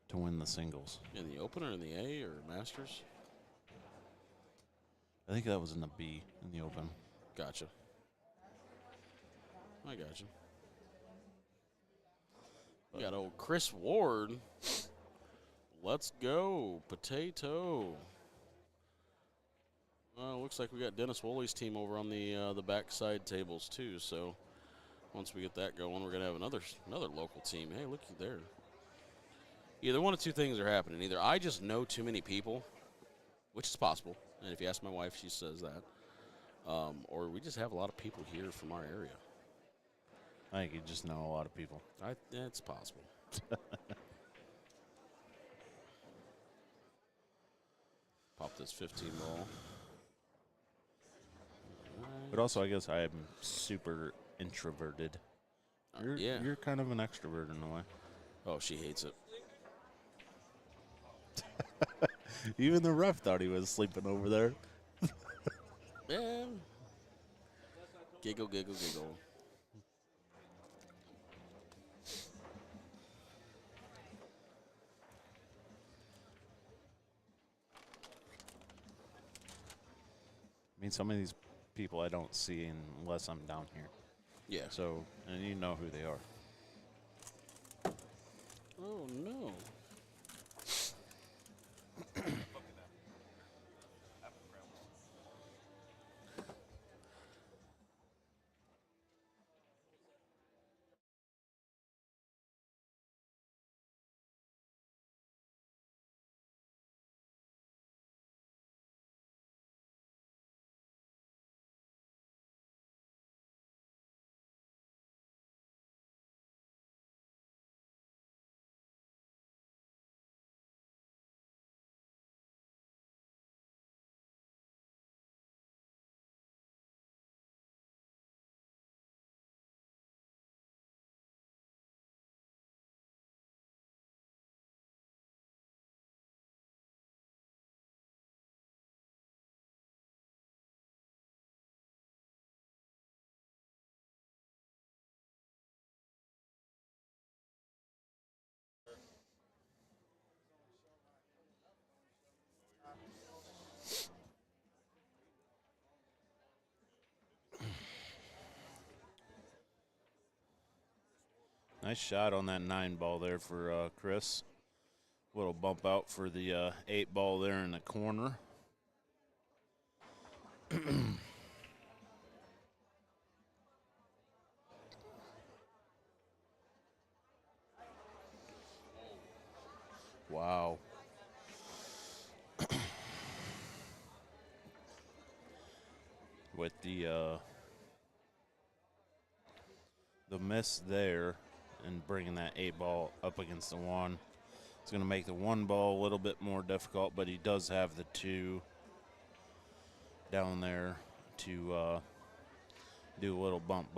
to win the singles. In the Open or in the A or Masters? I think that was in the B in the Open. Gotcha. I gotcha. We got old Chris Ward. Let's go. Potato. Looks like we got Dennis Woolley's team over on the backside tables too. So once we get that going, we're gonna have another local team. Hey, looky there. Either one of two things are happening. Either I just know too many people, which is possible, and if you ask my wife, she says that, or we just have a lot of people here from our area. I think you just know a lot of people. It's possible. Pop this 15 ball. But also, I guess I am super introverted. You're kind of an extrovert in a way. Oh, she hates it. Even the ref thought he was sleeping over there. Yeah. Giggle, giggle, giggle. I mean, some of these people I don't see unless I'm down here. Yeah. So, and you know who they are. Oh, no. Nice shot on that 9 ball there for Chris. Little bump out for the 8 ball there in the corner. Wow. With the miss there and bringing that 8 ball up against the 1, it's going to make the 1 ball a little bit more difficult, but he does have the 2 down there to do a little bump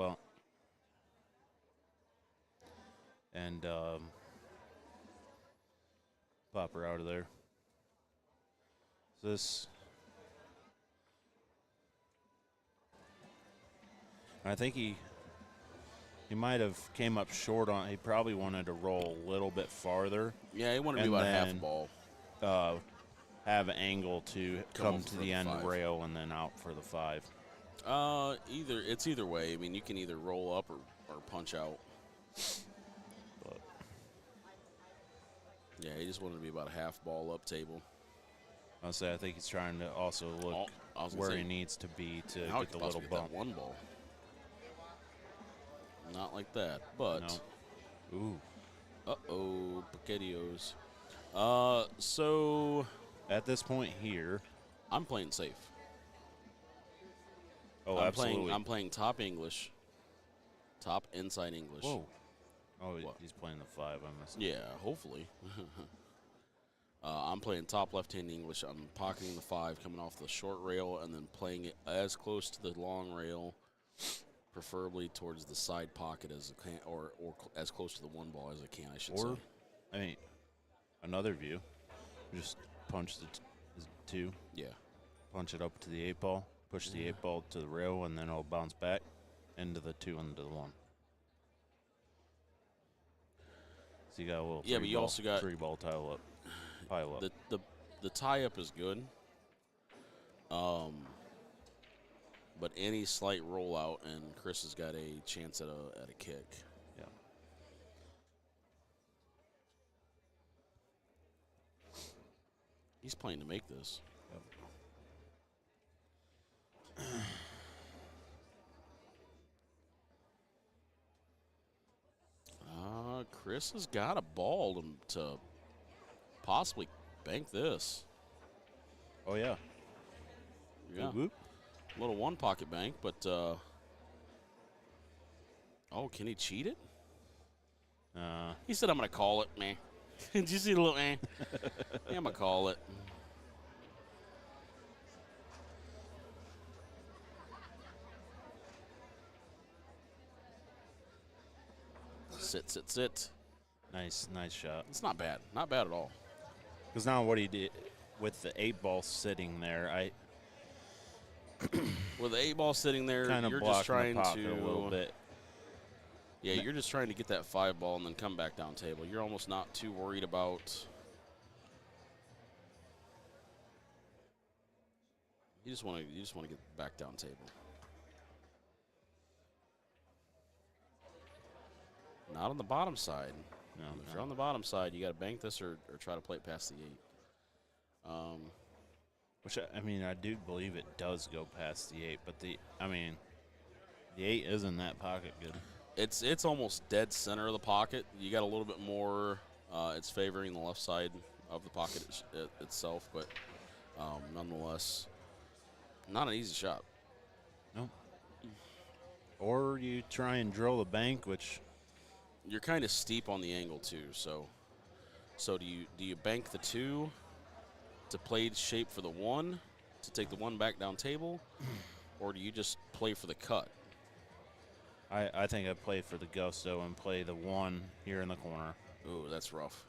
and pop her out of there. So this, I think he might have came up short on. He probably wanted to roll a little bit farther. Yeah, he wanted to do about half a ball. Have an angle to come to the end 5. rail and then out for the 5. Either way. I mean, you can either roll up or punch out. But yeah, he just wanted to be about a half ball up table. I think he's trying to also look where he needs to be to get the little bump. That 1 ball. Not like that, but. No. Ooh. Uh-oh, Paquetios. So. At this point here. I'm playing safe. Oh, absolutely. I'm playing top English. Top inside English. Whoa. Oh, What? he's playing the 5. I missed. Yeah, hopefully. I'm playing top left-hand English. I'm pocketing the 5, coming off the short rail, and then playing it as close to the long rail, preferably towards the side pocket as I can, or as close to the 1 ball as I can, I should say. Or, I mean, another view, just punch the 2. Yeah. Punch it up to the 8 ball, push the 8 ball to the rail, and then it'll bounce back into the 2 and into the 1. So you got a little but you also got 3 ball pile up. The tie up is good. But any slight rollout, and Chris has got a chance at a kick. Yeah. He's playing to make this. Yep. Chris has got a ball to possibly bank this. Oh, yeah. Yeah. Whoop, whoop. Little 1 pocket bank, but oh, can he cheat it? He said, I'm going to call it, man. Did you see the little man? Yeah, I'm going to call it. Sit. Nice shot. It's not bad. Not bad at all. Because now what he did with the 8 ball sitting there, with the 8 ball sitting there, kind of you're just trying the pocket to a little bit. Yeah, you're just trying to get that 5 ball and then come back down table. You're almost not too worried about. You just want to get back down table. Not on the bottom side. No, If you're on the bottom side, you got to bank this or try to play it past the 8. Which, I mean, I do believe it does go past the 8, but the 8 isn't that pocket good. It's almost dead center of the pocket. You got a little bit more. It's favoring the left side of the pocket itself, but nonetheless, not an easy shot. No. Or you try and drill the bank, which you're kind of steep on the angle too. So do you bank the 2 to play shape for the 1 to take the 1 back down table, or do you just play for the cut? I think I play for the gusto and play the 1 here in the corner. Ooh, that's rough.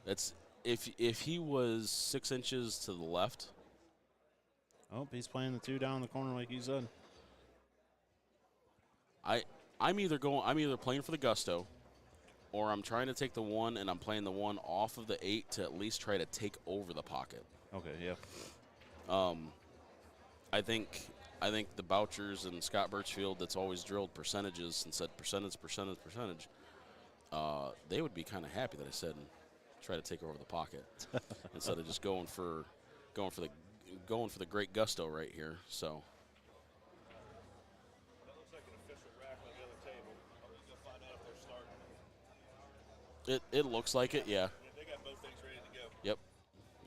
That's if he was 6 inches to the left. Oh, he's playing the 2 down the corner like you said. I'm either playing for the gusto, or I'm trying to take the 1 and I'm playing the 1 off of the 8 to at least try to take over the pocket. Okay, yeah. I think I think the Bouchers and Scott Birchfield that's always drilled percentages and said percentage, they would be kind of happy that I said try to take over the pocket instead of just going for the great gusto right here. So. That looks like an official rack on the other table. I'm just going to find out if they're starting. It looks like it, yeah. They got both things ready to go. Yep.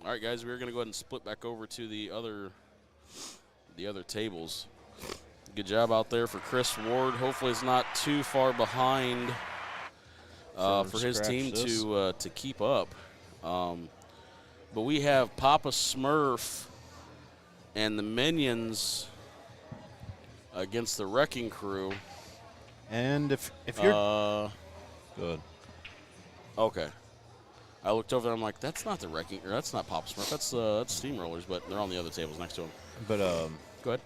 All right, guys, we're going to go ahead and split back over to the other tables. Good job out there for Chris Ward. Hopefully it's not too far behind for his team to keep up. But we have Papa Smurf and the Minions against the Wrecking Crew. And if you're good. Okay. I looked over there. I'm like, that's not the Wrecking, or that's not Papa Smurf. That's Steamrollers, but they're on the other tables next to him. But go ahead.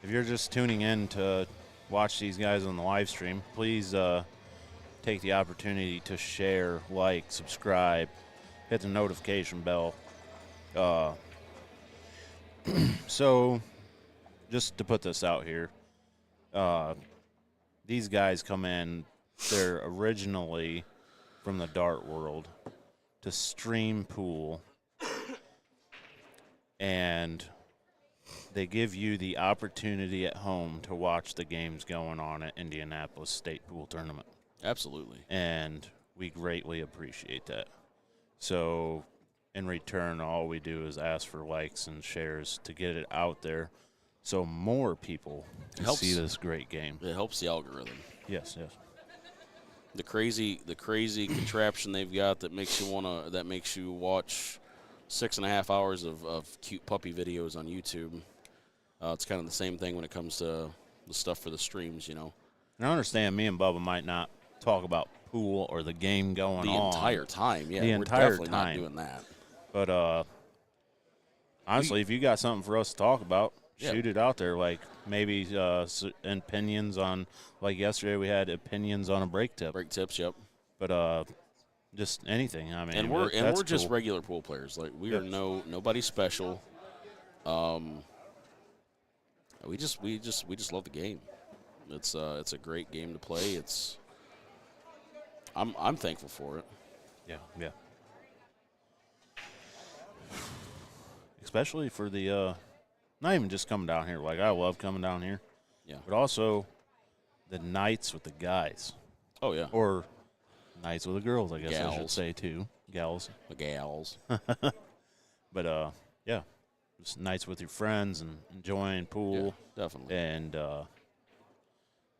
If you're just tuning in to watch these guys on the live stream, please take the opportunity to share, like, subscribe, hit the notification bell. So, just to put this out here, these guys come in, they're originally from the dart world to stream pool, and they give you the opportunity at home to watch the games going on at Indianapolis State Pool Tournament. Absolutely. And we greatly appreciate that. So, in return, all we do is ask for likes and shares to get it out there so more people can see this great game. It helps the algorithm. Yes, yes. The crazy contraption they've got that makes you watch 6.5 hours of cute puppy videos on YouTube. It's kind of the same thing when it comes to the stuff for the streams, you know. And I understand me and Bubba might not talk about pool or the game going the on. The entire time, yeah. The we're entire definitely time. not doing that. But honestly, if you got something for us to talk about, Yeah. shoot it out there. Like maybe opinions on, like yesterday we had opinions on a break tip. Break tips, yep. But just anything. I mean, and we're that's just cool. regular pool players. Like we are nobody special. We just love the game. It's a great game to play. I'm thankful for it. Yeah, yeah. Especially for the not even just coming down here. Like I love coming down here. Yeah. But also the nights with the guys. Oh yeah. Or nights with the girls, I guess I should Gals. say too. Gals. The gals. But yeah. Just nights with your friends and enjoying pool. Yeah, definitely. And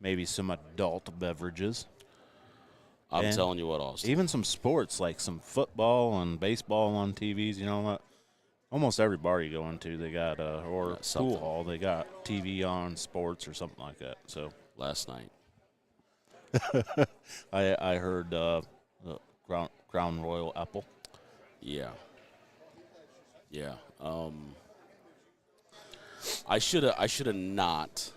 maybe some adult beverages. I'm telling you what, Austin. Even some sports, like some football and baseball on TVs. You know what? Almost every bar you go into, they got or pool hall, they got TV on, sports or something like that. So last night, I heard Crown Royal Apple. Yeah. Yeah. I should have not.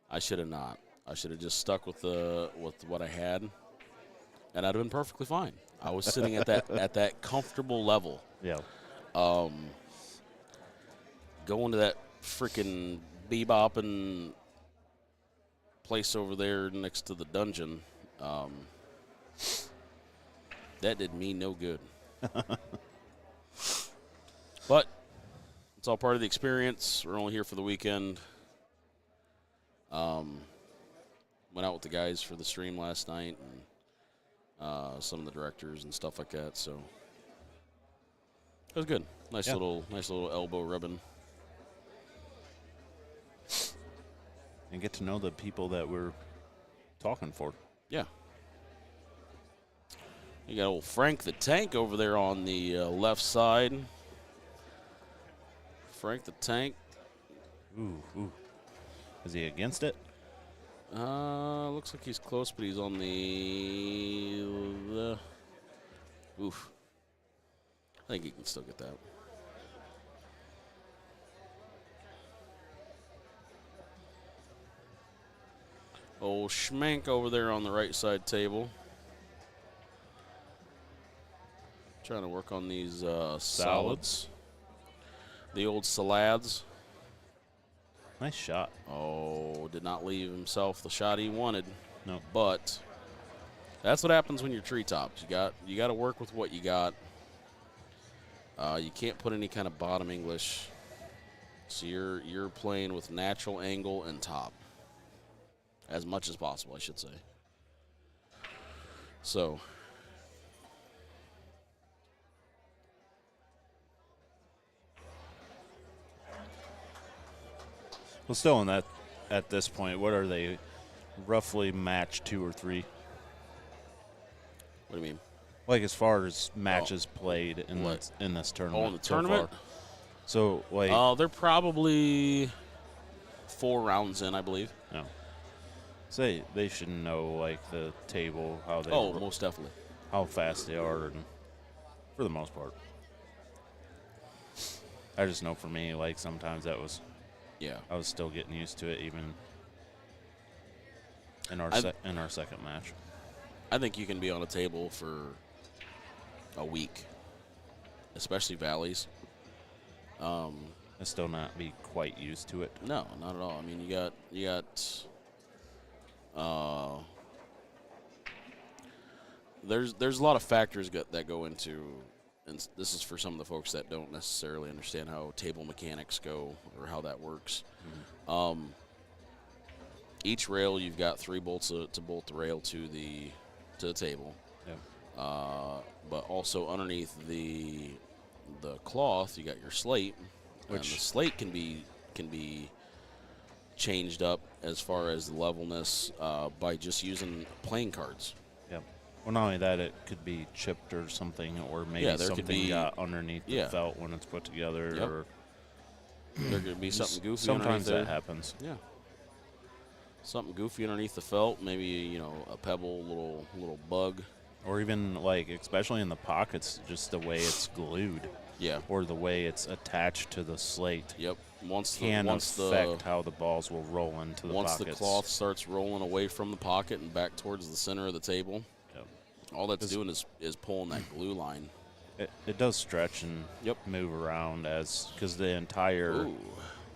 I should have just stuck with what I had, and I'd have been perfectly fine. I was sitting at that comfortable level. Yeah. Going to that freaking bebopping place over there next to the dungeon, that did me no good. But it's all part of the experience. We're only here for the weekend. Went out with the guys for the stream last night, and some of the directors and stuff like that. So it was good. Nice little elbow rubbing. And get to know the people that we're talking for. Yeah. You got old Frank the Tank over there on the left side. Frank the Tank. Ooh. Is he against it? Looks like he's close, but he's on the oof. I think he can still get that. Old Schmank over there on the right side table. Trying to work on these salads. The old salads. Nice shot. Oh, did not leave himself the shot he wanted. No. But that's what happens when you're treetops. You got to work with what you got. You can't put any kind of bottom English. So you're playing with natural angle and top. As much as possible, I should say. So Well, still in that, at this point, what are they? Roughly match 2 or 3. what do you mean? Like as far as matches played in what? this tournament. Oh, in the so tournament? far. So like, They're probably 4 rounds in, I believe. no. Say they should know like the table, how they Most definitely. how fast they are, and for the most part. I just know for me, like sometimes that was, Yeah. I was still getting used to it even in our in our second match. I think you can be on a table for a week, especially valleys. I still not be quite used to it. No, not at all. I mean, you got. There's a lot of factors that go into, and this is for some of the folks that don't necessarily understand how table mechanics go or how that works. Mm-hmm. Each rail, you've got 3 bolts to bolt the rail to the table. Yeah. But also underneath the cloth, you got your slate, and the slate can be changed up as far as the levelness by just using playing cards. Yeah. Well, not only that, it could be chipped or something, or maybe something got underneath the felt when it's put together. Yep. Or there could be something goofy. Sometimes that underneath happens. Yeah. Something goofy underneath the felt, maybe a pebble, little bug. Or even like, especially in the pockets, just the way it's glued. Yeah. Or the way it's attached to the slate. Yep. Once affect how the balls will roll into the pockets. Once the cloth starts rolling away from the pocket and back towards the center of the table, all that's doing is pulling that glue line. It does stretch and move around because the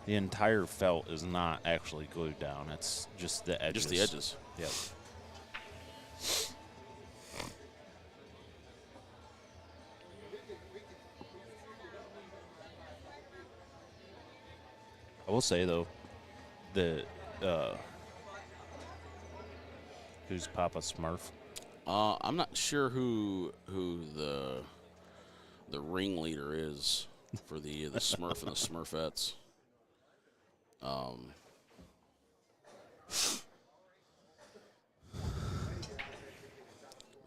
entire felt is not actually glued down. It's just the edges. Just the edges. Yep. I will say though, who's Papa Smurf? I'm not sure who the ringleader is for the Smurf and the Smurfettes.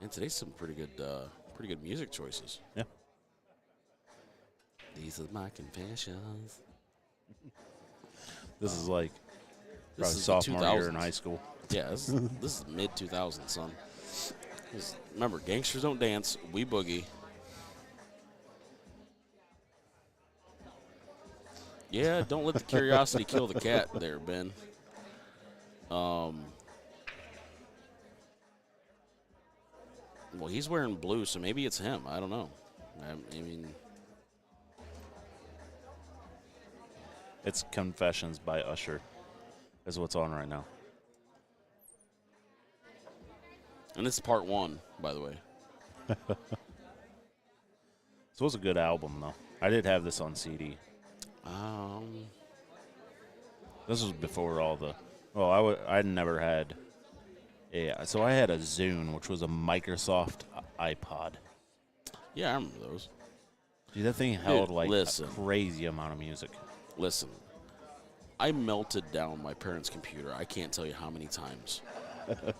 And today's some pretty good music choices. Yeah. These are my confessions. This is like This probably is sophomore year in 2000s. high school. Yeah, this is mid 2000s, son. Remember, gangsters don't dance, we boogie. Yeah, don't let the curiosity kill the cat there, Ben. Well, he's wearing blue, so maybe it's him. I don't know. I mean, It's Confessions by Usher is what's on right now. and this is part 1, by the way. So it was a good album, though. I did have this on CD. This was before all the... Well, I never had... So I had a Zune, which was a Microsoft iPod. Yeah, I remember those. Dude, that thing held a listen. crazy amount of music. Listen, I melted down my parents' computer. I can't tell you how many times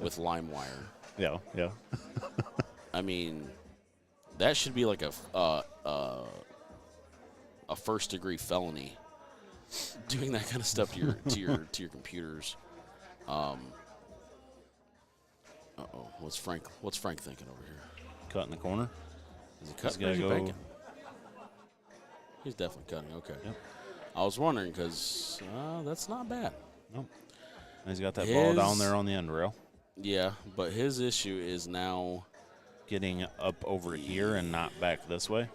with LimeWire. Yeah, yeah. I mean, that should be like a first-degree felony. Doing that kind of stuff to your computers. Uh-oh, what's Frank thinking over here? Cut in the corner. Is he cutting or gotta is he go- baking? He's definitely cutting. Okay. Yep. I was wondering because that's not bad. Nope. And he's got that ball down His- there on the end rail. Yeah, but his issue is now Getting up over here and not back this way.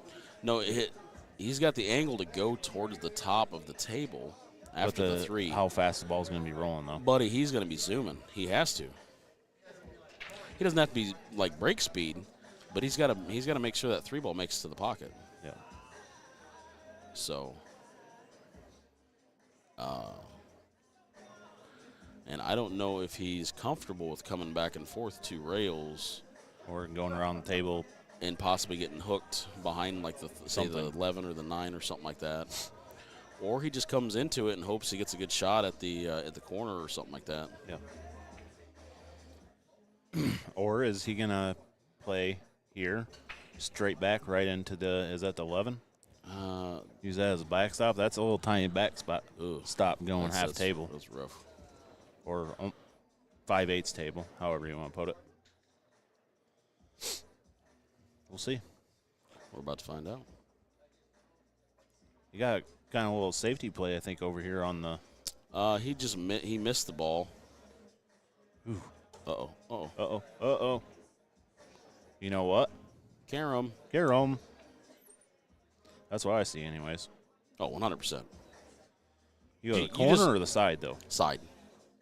he's got the angle to go towards the top of the table, after the 3. How fast the ball's going to be rolling, though. Buddy, he's going to be zooming. He has to. He doesn't have to be like break speed, but he's got to make sure that 3 ball makes it to the pocket. Yeah. So, and I don't know if he's comfortable with coming back and forth 2 rails Or going around the table. and possibly getting hooked behind like say the 11 or the 9 or something like that. Or he just comes into it and hopes he gets a good shot at the corner or something like that. Yeah. Or is he going to play here, straight back right into is that the 11? Use that as a backstop. That's a little tiny back spot. Stop going half table. That's rough. Or 5/8 table, however you want to put it. We'll see. We're about to find out. You got kind of a little safety play, I think, over here on the. He missed the ball. Ooh. Uh-oh. Uh-oh. Uh-oh. Uh-oh. You know what? Karam. That's what I see anyways. Oh, 100%. You go to the corner or the side, though? Side.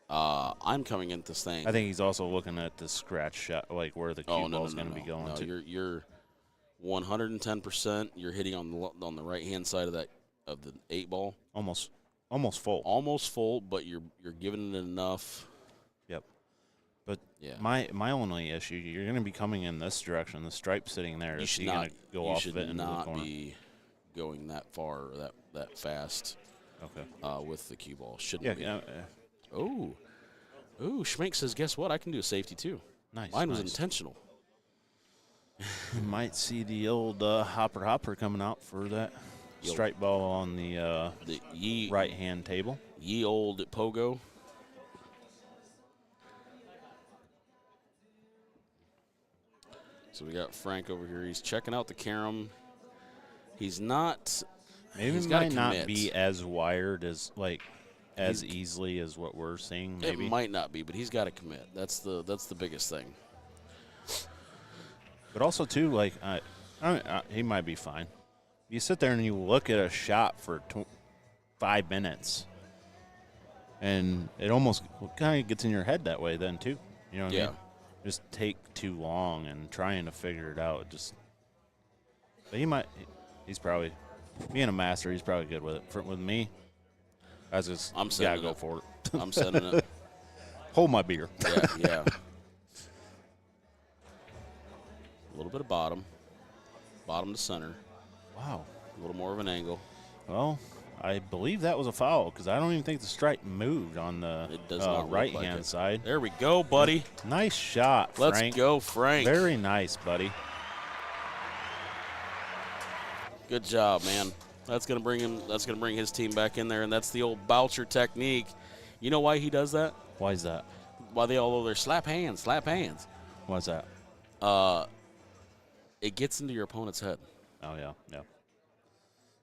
I'm coming into this thing. I think he's also looking at the scratch shot, like where the cue ball's going to be going no, to. You're 110%. You're hitting on the right-hand side of the 8 ball. Almost full. Almost full, but you're giving it enough. Yep. But yeah. my only issue, you're going to be coming in this direction. The stripe sitting there. You Is should he going to go off of it into the not corner? be going that far or that fast. Okay. With the cue ball, shouldn't be. Yeah. Ooh, Schmink says, guess what? I can do a safety too. Nice. Mine was intentional. You might see the old hopper coming out for that strike ball on the right-hand table. Ye old pogo. So we got Frank over here. He's checking out the carom. He's not. Maybe he's it gotta might not commit. be as wired as easily as what we're seeing. Maybe It might not be, but he's got to commit. That's the biggest thing. But also too, like he might be fine. You sit there and you look at a shot for 5 minutes, and it almost kind of gets in your head that way then too. You know what I mean? Just take too long and trying to figure it out. But he's probably being a master. He's probably good with it. With me, I'm gotta go for it. I'm sending it. Hold my beer. Yeah. A little bit of bottom to center. Wow. A little more of an angle. Well, I believe that was a foul because I don't even think the stripe moved on the right-hand side. There we go, buddy. Nice shot, Frank. Let's go, Frank. Very nice, buddy. Good job, man. That's gonna bring his team back in there, and that's the old Boucher technique. You know why he does that? Why is that? Why they all over there slap hands. Why is that? It gets into your opponent's head. Oh yeah.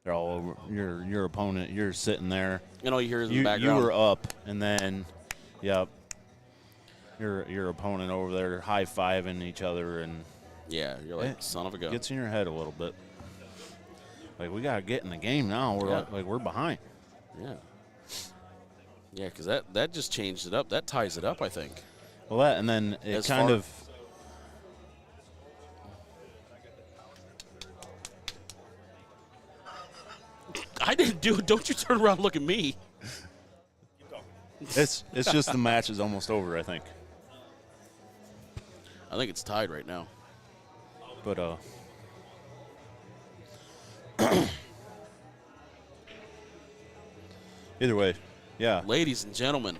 They're all over your opponent. You're sitting there. And all you hear is in the background. You were up, and then, yep. Your opponent over there high-fiving each other, and yeah, you're like, son of a gun. Gets in your head a little bit. Like, we gotta get in the game now. We're behind. Yeah, because that just changed it up. That ties it up, I think. Well, and then it kind of. I didn't do it. Don't you turn around and look at me. It's just the match is almost over, I think. I think it's tied right now. But either way, yeah. Ladies and gentlemen,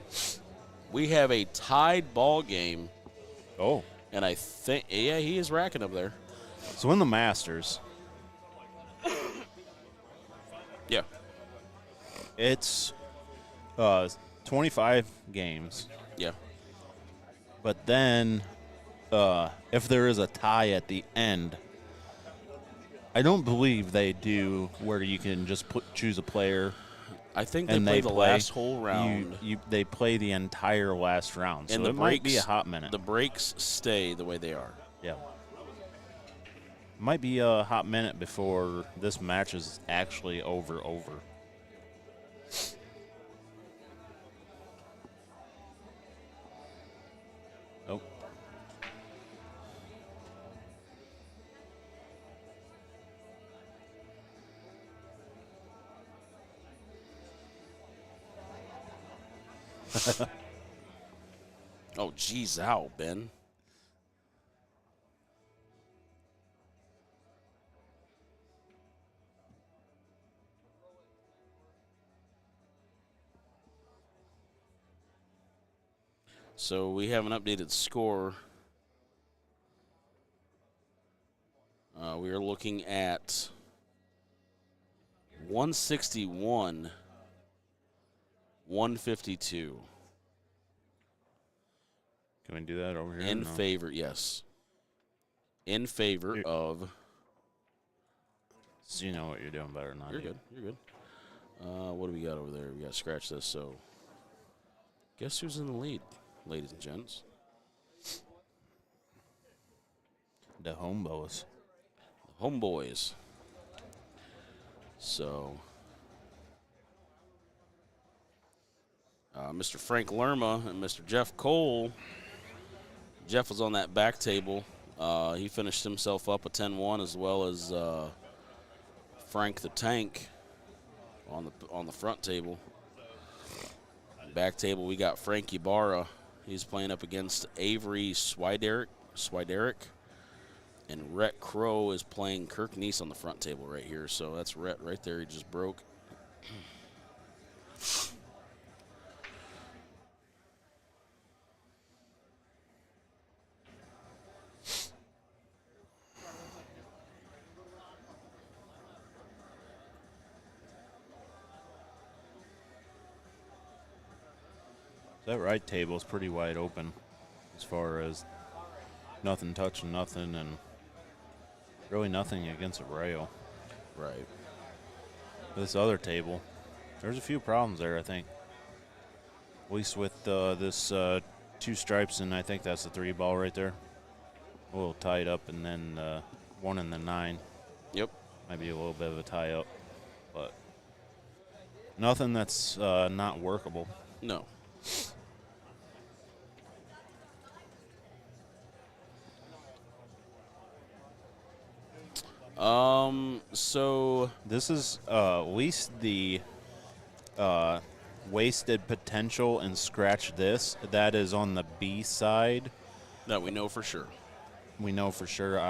we have a tied ball game. Oh. And I think, he is racking up there. So in the Masters. Yeah. It's 25 games. Yeah. But then if there is a tie at the end, I don't believe they do where you can just choose a player. I think they play the last whole round. They play the entire last round. And so it might be a hot minute. The breaks stay the way they are. Yeah. Might be a hot minute before this match is actually over. Oh, geez, ow, Ben. So we have an updated score. We are looking at 161, 152 Can we do that over here? in No. favor. Yes, in favor of. So you know what you're doing better than I You're do. good. You're good. What do we got over there? We got to scratch this. So, guess who's in the lead, ladies and gents? The homeboys. The homeboys. So, Mr. Frank Lerma and Mr. Jeff Cole. Jeff was on that back table. He finished himself up a 10-1, as well as Frank the Tank on the front table. Back table, we got Frank Ibarra. He's playing up against Avery Swiderick. And Rhett Crow is playing Kirk Neese on the front table right here. So that's Rhett right there. He just broke. That right table's pretty wide open as far as nothing touching nothing and really nothing against a rail. Right. This other table, there's a few problems there, I think. At least with this 2 stripes, and I think that's the 3 ball right there. A little tied up, and then 1 and the 9. Yep. Might be a little bit of a tie up, but nothing that's not workable. No. So This is at least the wasted potential and scratch this. That is on the B side. that we know for sure. We know for sure.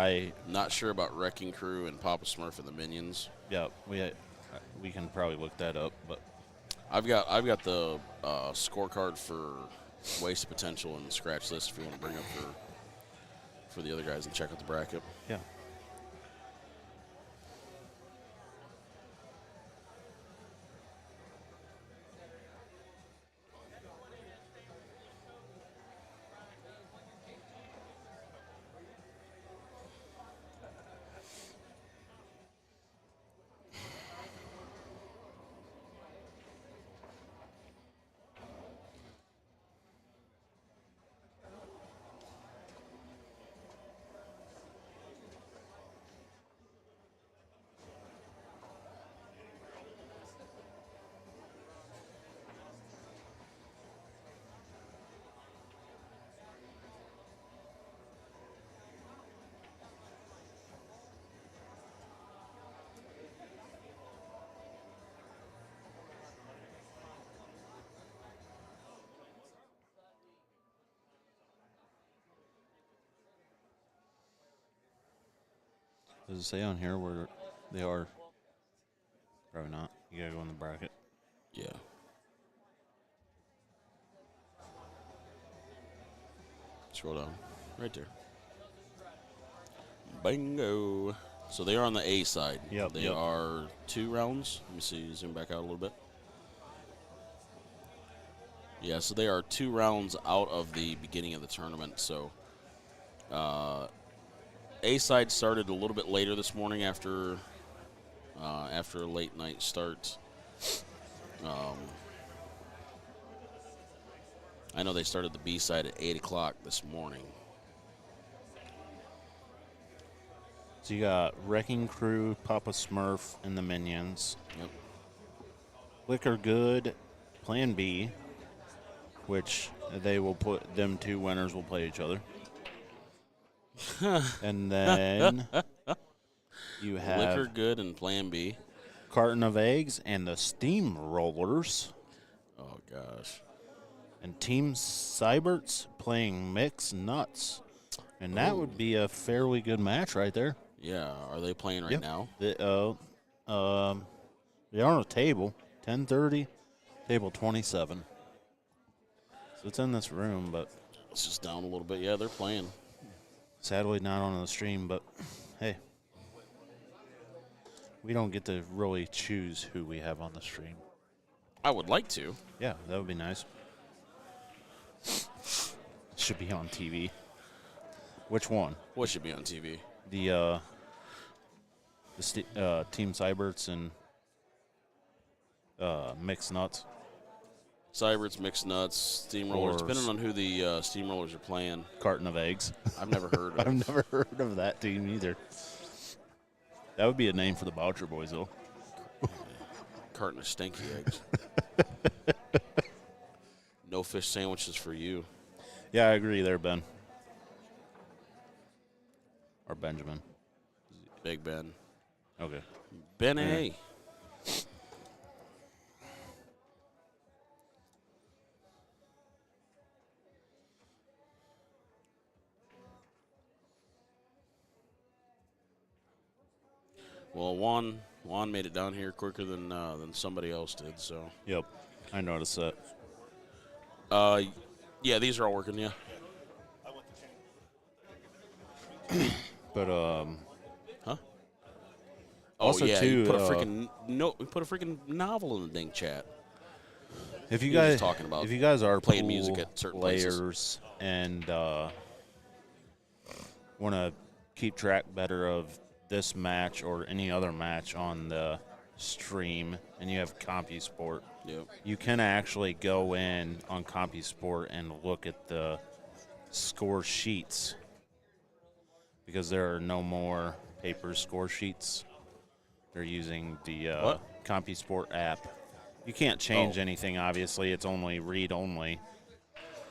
Not sure about Wrecking Crew and Papa Smurf and the Minions. Yeah, we can probably look that up, but I've got the scorecard for waste potential and scratch list if you want to bring up for the other guys and check out the bracket. yeah. Does it say on here where they are? Probably not. You gotta go in the bracket. Yeah. Scroll down. Right there. Bingo. So they are on the A side. Yep, They yep. are 2 rounds. Let me see. Zoom back out a little bit. Yeah, so they are 2 rounds out of the beginning of the tournament. So A side started a little bit later this morning after a late night start. I know they started the B side at 8 o'clock this morning. So you got Wrecking Crew, Papa Smurf, and the Minions. Yep. Liquor Good, Plan B, which they will put them 2 winners will play each other. And then you have Liquor Good and Plan B. Carton of Eggs and the Steamrollers. Oh, gosh. and Team Cyberts playing Mixed Nuts. And that would be a fairly good match right there. Yeah, are they playing right now? They're on a table, 10:30, table 27. So it's in this room, but It's just down a little bit. Yeah, they're playing. sadly not on the stream. But hey, we don't get to really choose who we have on the stream. I would like to. Yeah, that would be nice. Should be on TV. Which one? What should be on TV? The Team Cyberts and Mixed Nuts. Cyberts, Mixed Nuts, Steamrollers. Or Depending on who the Steamrollers are playing. Carton of Eggs. I've never heard of. I've never heard of that team either. That would be a name for the Boucher Boys, though. Carton of stinky eggs. No fish sandwiches for you. Yeah, I agree there, Ben. Or Benjamin. Big Ben. Okay. Ben Yeah. A. Well, Juan made it down here quicker than somebody else did. So. Yep. I noticed that. Yeah, these are all working. Yeah. But Huh? Also, oh yeah, too, you put a freaking we put a freaking novel in the dang chat. if you He was guys just talking about if you guys are playing pool music at certain players places. and want to keep track better of this match or any other match on the stream, and you have CompuSport, Yep. you can actually go in on CompuSport and look at the score sheets because there are no more paper score sheets. They're using the What? CompuSport app. You can't change anything, obviously. It's only read only.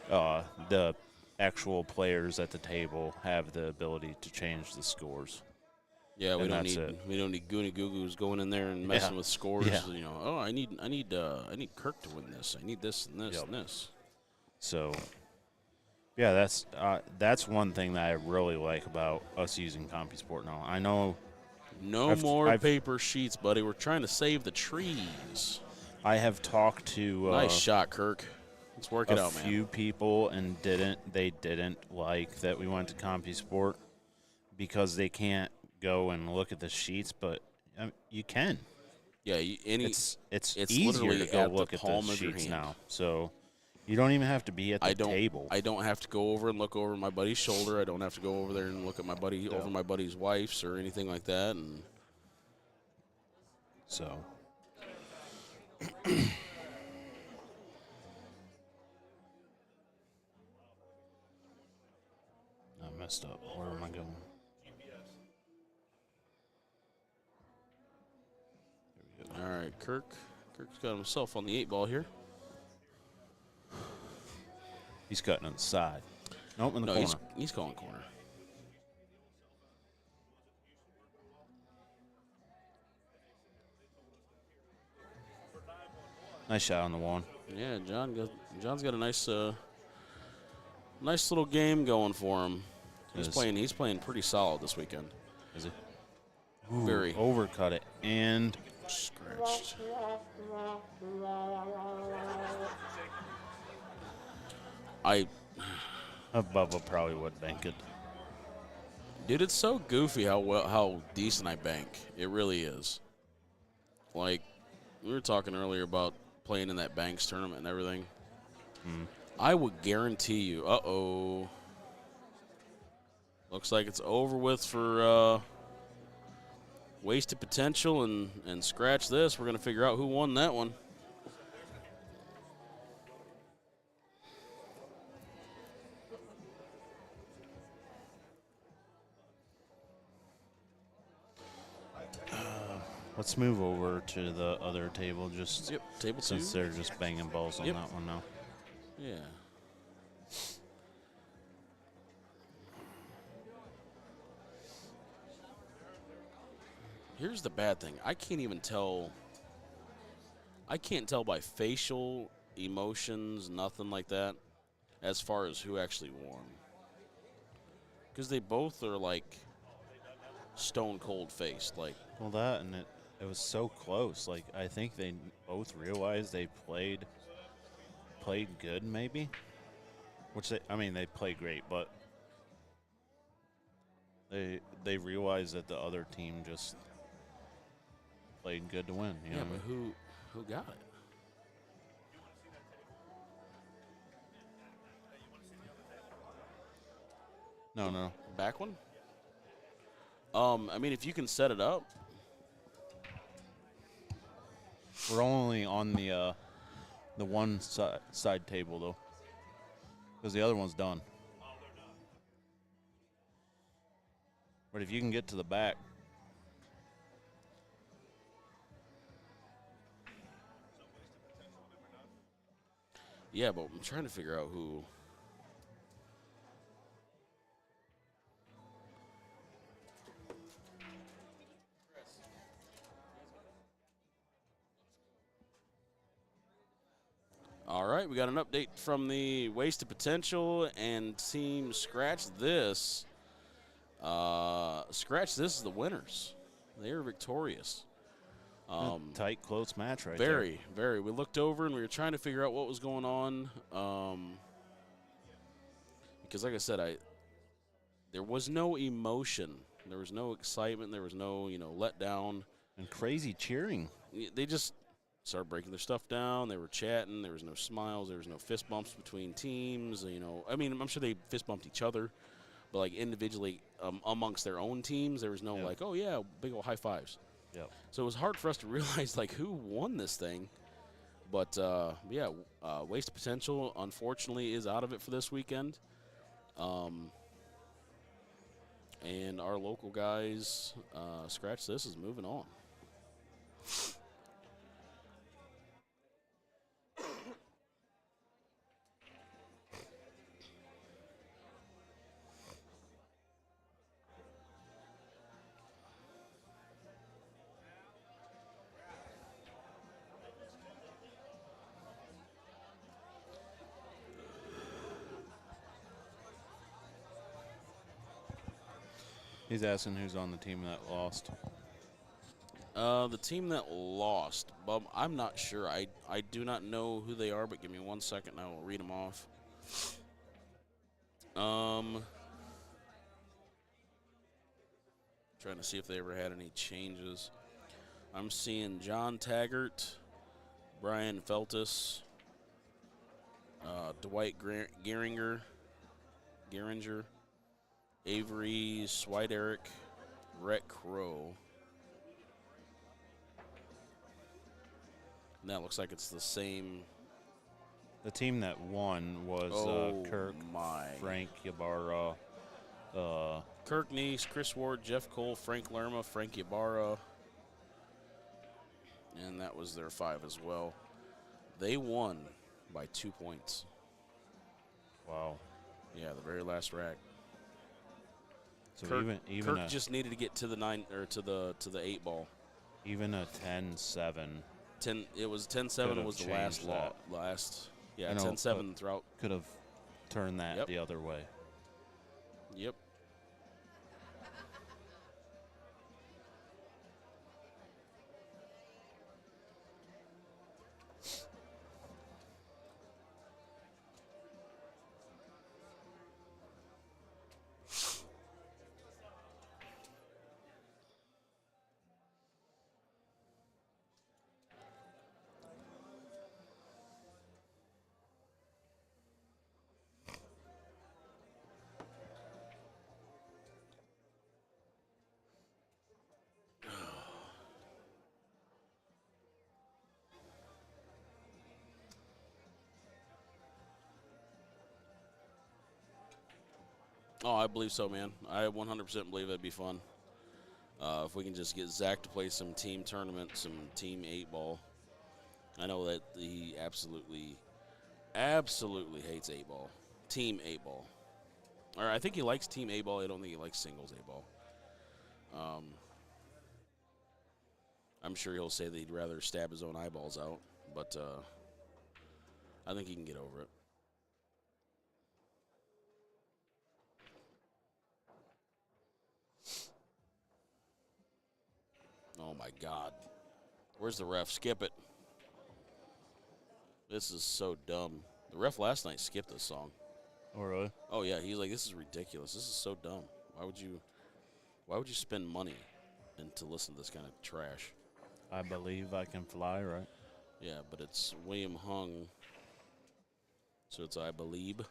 The actual players at the table have the ability to change the scores. Yeah, we And don't that's need it. we don't need Goony Goo Goos going in there and messing with scores. Yeah. You know, oh, I need Kirk to win this. I need this and this Yep. and this. So, yeah, that's one thing that I really like about us using CompuSport now. I know No more paper sheets, buddy. We're trying to save the trees. I have talked to Nice shot, Kirk. Let's work it a out, man. few people, and they didn't like that we went to CompuSport because they can't go and look at the sheets, but you can. Yeah, It's it's easier literally to go at the look at the palm of your sheets hand. now. So you don't even have to be at the table. I don't have to go over and look over my buddy's shoulder. I don't have to go over there and look at my buddy over my buddy's wife's or anything like that. And So I messed up. Where am I going? all right, Kirk's got himself on the 8 ball here. He's cutting on the side. Nope, in the No, corner. he's calling corner. Nice shot on the one. Yeah, John's got a nice little game going for him. He's playing pretty solid this weekend. Is it? Ooh, Very. Overcut it and Scratched. Bubba probably would bank it. Dude, it's so goofy how decent I bank. It really is. Like, we were talking earlier about playing in that Banks tournament and everything. I would guarantee you. Looks like it's over with for wasted potential and scratch this. We're going to figure out who won that one. Let's move over to the other table just Table since 2. they're just banging balls on Yep. that one now. Yeah. Here's the bad thing. I can't tell by facial emotions, nothing like that, as far as who actually won. Because they both are like stone cold faced. Like, Well, that and it was so close. Like I think they both realized they played good, maybe. Which they played great, but they realized that the other team just played good to win. You know yeah, what I but mean? who got it? No. Back one? I mean, if you can set it up. We're only on the one side table though, because the other one's done. But if you can get to the back, Yeah, but I'm trying to figure out who. All right, we got an update from the Wasted Potential and Team Scratch This. Scratch This is the winners. They are victorious. a tight, close match right Very, very. We looked over and we were trying to figure out what was going on. Because, like I said, there was no emotion. There was no excitement. There was no, letdown. And crazy cheering. They just started breaking their stuff down. They were chatting. There was no smiles. There was no fist bumps between teams. I mean, I'm sure they fist bumped each other, but like individually amongst their own teams, there was no like, oh yeah, big old high fives. Yep. So it was hard for us to realize like who won this thing. But Wasted Potential unfortunately is out of it for this weekend. And our local guys, Scratch This, is moving on. He's asking who's on the team that lost. The team that lost, Bub, I'm not sure. I do not know who they are, but give me 1 second and I will read them off. Trying to see if they ever had any changes. I'm seeing John Taggart, Brian Feltus, Dwight Geringer, Avery Swiderick, Rhett Crow. And that looks like it's the same. The team that won was Kirk, Frank Ybarra, Kirk Neese, Chris Ward, Jeff Cole, Frank Lerma, Frank Ybarra. And that was their 5 as well. They won by 2 points. Wow. Yeah, the very last rack. So Kirk, even Kirk just needed to get to the 9 or to the 8 ball. Even a 10-7. It was 10-7 was the last law. Yeah, 10-7 throughout. Could have turned that the other way. Yep. Oh, I believe so, man. I 100% believe it'd be fun. If we can just get Zach to play some team tournament, some team 8-ball. I know that he absolutely hates 8-ball. Team 8-ball. Or I think he likes team 8-ball. I don't think he likes singles 8-ball. I'm sure he'll say that he'd rather stab his own eyeballs out. But I think he can get over it. Oh, my God. Where's the ref? Skip it. This is so dumb. The ref last night skipped this song. Oh, really? Oh, yeah. He's like, this is ridiculous. This is so dumb. Why would you spend money and to listen to this kind of trash? I believe I can fly, right? Yeah, but it's William Hung. So it's I believe.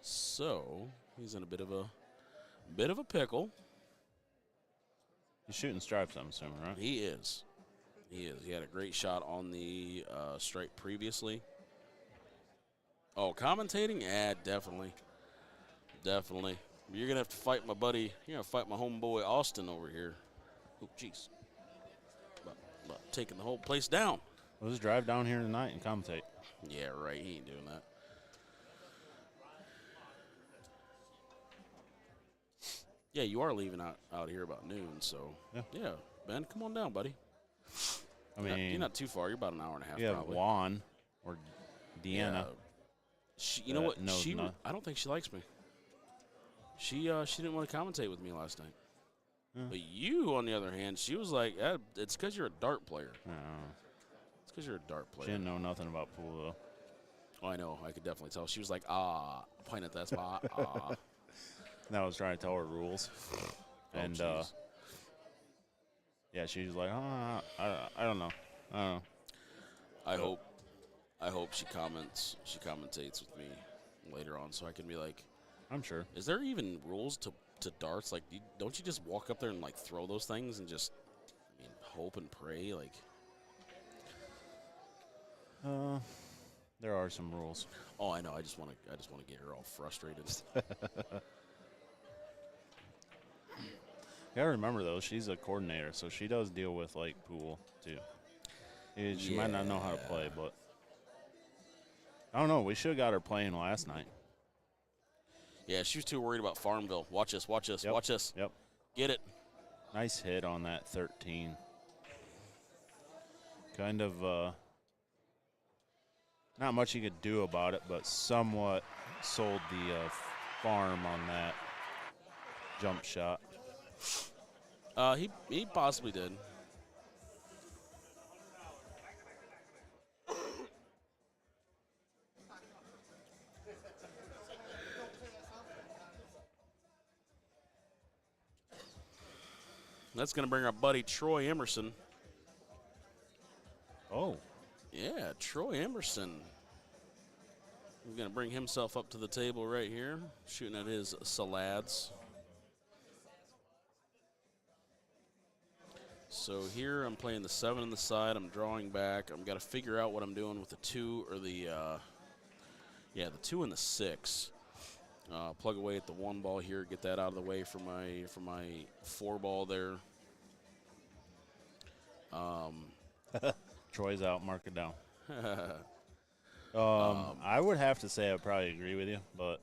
So he's in a bit of a pickle. He's shooting stripes, I'm assuming, right? He is. He had a great shot on the stripe previously. Oh, commentating? Yeah, definitely. Definitely. You're going to have to fight my buddy. You're going to fight my homeboy Austin over here. Oh, jeez. About taking the whole place down. Let's drive down here tonight and commentate. Yeah, right. He ain't doing that. Yeah, you are leaving out here about noon, so yeah, Ben, come on down, buddy. I mean, you're not too far. You're about an hour and a half. You have probably. Juan or Deanna. Yeah. You know what? No. I don't think she likes me. She didn't want to commentate with me last night. Yeah. But you, on the other hand, she was like, "It's because you're a dart player." No. It's because you're a dart player. She didn't know nothing about pool though. Oh, I know. I could definitely tell. She was like, point at that spot. And I was trying to tell her rules, and yeah, she was like, I don't know. I hope she commentates with me later on, so I can be like, I'm sure. Is there even rules to darts? Like, don't you just walk up there and like throw those things and just, hope and pray? Like, there are some rules. Oh, I know. I just want to get her all frustrated. You gotta remember though, she's a coordinator, so she does deal with like pool too. She might not know how to play, but I don't know. We should have got her playing last night. Yeah, she was too worried about Farmville. Watch this. Watch this. Yep. Get it. Nice hit on that 13. Kind of not much you could do about it, but somewhat sold the farm on that jump shot. He possibly did. That's going to bring our buddy Troy Emerson. Oh. Yeah, Troy Emerson. He's going to bring himself up to the table right here, shooting at his salads. So here I'm playing the 7 on the side. I'm drawing back. I've got to figure out what I'm doing with the 2 or the 2 and the 6. Plug away at the 1 ball here. Get that out of the way for my 4 ball there. Troy's out. Mark it down. I would have to say I probably agree with you, but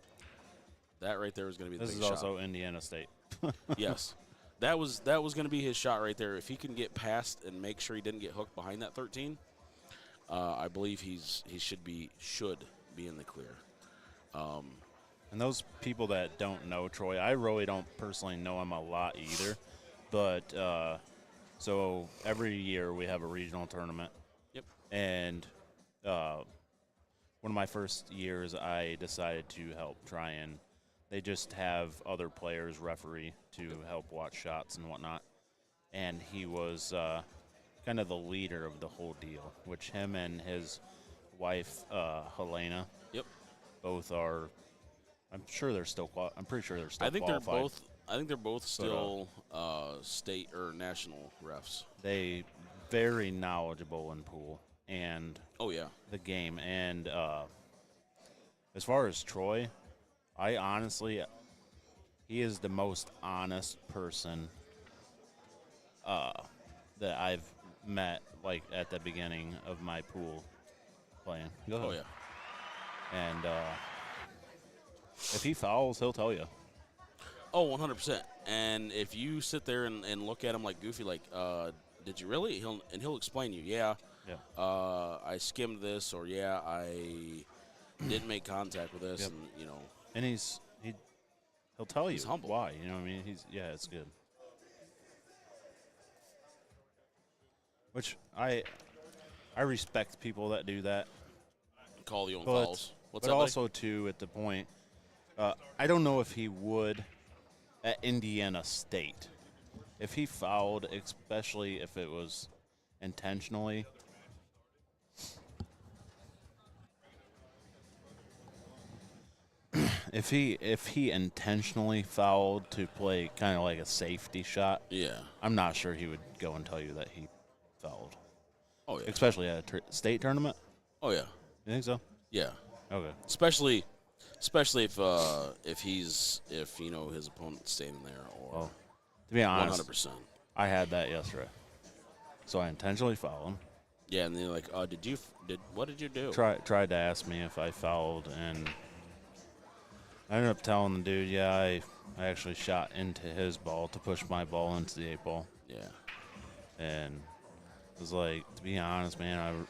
that right there is going to be the big shot. This is also Indiana State. Yes. That was going to be his shot right there. If he can get past and make sure he didn't get hooked behind that 13, I believe he should be in the clear. And those people that don't know Troy, I really don't personally know him a lot either. But so every year we have a regional tournament. Yep. And one of my first years, I decided to help try and they just have other players referee to help watch shots and whatnot. And he was kind of the leader of the whole deal, which him and his wife, Helena, both are. I'm pretty sure they're still qualified. I think they're both still state or national refs. They very knowledgeable in pool and the game. And as far as Troy, he is the most honest person that I've met, like, at the beginning of my pool playing. Go ahead. Oh, yeah. And if he fouls, he'll tell you. Oh, 100%. And if you sit there and look at him like goofy, like, did you really? He'll explain to you, yeah, Yeah. I skimmed this, or yeah, I didn't make contact with this, Yep. and And he'll tell you he's humble. why. You know what I mean? It's good. Which I respect people that do that. Call you on But fouls. What's but that, buddy? also too at the point, I don't know if he would at Indiana State if he fouled, especially if it was intentionally. If he intentionally fouled to play kind of like a safety shot, Yeah. I'm not sure he would go and tell you that he fouled, Oh yeah. especially at a state tournament. Oh yeah. You think so? Yeah. Okay. Especially if his opponent's standing there, or Well, to be honest, 100%. I had that yesterday, so I intentionally fouled him. Yeah, and they're like, what did you do? Tried to ask me if I fouled, and I ended up telling the dude, yeah, I actually shot into his ball to push my ball into the 8-ball, Yeah. and it was like, to be honest, man,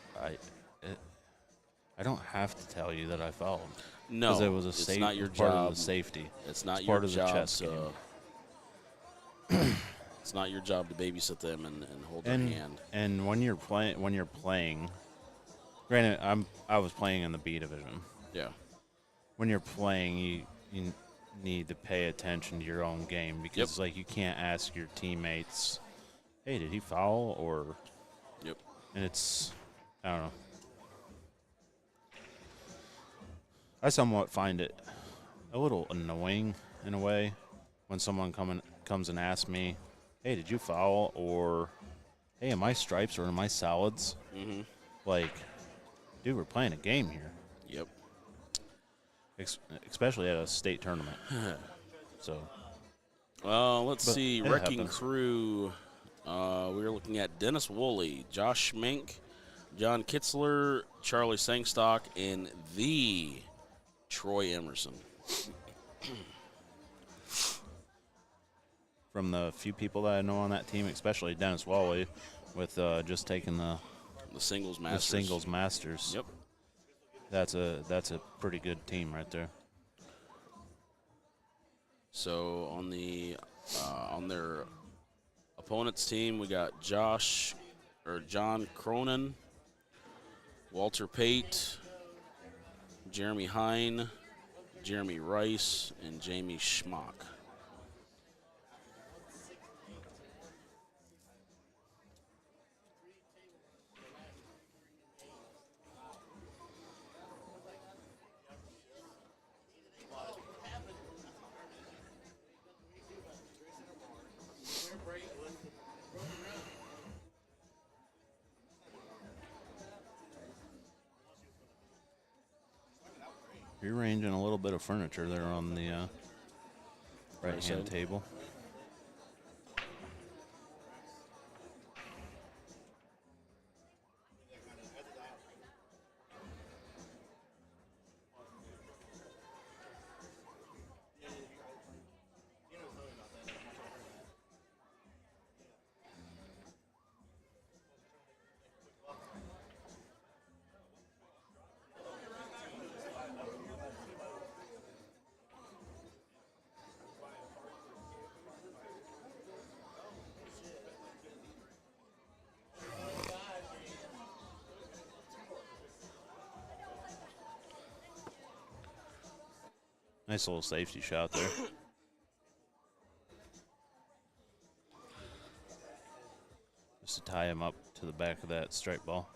I don't have to tell you that I fouled. No, Because it was it's not your part job. of the safety. It's not It's your part of the job chess to. game. It's not your job to babysit them and hold their hand. And when you're playing, granted, I was playing in the B division. Yeah. When you're playing, you need to pay attention to your own game because like you can't ask your teammates, "Hey, did he foul?" or Yep. and it's I don't know. I somewhat find it a little annoying in a way when someone comes and asks me, "Hey, did you foul?" or "Hey, am I stripes or am I solids?" Mm-hmm. Like, dude, we're playing a game here, Yep. especially at a state tournament. So, Let's But see. it Wrecking happens. Crew. We're looking at Dennis Woolley, Josh Schmink, John Kitzler, Charlie Sangstock, and the Troy Emerson. from the few people that I know on that team, especially Dennis Wally, with just taking the Singles the Masters. singles masters. Yep. That's a pretty good team right there. So on their opponent's team, we got John Cronin, Walter Pate, Jeremy Hine, Jeremy Rice, and Jamie Schmock. Rearranging a little bit of furniture there on the right-hand side. table. Nice little safety shot there. Just to tie him up to the back of that strike ball.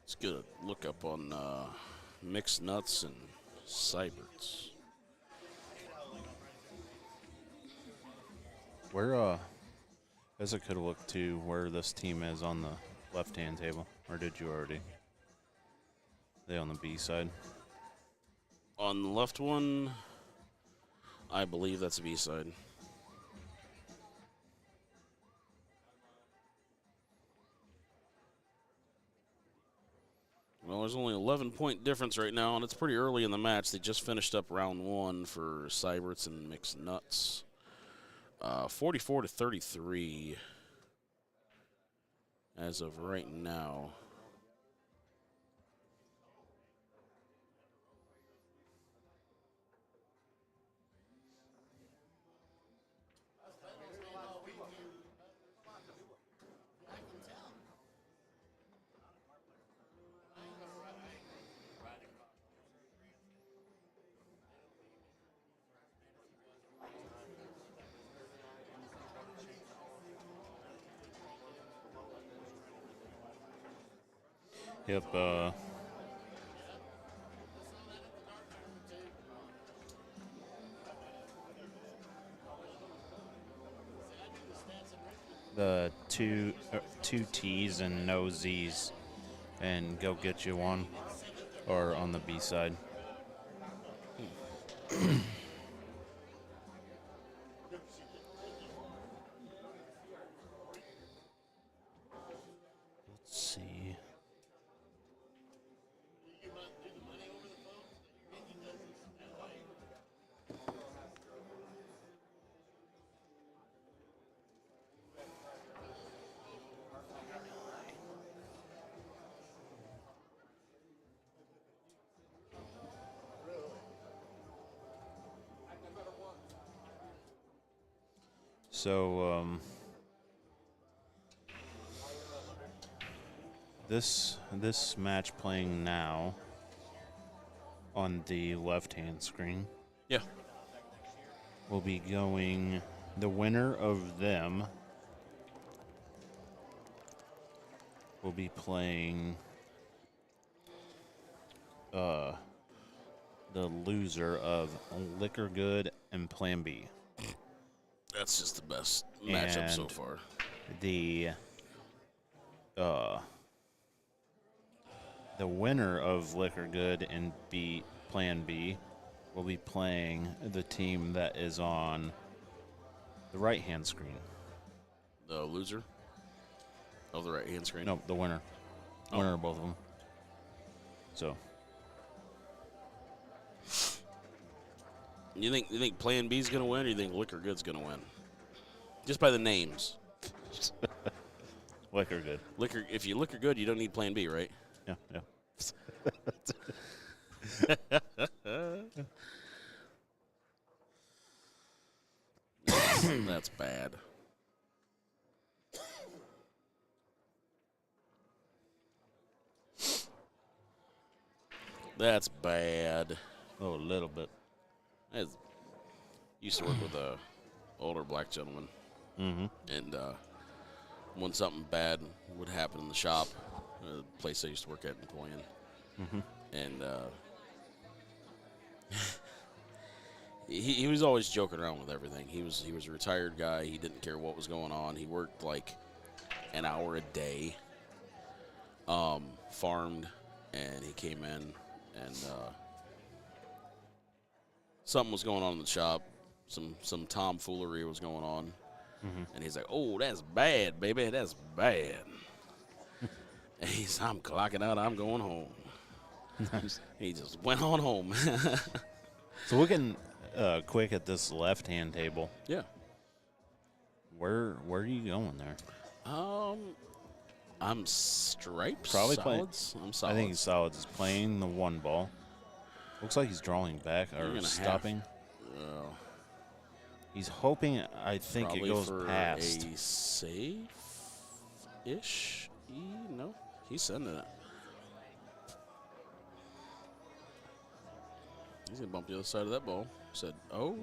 Let's get a look up on mixed nuts and cyberts. Where, I guess I could look to where this team is on the left-hand table. Or did you already? They on the B side? On the left one, I believe that's the B side. Well, there's only 11-point difference right now, and it's pretty early in the match. They just finished up round 1 for cyberts and mixed nuts. 44-33 as of right now. Yep, the two T's and no Z's, and go get you one, or on the B side. Let's see. So, this match playing now on the left-hand screen Yeah. will be going, the winner of them will be playing the loser of Liquor Good and Plan B. That's just the best matchup so And far. The winner of Liquor Good and Plan B will be playing the team that is on the right-hand screen. The loser of the right-hand screen? No, the winner. Oh. Winner of both of them. So, You think Plan B's going to win, or you think Liquor Good's going to win? Just by the names. Liquor Good. If you Liquor Good, you don't need Plan B, right? Yeah, yeah. That's bad. That's bad. Oh, a little bit. I used to work with a older black gentleman, and when something bad would happen in the shop, the place I used to work at in Napoleon, and he was always joking around with everything. He was a retired guy. He didn't care what was going on. He worked like an hour a day, farmed, and he came in and something was going on in the shop. Some tomfoolery was going on. And he's like, "Oh, that's bad, baby. That's bad." And I'm clocking out. I'm going home. Nice. He just went on home. So looking quick at this left-hand table, Yeah. where are you going there? I'm stripes. Probably playing- solids. I'm solids. I think he's solids. He's playing the one ball. Looks like he's drawing back You're or gonna stopping. Well, He's hoping, I think it probably goes for past. a safe-ish. No, he's sending it. He's gonna bump the other side of that ball. Said, "Oh,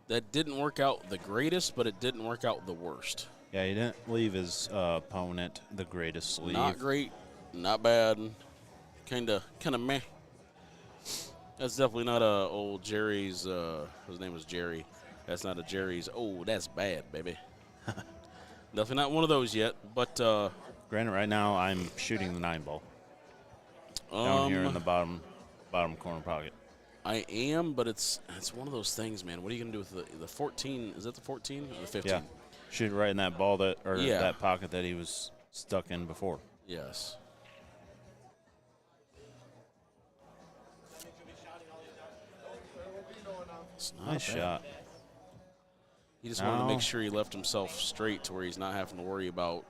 that didn't work out the greatest, but it didn't work out the worst." Yeah, he didn't leave his opponent the greatest sleeve. Not great, not bad, kind of meh. That's definitely not a old Jerry's. His name was Jerry. That's not a Jerry's. Oh, that's bad, baby. Definitely not one of those yet. But Granted, right now I'm shooting the 9-ball down here in the bottom corner pocket. I am, but it's one of those things, man. What are you gonna do with the 14? Is that the 14 or the 15? Yeah, shoot right in that ball that pocket that he was stuck in before. Yes. It's not Nice bad. shot. He just wanted to make sure he left himself straight to where he's not having to worry about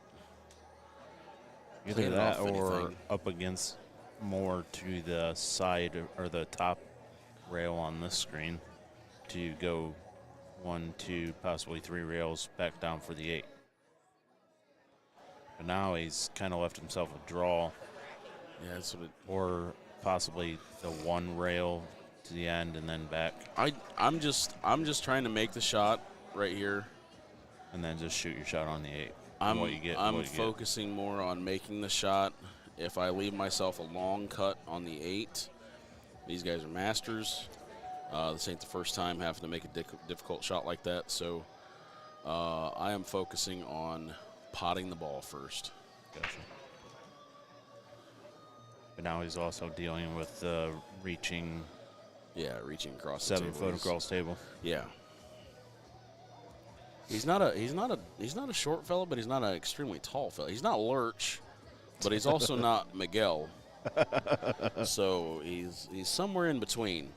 Either cleaning that off or anything. up against more to the side or the top rail on this screen to go 1, 2, possibly 3 rails back down for the 8. But now he's kind of left himself a draw. Yeah, that's what it. Or possibly the 1 rail to the end and then back, I'm just trying to make the shot right here. and then just shoot your shot on the 8. I'm what you get. I'm focusing more on making the shot. If I leave myself a long cut on the 8, these guys are masters. This ain't the first time having to make a difficult shot like that. So I am focusing on potting the ball first. Gotcha. But now he's also dealing with reaching Yeah, reaching across 7 the foot table. across table. Yeah. He's not a short fella, but he's not an extremely tall fella. He's not Lurch, but he's also not Miguel. So he's somewhere in between.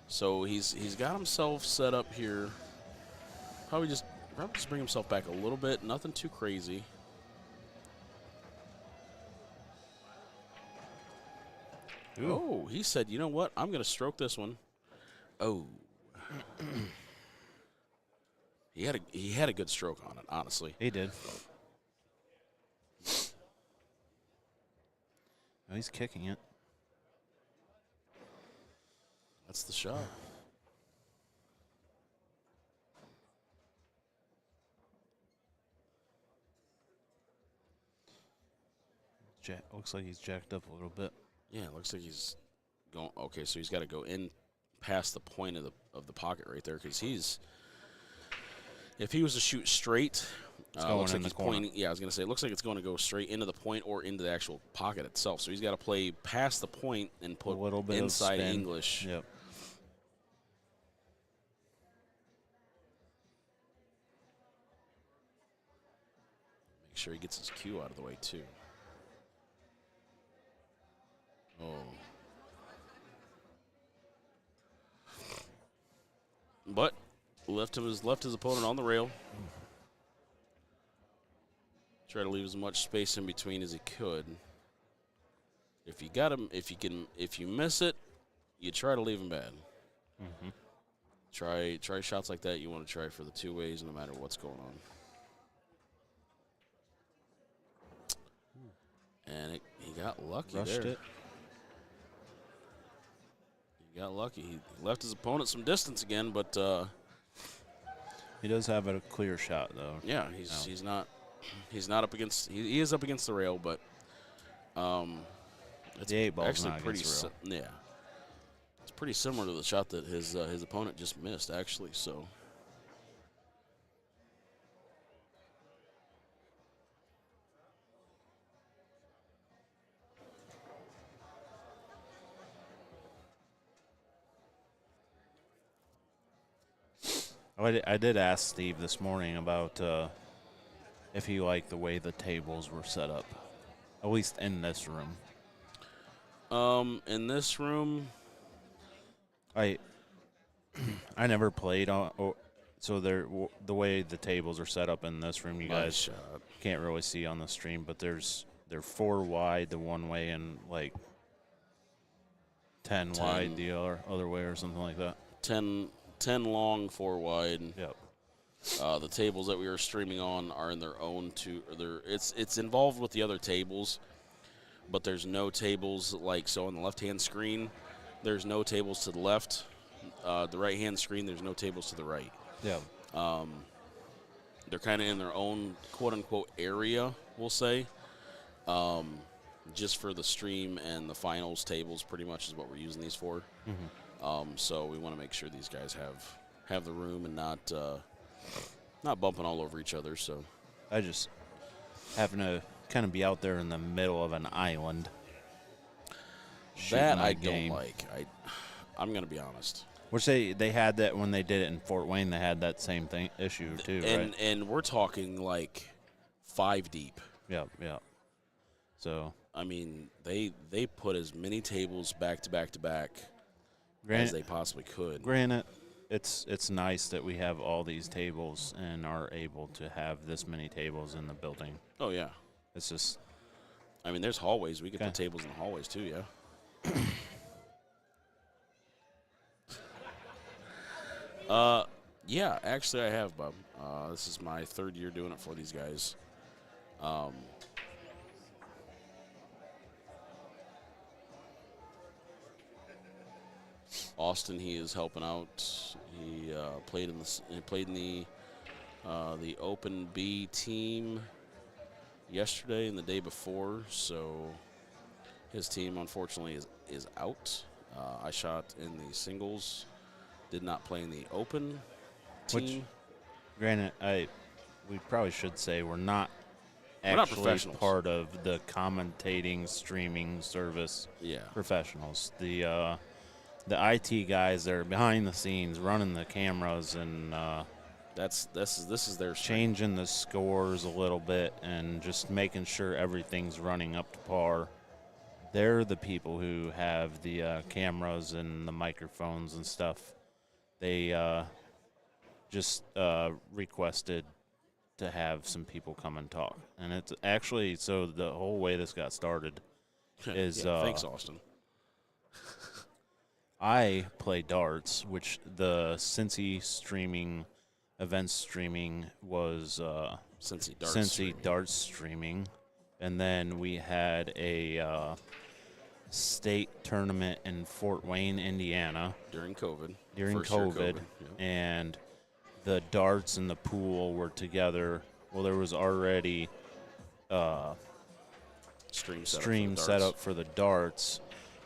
So he's got himself set up here. Probably just bring himself back a little bit. Nothing too crazy. Ooh. Oh, he said, you know what? I'm going to stroke this one. Oh. He had a good stroke on it, honestly. He did. Oh, he's kicking it. That's the shot. Looks like he's jacked up a little bit. Yeah, it looks like he's going. Okay, so he's got to go in past the point of the pocket right there because if he was to shoot straight, going looks in like the he's corner. pointing. Yeah, I was gonna say it looks like it's going to go straight into the point or into the actual pocket itself. So he's got to play past the point and put A little bit inside of spin. English. Yep. Make sure he gets his cue out of the way too. Oh. But left his opponent on the rail. Try to leave as much space in between as he could. If you got him, if you miss it, you try to leave him bad. Mm-hmm. Try shots like that. You want to try for the 2 ways, no matter what's going on. And he got lucky Rushed there. it. He got lucky. He left his opponent some distance again, but He does have a clear shot, though. yeah, he's not up against. He is up against the rail, but it's The 8 ball's actually not pretty. against the rail. Yeah, it's pretty similar to the shot that his opponent just missed, actually. So. I did ask Steve this morning about if he liked the way the tables were set up, at least in this room. In this room, I never played on, so the way the tables are set up in this room, you my guys shot. can't really see on the stream, but they're 4 wide the one way and like 10 wide the other way or something like that. 10 long, 4 wide. Yep. The tables that we are streaming on are in their own it's involved with the other tables, but there's no tables like so on the left-hand screen. There's no tables to the left. The right-hand screen, there's no tables to the right. Yeah. they're kind of in their own quote unquote area, we'll say. Just for the stream and the finals tables, pretty much is what we're using these for. So we want to make sure these guys have the room and not bumping all over each other. So I just happen to kind of be out there in the middle of an island. that I don't like. I'm gonna be honest. Which they had that when they did it in Fort Wayne. They had that same issue too, right? And we're talking like 5 deep. Yeah. So I mean, they put as many tables back to back to back as they possibly could. Granted, it's nice that we have all these tables and are able to have this many tables in the building. Oh yeah. It's just. I mean, there's hallways. We could put tables in the hallways too. Yeah. Yeah, actually I have, Bob. This is my 3rd year doing it for these guys. Austin, he is helping out. He played in the Open B team yesterday and the day before, so his team unfortunately is out. I shot in the singles, did not play in the Open team. Which, granted, we probably should say we're not not actually professionals. part of the commentating streaming service. Yeah. Professionals. The IT guys that are behind the scenes running the cameras and This is their strength. changing the scores a little bit and just making sure everything's running up to par. They're the people who have the cameras and the microphones and stuff. They just requested to have some people come and talk. And it's actually, so the whole way this got started is thanks, Austin. I play darts, which the Cincy streaming, events streaming was Cincy darts streaming. And then we had a state tournament in Fort Wayne, Indiana. during COVID. During First year COVID. yeah. And the darts and the pool were together. Well, there was already Stream set up for the darts,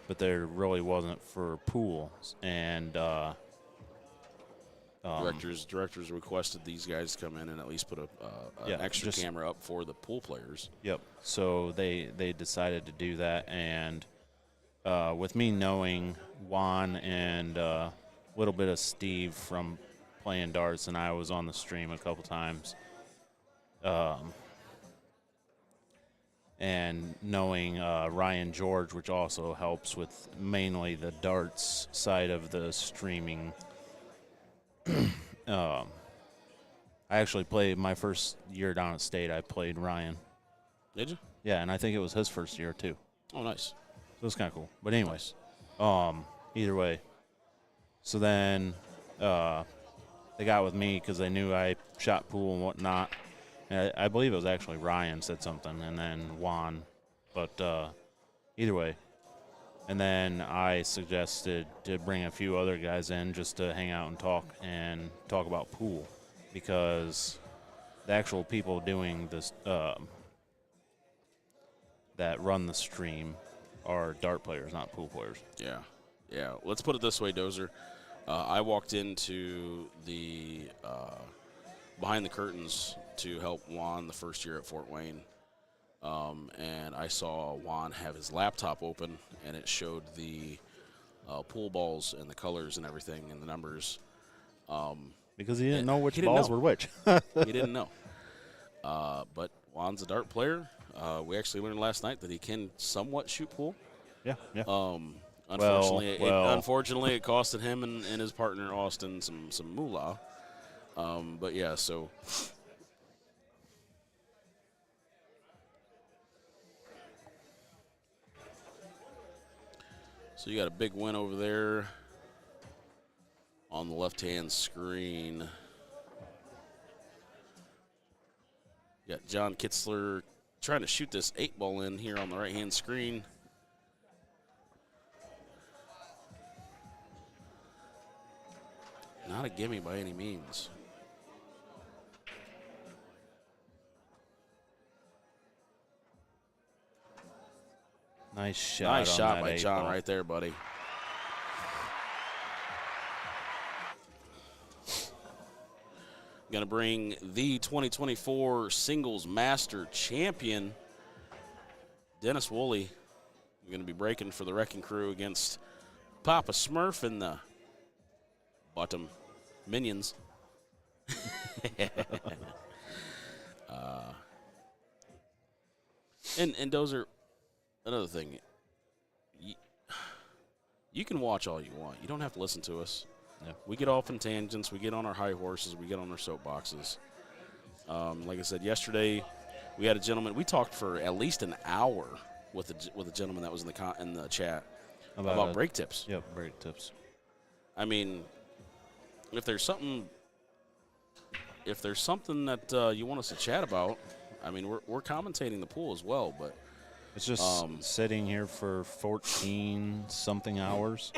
but there really wasn't for pool. And directors requested these guys to come in and at least put an extra camera up for the pool players. Yep. So they decided to do that, and with me knowing Juan and a little bit of Steve from playing darts, and I was on the stream a couple times, and knowing Ryan George, which also helps with mainly the darts side of the streaming. I actually played my first year down at State. I played Ryan. Did you? Yeah, and I think it was his first year too. Oh, nice. So it's kind of cool. But anyways, either way. So then they got with me because they knew I shot pool and whatnot. And I believe it was actually Ryan said something, and then Juan. But either way. And then I suggested to bring a few other guys in just to hang out and talk about pool, because the actual people doing this that run the stream are dart players, not pool players. Yeah. Let's put it this way, Dozer. I walked into the behind the curtains to help Juan the first year at Fort Wayne. And I saw Juan have his laptop open, and it showed the pool balls and the colors and everything and the numbers. Because he didn't know which balls were which. He didn't know. But Juan's a dart player. We actually learned last night that he can somewhat shoot pool. Yeah. Unfortunately, it costed him and his partner Austin some moolah. But yeah, so. So you got a big win over there on the left-hand screen. You got John Kitzler trying to shoot this 8-ball in here on the right-hand screen. Not a gimme by any means. Nice shot. Nice on shot that by eight John ball. right there, buddy. Going to bring the 2024 Singles Master Champion, Dennis Woolley. We're going to be breaking for the Wrecking Crew against Papa Smurf and the Bottom Minions. And Dozer, another thing. You can watch all you want. You don't have to listen to us. Yeah. We get off in tangents. We get on our high horses. We get on our soapboxes. Like I said, yesterday we had a gentleman. We talked for at least an hour with a gentleman that was in the chat about brake tips. Yep, brake tips. I mean, if there's something that you want us to chat about, I mean, we're commentating the pool as well, but It's just sitting here for 14-something hours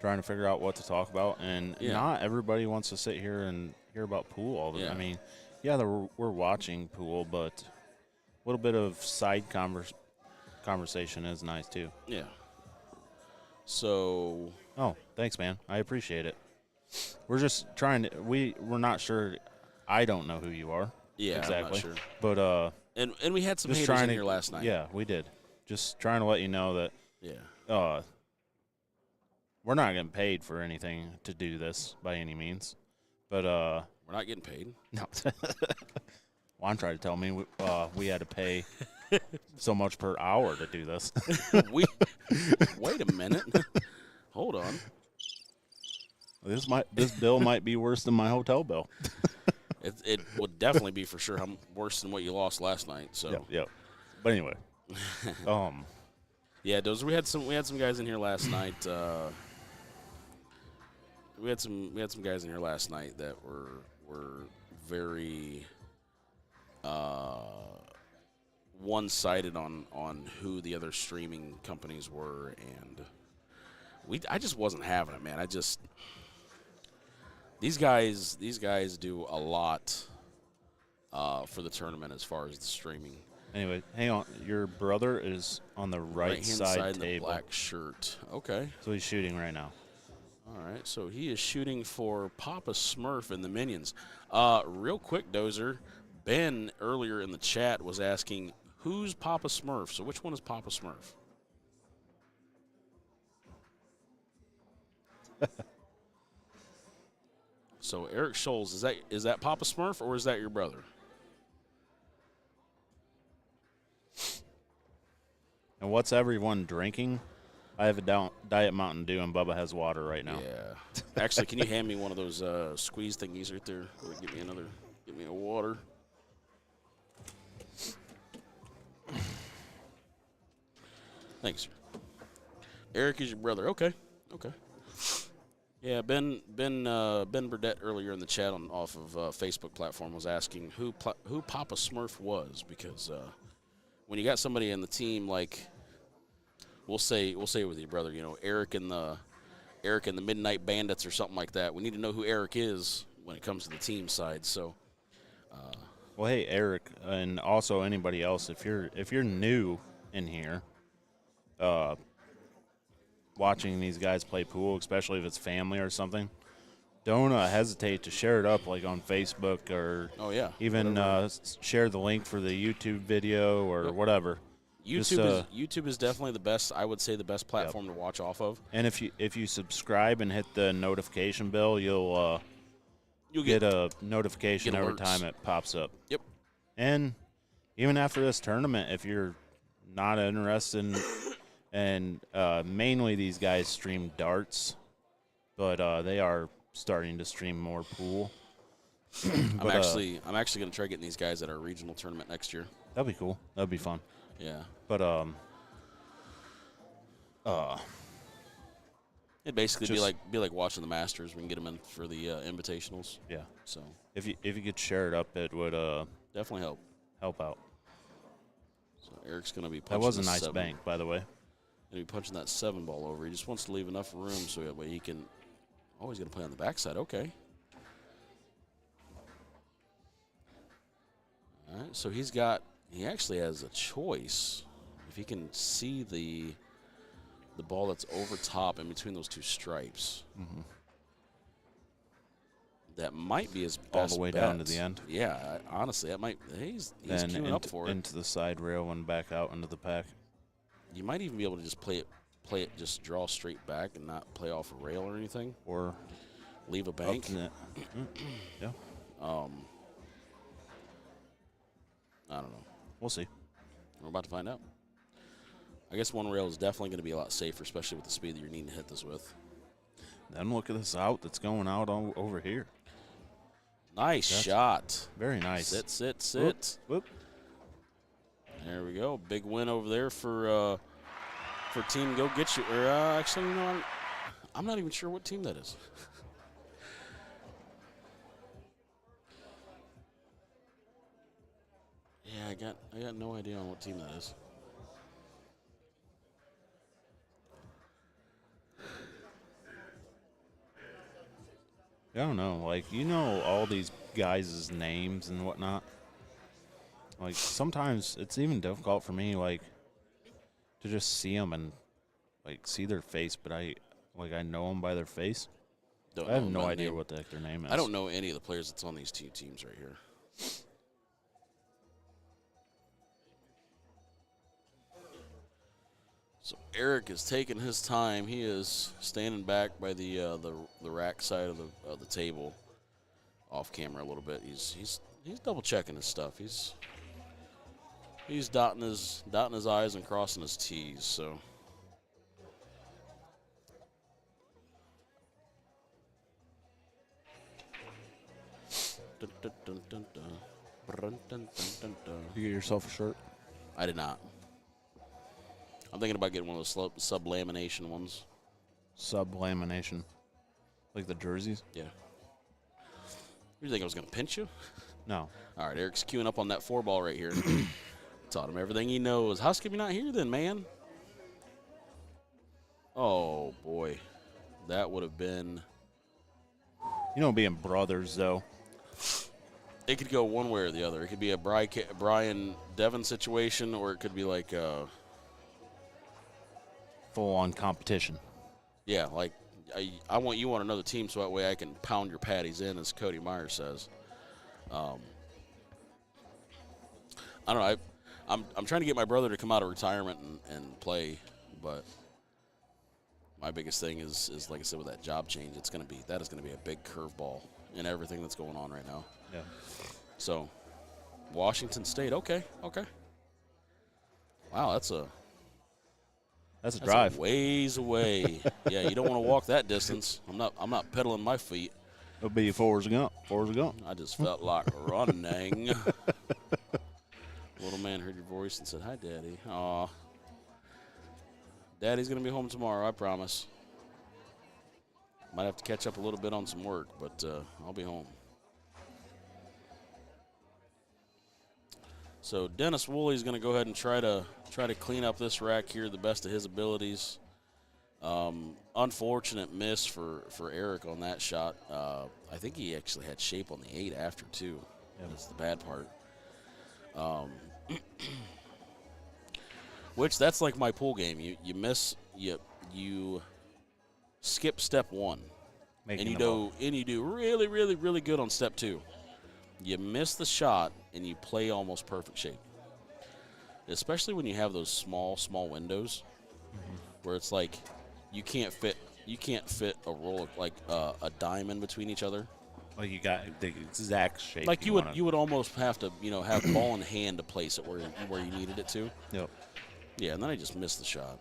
trying to figure out what to talk about. And not everybody wants to sit here and hear about pool all the time. I mean, we're watching pool, but a little bit of side conversation is nice too. Yeah. So. Oh, thanks, man. I appreciate it. We're just trying to. We're not sure. I don't know who you are. Yeah, exactly. I'm not sure. But and we had some just haters in here last night. Yeah, we did. Just trying to let you know that. Yeah. We're not getting paid for anything to do this by any means, but we're not getting paid. No. Juan tried to tell me we had to pay so much per hour to do this. Wait a minute. Hold on. This bill might be worse than my hotel bill. It would definitely be for sure worse than what you lost last night. So yeah. But anyway, yeah, we had some guys in here last night. We had some guys in here last night that were very one-sided on who the other streaming companies were, and I just wasn't having it, man. These guys do a lot for the tournament as far as the streaming. Anyway, hang on. Your brother is on the right side table. The black shirt. Okay. So he's shooting right now. All right. So he is shooting for Papa Smurf and the Minions. Real quick, Dozer. Ben earlier in the chat was asking, who's Papa Smurf? So which one is Papa Smurf? So Eric Scholes, is that Papa Smurf or is that your brother? And what's everyone drinking? I have a Diet Mountain Dew, and Bubba has water right now. Yeah. Actually, can you hand me one of those squeeze thingies right there? Or give me a water. Thanks, sir. Eric is your brother. Okay. Yeah, Ben Burdett earlier in the chat off of Facebook platform was asking who Papa Smurf was, because when you got somebody in the team like we'll say with your brother, Eric and the Midnight Bandits or something like that. We need to know who Eric is when it comes to the team side. So, well, hey Eric, and also anybody else, if you're new in here, watching these guys play pool, especially if it's family or something, don't hesitate to share it up, like on Facebook or even share the link for the YouTube video or whatever. YouTube is definitely the best. I would say the best platform to watch off of. And if you subscribe and hit the notification bell, you'll get a notification every time it pops up. Yep. And even after this tournament, if you're not interested and mainly these guys stream darts, but they are starting to stream more pool. I'm actually going to try getting these guys at our regional tournament next year. That'd be cool. That'd be fun. Yeah. But it'd basically be like watching the Masters. We can get them in for the invitationals. Yeah. So if you could share it up, it would definitely help out. So Eric's going to be punching. That was a nice bank, by the way. Going to be punching that 7 ball over. He just wants to leave enough room so that way he can. Oh, he's going to play on the backside. Okay. All right. So he actually has a choice. If he can see the ball that's over top in between those two stripes, that might be his best All the way down to bet. the end. Yeah, honestly, that might. He's Then queuing up for it. into the side rail and back out into the pack. You might even be able to just play it, just draw straight back and not play off a rail or anything. Or leave a bank. Yeah. I don't know. We'll see. We're about to find out. I guess one rail is definitely going to be a lot safer, especially with the speed that you're needing to hit this with. Then look at this out that's going out over here. Nice shot. Very nice. Sit. Whoop. There we go. Big win over there for Team Go Get You. Or actually, you know, I'm not even sure what team that is. Yeah, I got no idea on what team that is. I don't know. Like, you know all these guys' names and whatnot. Like, sometimes it's even difficult for me, like, to just see them and, like, see their face, but I know them by their face. I have no idea what the heck their name is. I don't know any of the players that's on these two teams right here. So Eric is taking his time. He is standing back by the rack side of the table, off camera a little bit. He's double checking his stuff. He's dotting his I's and crossing his T's. So. You get yourself a shirt? I did not. I'm thinking about getting one of those sub-lamination ones. Sub-lamination? Like the jerseys? Yeah. You think I was going to pinch you? No. All right, Eric's queuing up on that 4-ball right here. Taught him everything he knows. How come you're not here then, man? Oh, boy. That would have been... You know, being brothers, though. It could go one way or the other. It could be a Brian Devon situation, or it could be like... full-on competition. Yeah, like I want you on another team so that way I can pound your patties in, as Cody Meyer says. I don't know. I'm trying to get my brother to come out of retirement and play, but my biggest thing is like I said, with that job change, that is gonna be a big curveball in everything that's going on right now. Yeah. So, Washington State, okay. Wow, that's a drive. A ways away. Yeah, you don't want to walk that distance. I'm not pedaling my feet. It'll be Forrest Gump. I just felt like running. Little man heard your voice and said, "Hi, Daddy." Aw. Daddy's going to be home tomorrow, I promise. Might have to catch up a little bit on some work, but I'll be home. So Dennis Woolley's going to go ahead and try to clean up this rack here the best of his abilities. Unfortunate miss for Eric on that shot. I think he actually had shape on the 8 after, too. Yeah. That's the bad part. Which, that's like my pool game. You miss, you skip step 1. And you do really, really, really good on step 2. You miss the shot, and you play almost perfect shape. Especially when you have those small windows, where it's like you can't fit a roll like a diamond between each other. Like you got the exact shape. Like you would almost have to have ball in hand to place it where you needed it to. Yep. Yeah, and then I just missed the shot.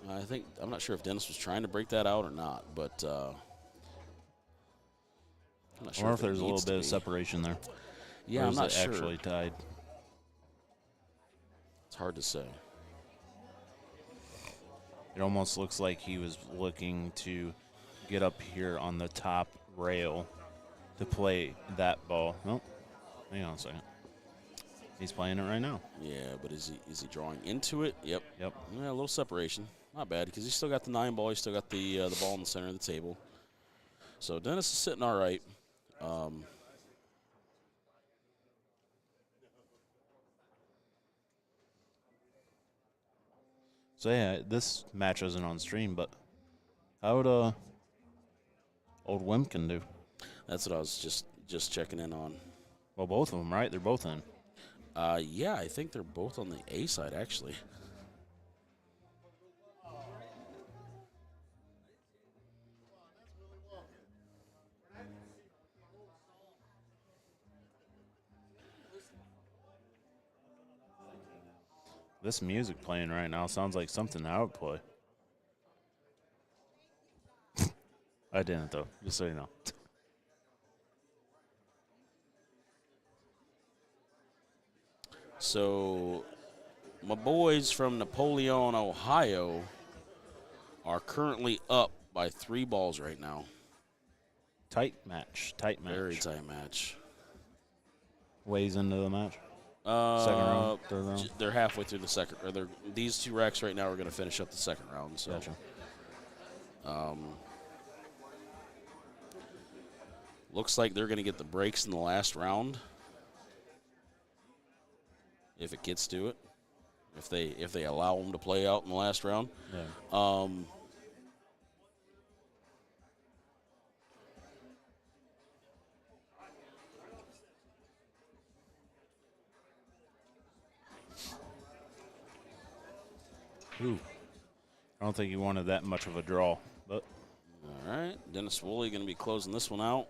I'm not sure if Dennis was trying to break that out or not, but. I'm not sure. I wonder if there's a little bit of separation there. Yeah, I'm not sure. Actually tied. It's hard to say. It almost looks like he was looking to get up here on the top rail to play that ball. Nope. Hang on a second. He's playing it right now. Yeah, but is he drawing into it? Yep. Yep. Yeah, a little separation. Not bad, because he's still got the 9 ball. He's still got the ball in the center of the table. So Dennis is sitting all right. say this match isn't on stream, but how would old Wimpkin do? That's what I was just checking in on. Well, both of them, right? They're both in. Yeah, I think they're both on the A side, actually. This music playing right now sounds like something I would play. I didn't, though, just so you know. So, my boys from Napoleon, Ohio, are currently up by 3 balls right now. Tight match. Very tight match. Ways into the match. Second round, third round. They're halfway through the second. Or these 2 racks right now are going to finish up the second round. So, Gotcha. Looks like they're going to get the breaks in the last round, if it gets to it. If they allow them to play out in the last round. Yeah. Ooh. I don't think he wanted that much of a draw, but All right, Dennis Woolley going to be closing this one out.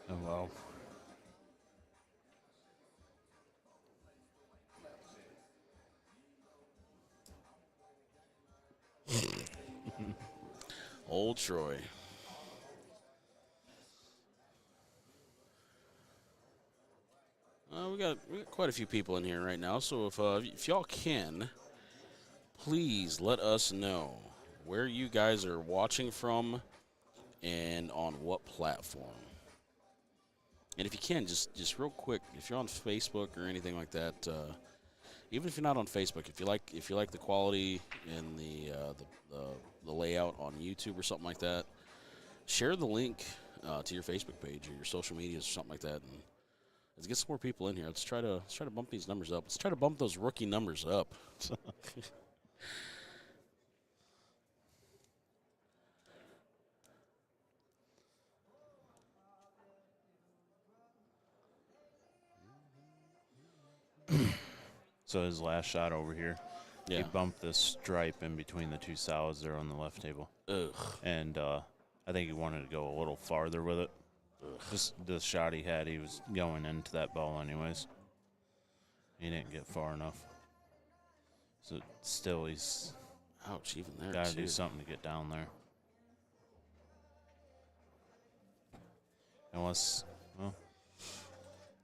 oh well. Old Troy. We got quite a few people in here right now, so if y'all can, please let us know where you guys are watching from and on what platform. And if you can, just real quick, if you're on Facebook or anything like that, even if you're not on Facebook, if you like the quality and the layout on YouTube or something like that, share the link to your Facebook page or your social medias or something like that, and let's get some more people in here. Let's try to bump these numbers up. Let's try to bump those rookie numbers up. So his last shot over here, Yeah. he bumped this stripe in between the 2 salads there on the left table. Ugh. And I think he wanted to go a little farther with it. Just the shot he had, he was going into that ball anyways. He didn't get far enough. So still, he's Ouch, even there, got to too. do something to get down there. Unless, well,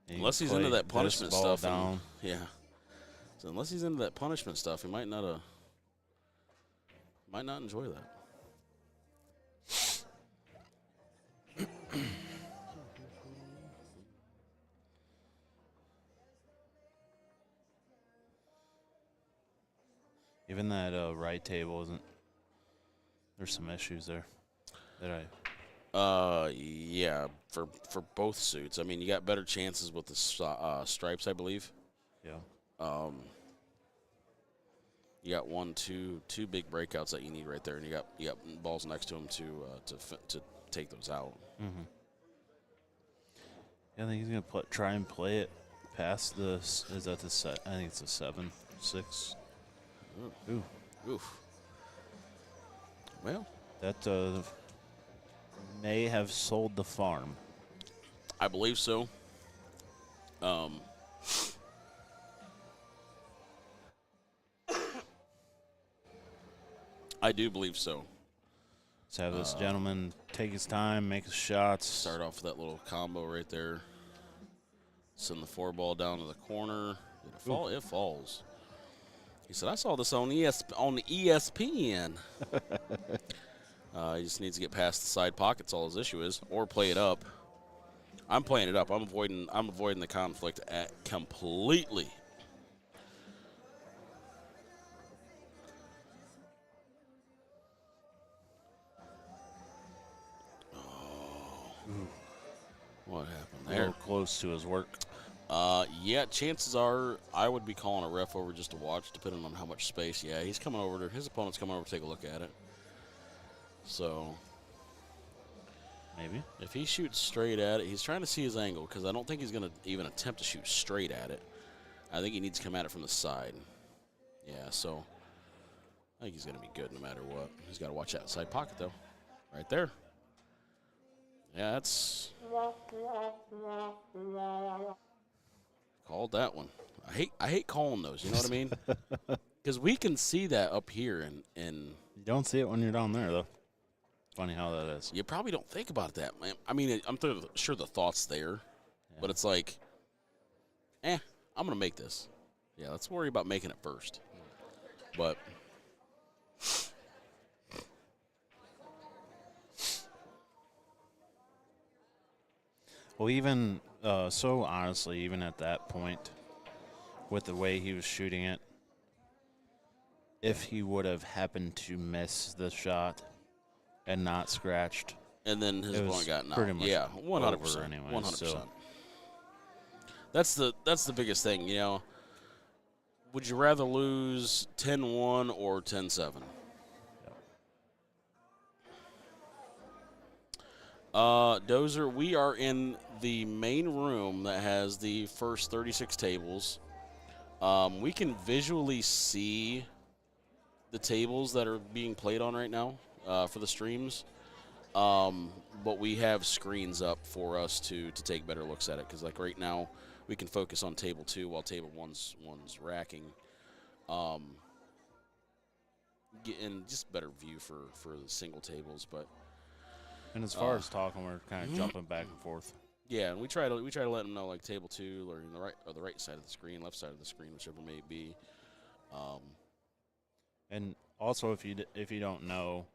Unless he's into that punishment stuff. Down. Yeah. So unless he's into that punishment stuff, he might not enjoy that. Even that right table isn't. There's some issues there that Yeah, for both suits. I mean, you got better chances with the stripes, I believe. yeah. You got two big breakouts that you need right there, and you got balls next to them to take those out. Mm-hmm. Yeah, I think he's gonna try and play it past this. Is that the set? I think it's a 7-6. Ooh. Oof. Well, That may have sold the farm. I believe so. I do believe so. Let's have this gentleman take his time, make his shots. Start off with that little combo right there. Send the 4-ball down to the corner. Did it fall? It falls. He said, "I saw this on ESPN." He just needs to get past the side pockets. All his issue is, or play it up. I'm playing it up. I'm avoiding the conflict completely. What happened A there? little close to his work. Yeah, chances are I would be calling a ref over just to watch, depending on how much space. Yeah, he's coming over his opponent's coming over to take a look at it. So Maybe. if he shoots straight at it, he's trying to see his angle because I don't think he's going to even attempt to shoot straight at it. I think he needs to come at it from the side. Yeah, so I think he's going to be good no matter what. He's got to watch that side pocket, though. Right there. Yeah, that's called that one. I hate calling those. You know what I mean? Because we can see that up here, and You don't see it when you're down there, though. Funny how that is. you probably don't think about that, man. I mean, I'm sure the thought's there, but it's like, I'm gonna make this. Yeah, let's worry about making it first. But Well, even so, honestly, even at that point, with the way he was shooting it, if he would have happened to miss the shot and not scratched, and then his it was opponent got knocked. pretty much Yeah, 100%. over anyway, 100%. so- That's the biggest thing, you know. Would you rather lose 10-1 or 10-7? Dozer, we are in the main room that has the first 36 tables. We can visually see the tables that are being played on right now for the streams, but we have screens up for us to take better looks at it because, like, right now we can focus on table 2 while table one's racking. Getting just better view for the single tables, but. And as far as talking, we're kind of jumping back and forth. Yeah, and we try to let them know, like, table 2 or the right side of the screen, left side of the screen, whichever may be. And also, if you don't know,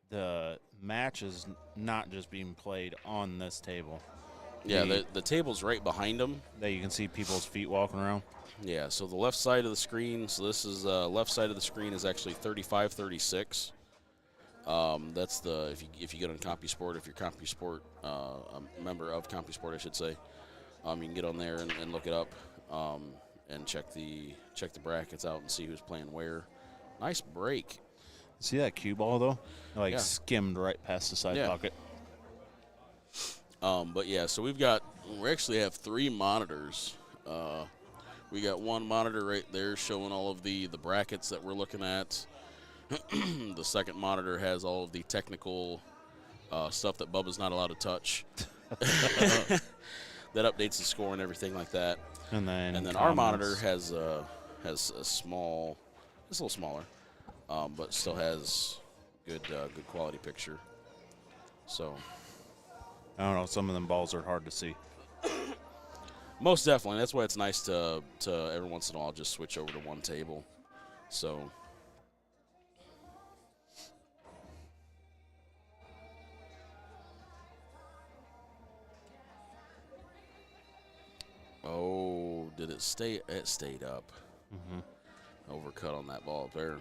the match is not just being played on this table. Yeah, the table's right behind them. That you can see people's feet walking around. Yeah, so the left side of the screen. So this is left side of the screen is actually 35-36. That's the if you get on CompuSport, if you're CompuSport a member of CompuSport, I should say, you can get on there and look it up and check the brackets out and see who's playing where. Nice break. See that cue ball though? It, skimmed right past the side pocket. But yeah, so we actually have 3 monitors. We got one monitor right there showing all of the brackets that we're looking at. The second monitor has all of the technical stuff that Bubba's not allowed to touch. That updates the score and everything like that. And then our monitor has a small, it's a little smaller, but still has good quality picture. So I don't know. Some of them balls are hard to see. most definitely, that's why it's nice to every once in a while just switch over to one table. So. Oh, did it stay? It stayed up. Mm-hmm. Overcut on that ball up there.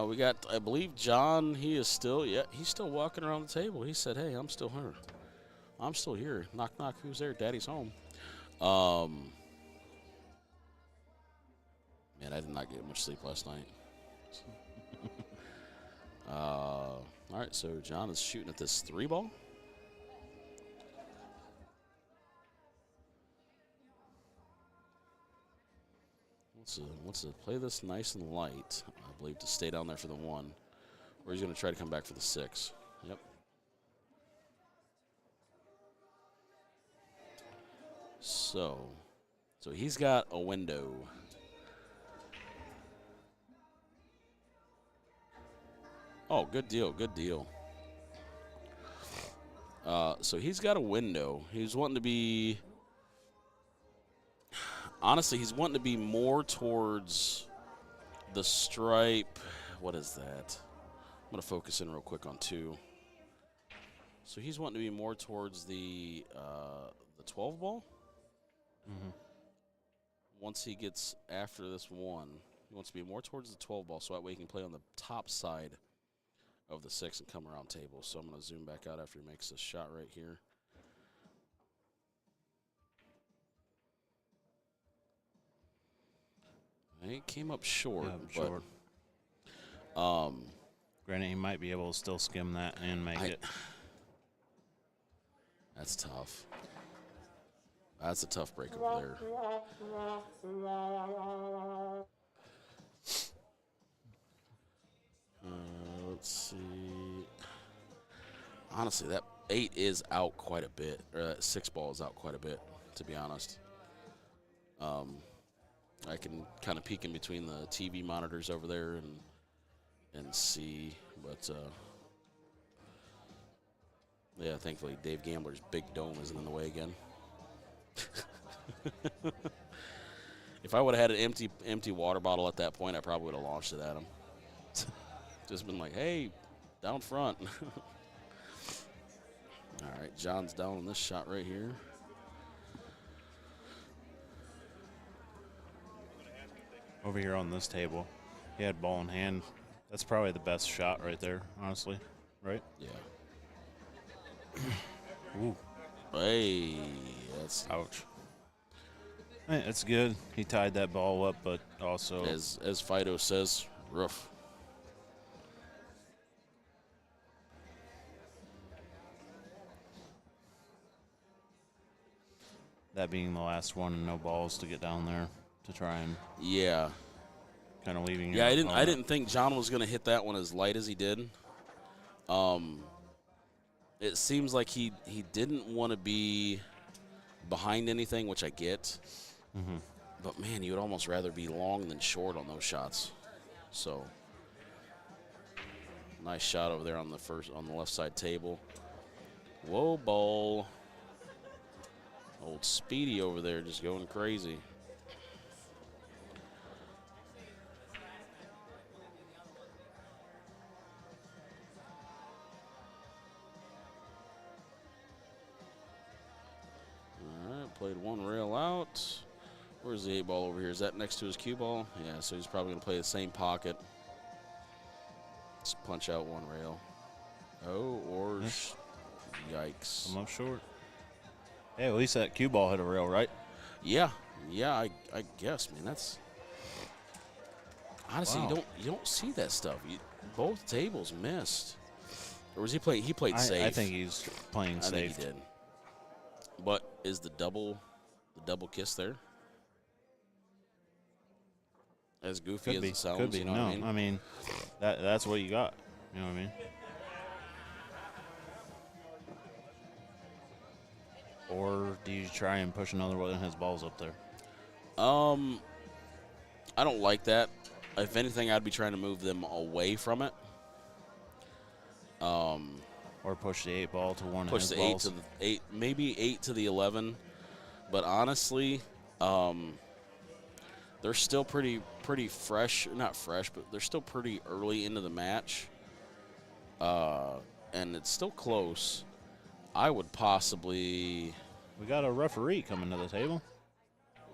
We got, I believe, John. He is still, he's still walking around the table. He said, "Hey, I'm still here. I'm still here. Knock, knock. Who's there? Daddy's home." Man, I did not get much sleep last night. All right, so John is shooting at this 3 ball. Wants to play this nice and light, I believe, to stay down there for the 1. Or he's going to try to come back for the 6. Yep. So he's got a window. Oh, good deal, good deal. So he's got a window. He's wanting to be, honestly, he's wanting to be more towards the stripe. What is that? I'm going to focus in real quick on 2. So he's wanting to be more towards the 12 ball. Mm-hmm. Once he gets after this 1, he wants to be more towards the 12 ball, so that way he can play on the top side of the 6 and come around table. So I'm going to zoom back out after he makes this shot right here. He came up short. Yeah, but, short. Granted, he might be able to still skim that and make it. That's tough. That's a tough break over there. Let's see. Honestly, that 8 is out quite a bit. Or that 6 ball is out quite a bit, to be honest. I can kind of peek in between the TV monitors over there and see, but yeah, thankfully Dave Gambler's big dome isn't in the way again. If I would have had an empty water bottle at that point, I probably would have launched it at him. Just been like, "Hey, down front." All right, John's down on this shot right here. Over here on this table, he had ball in hand. That's probably the best shot right there, honestly. Right? Yeah. Ooh. Hey, that's Ouch. Hey, it's good. He tied that ball up, but also as Fido says, rough. that being the last one and no balls to get down there to try and kind of leaving. Yeah, I didn't think John was going to hit that one as light as he did. It seems like he didn't want to be behind anything, which I get. Mm-hmm. But man, you would almost rather be long than short on those shots. So nice shot over there on the left side table. Whoa, ball. Old Speedy over there just going crazy. All right, played one rail out. Where's the 8 ball over here? Is that next to his cue ball? Yeah, so he's probably going to play the same pocket. Let's punch out one rail. Oh, or yikes. I'm up short. Hey, at least that cue ball hit a rail, right? Yeah, I guess, man. That's honestly Wow. you don't see that stuff. Both tables missed. Or was he playing? He played safe. I think he's playing safe. I think he did. But is the double kiss there? As goofy as it sounds, Could be. you know No, what I mean? That's what you got. You know what I mean? Or do you try and push another one and his balls up there? I don't like that. If anything, I'd be trying to move them away from it. Or push the 8 ball to one of Push his the balls. 8 to the 8, maybe 8 to the 11. But honestly, they're still pretty fresh. Not fresh, but they're still pretty early into the match. And it's still close. I would possibly. We got a referee coming to the table.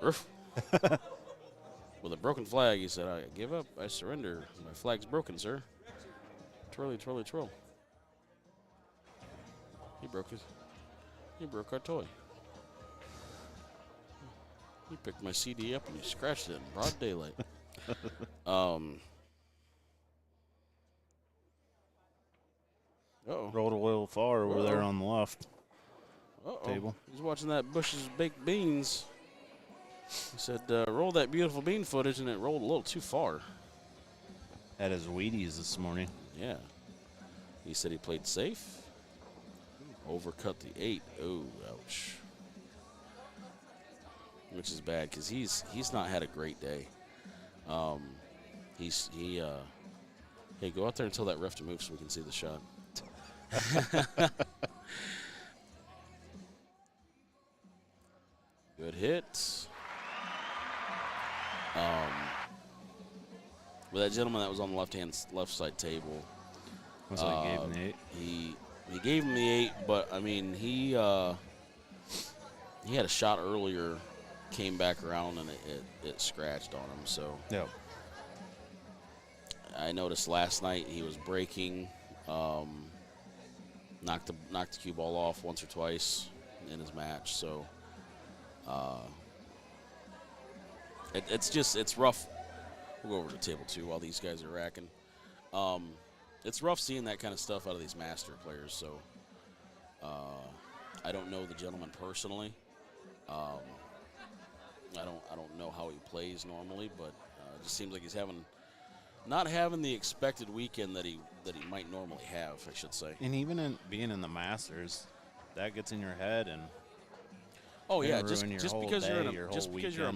Was with a broken flag. He said, "I give up. I surrender. My flag's broken, sir." Twirly, twirly, twirl. He broke it. He broke our toy. He picked my CD up and he scratched it in broad daylight. Uh-oh. Rolled a little far over there on the left table. He's watching that Bush's baked beans. He said, roll that beautiful bean footage, and it rolled a little too far. Had his Wheaties this morning. Yeah. He said he played safe. Overcut the 8. Oh, ouch. Which is bad because he's not had a great day. Hey, go out there and tell that ref to move so we can see the shot. Good hit. With that gentleman that was on the left side table. Was he gave him the 8? He gave him the 8, but I mean he had a shot earlier, came back around and it scratched on him. So yeah. I noticed last night he was breaking, knocked the cue ball off once or twice in his match. So it's rough. We'll go over to table 2 while these guys are racking. It's rough seeing that kind of stuff out of these master players. So I don't know the gentleman personally. I don't know how he plays normally, but it just seems like he's not having the expected weekend that he might normally have, I should say. And even being in the Masters, that gets in your head and oh yeah, just because you're a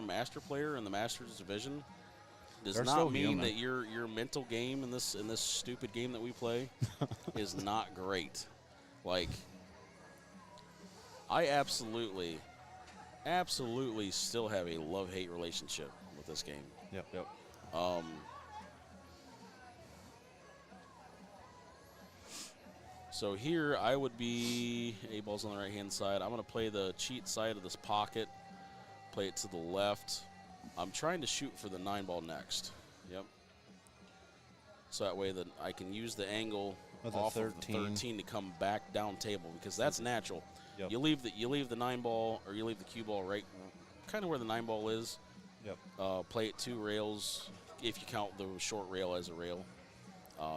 master player in the Masters division does not mean that your mental game in this stupid game that we play is not great. Like I absolutely still have a love-hate relationship with this game. Yep. So here I would be, A-ball's on the right-hand side. I'm going to play the cheat side of this pocket, play it to the left. I'm trying to shoot for the 9-ball next. Yep. So that way that I can use the angle off of the 13 to come back down table because that's natural. Yep. You leave the 9-ball or you leave the cue ball right kind of where the 9-ball is. Yep. Play it 2 rails if you count the short rail as a rail.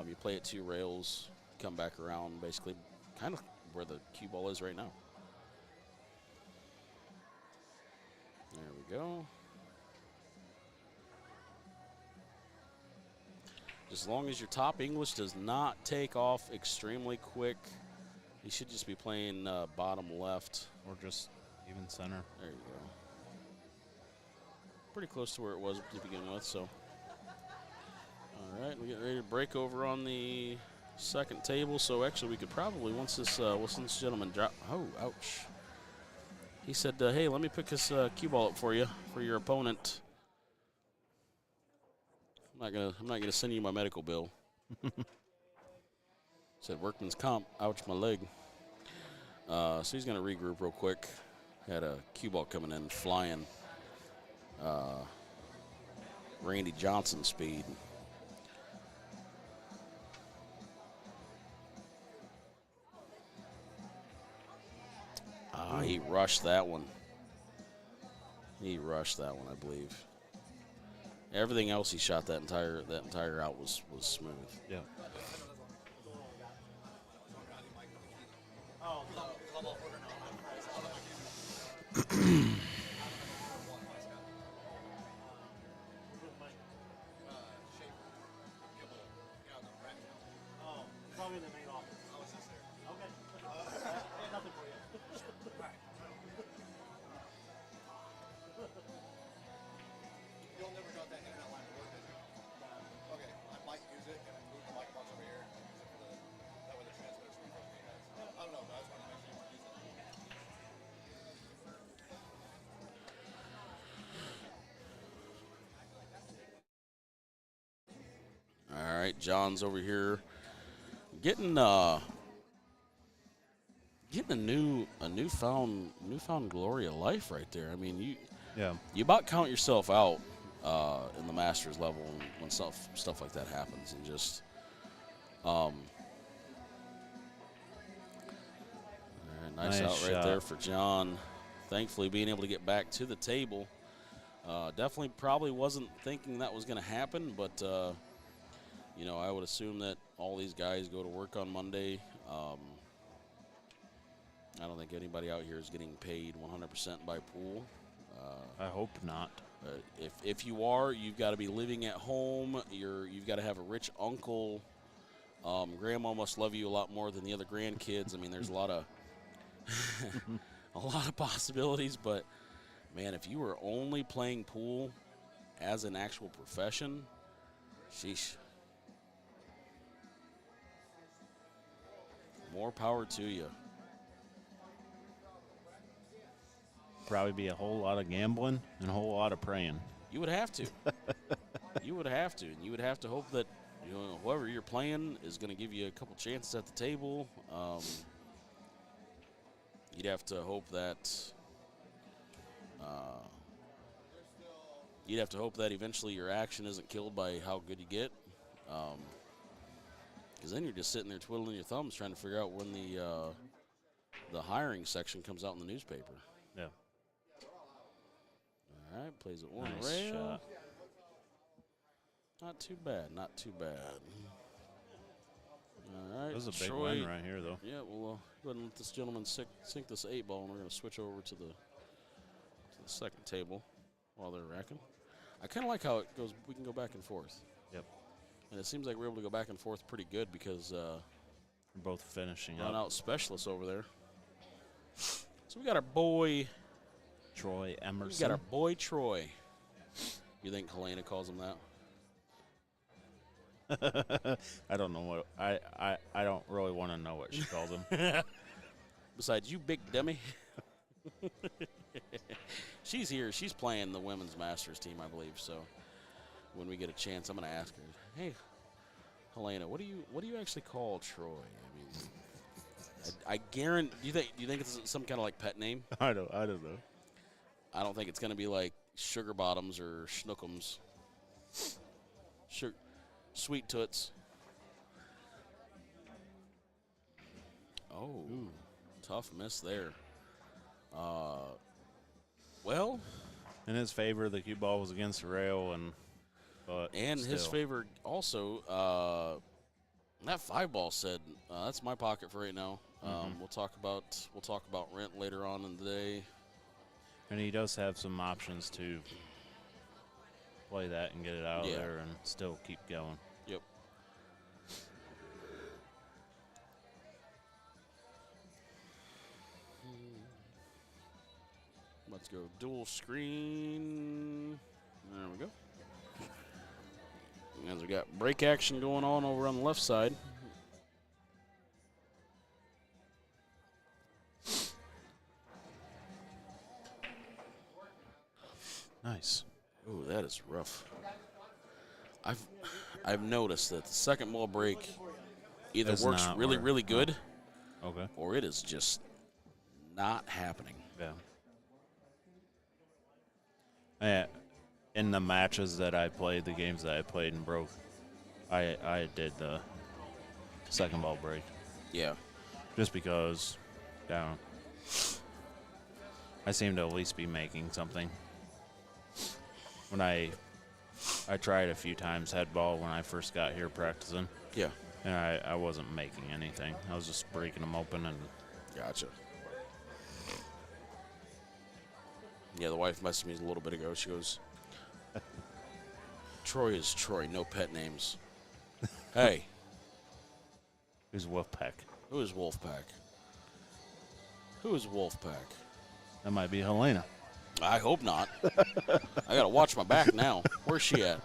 You play it 2 rails, come back around basically kind of where the cue ball is right now. There we go. As long as your top English does not take off extremely quick, you should just be playing bottom left. Or just even center. There you go. Pretty close to where it was to begin with, so. All right, we get ready to break over on the second table. So actually we could probably, once this gentleman drop, oh, ouch. He said, hey, let me pick this cue ball up for you, for your opponent. I'm not gonna send you my medical bill. Said workman's comp, ouch my leg. So he's gonna regroup real quick. Had a cue ball coming in, flying. Randy Johnson speed. He rushed that one. He rushed that one, I believe. Everything else he shot that entire out was smooth. Yeah. Probably in the main office. I was just there. Okay. Nothing for you. You'll never got that internet line to work, did you? Okay. I might use it and move the mic box over here. That way the transmitter's from me. I don't know, but I just wanted to make sure you weren't using it. All right, John's over here getting a newfound glory of life right there. I mean, Yeah. You about count yourself out in the Masters level when stuff like that happens, and just nice out right there for John. Thankfully, being able to get back to the table. Definitely probably wasn't thinking that was going to happen, but, you know, I would assume that all these guys go to work on Monday. I don't think anybody out here is getting paid 100% by pool. I hope not. If you are, you've got to be living at home. You've got to have a rich uncle. Grandma must love you a lot more than the other grandkids. I mean, there's a lot of a lot of possibilities, but man, if you were only playing pool as an actual profession, sheesh. More power to you. Probably be a whole lot of gambling and a whole lot of praying. You would have to. You would have to. And you would have to hope that, you know, whoever you're playing is going to give you a couple chances at the table. You'd have to hope that eventually your action isn't killed by how good you get. Because then you're just sitting there twiddling your thumbs trying to figure out when the hiring section comes out in the newspaper. Yeah. All right, plays it one Nice rail. shot. Not too bad, not too bad. All right, That was a big Troy, win right here, though. Yeah, we'll go ahead and let this gentleman sink this 8-ball, and we're going to switch over to the second table while they're racking. I kind of like how it goes. We can go back and forth. Yep. And it seems like we're able to go back and forth pretty good because We're both finishing run up. out specialists over there. So we got our boy. Troy We Emerson. got our boy Troy. You think Helena calls him that? I don't know what I don't really want to know what she called him. Besides you, big dummy. She's here. She's playing the women's Masters team, I believe. So when we get a chance, I'm going to ask her, "Hey, Helena, what do you actually call Troy?" I mean, I guarantee. Do you think it's some kind of like pet name? I don't know. I don't think it's going to be like Sugar Bottoms or Schnookums. Sweet Toots. Oh, tough miss there. Well, In his favor, the cue ball was against the rail, and his still. favor also. That 5-ball said, "That's my pocket for right now." We'll talk about rent later on in the day. And he does have some options to play that and get it out of Yeah. there and still keep going. Yep. Let's go dual screen. There we go. As we got break action going on over on the left side. Nice. Ooh, that is rough. I've noticed that the second ball break either Does works not really, work. really good, Okay. or it is just not happening. Yeah. In the matches that I played, the games that I played and broke, I did the second ball break. Yeah. Just because, I seem to at least be making something. When I tried a few times head ball when I first got here practicing, Yeah. and I wasn't making anything. I was just breaking them open and Gotcha. Yeah, the wife messaged me a little bit ago. She goes, "Troy is Troy, no pet names." Hey, who's Wolfpack. who is Wolfpack? Who is Wolfpack? That might be Helena. I hope not. I got to watch my back now. Where's she at?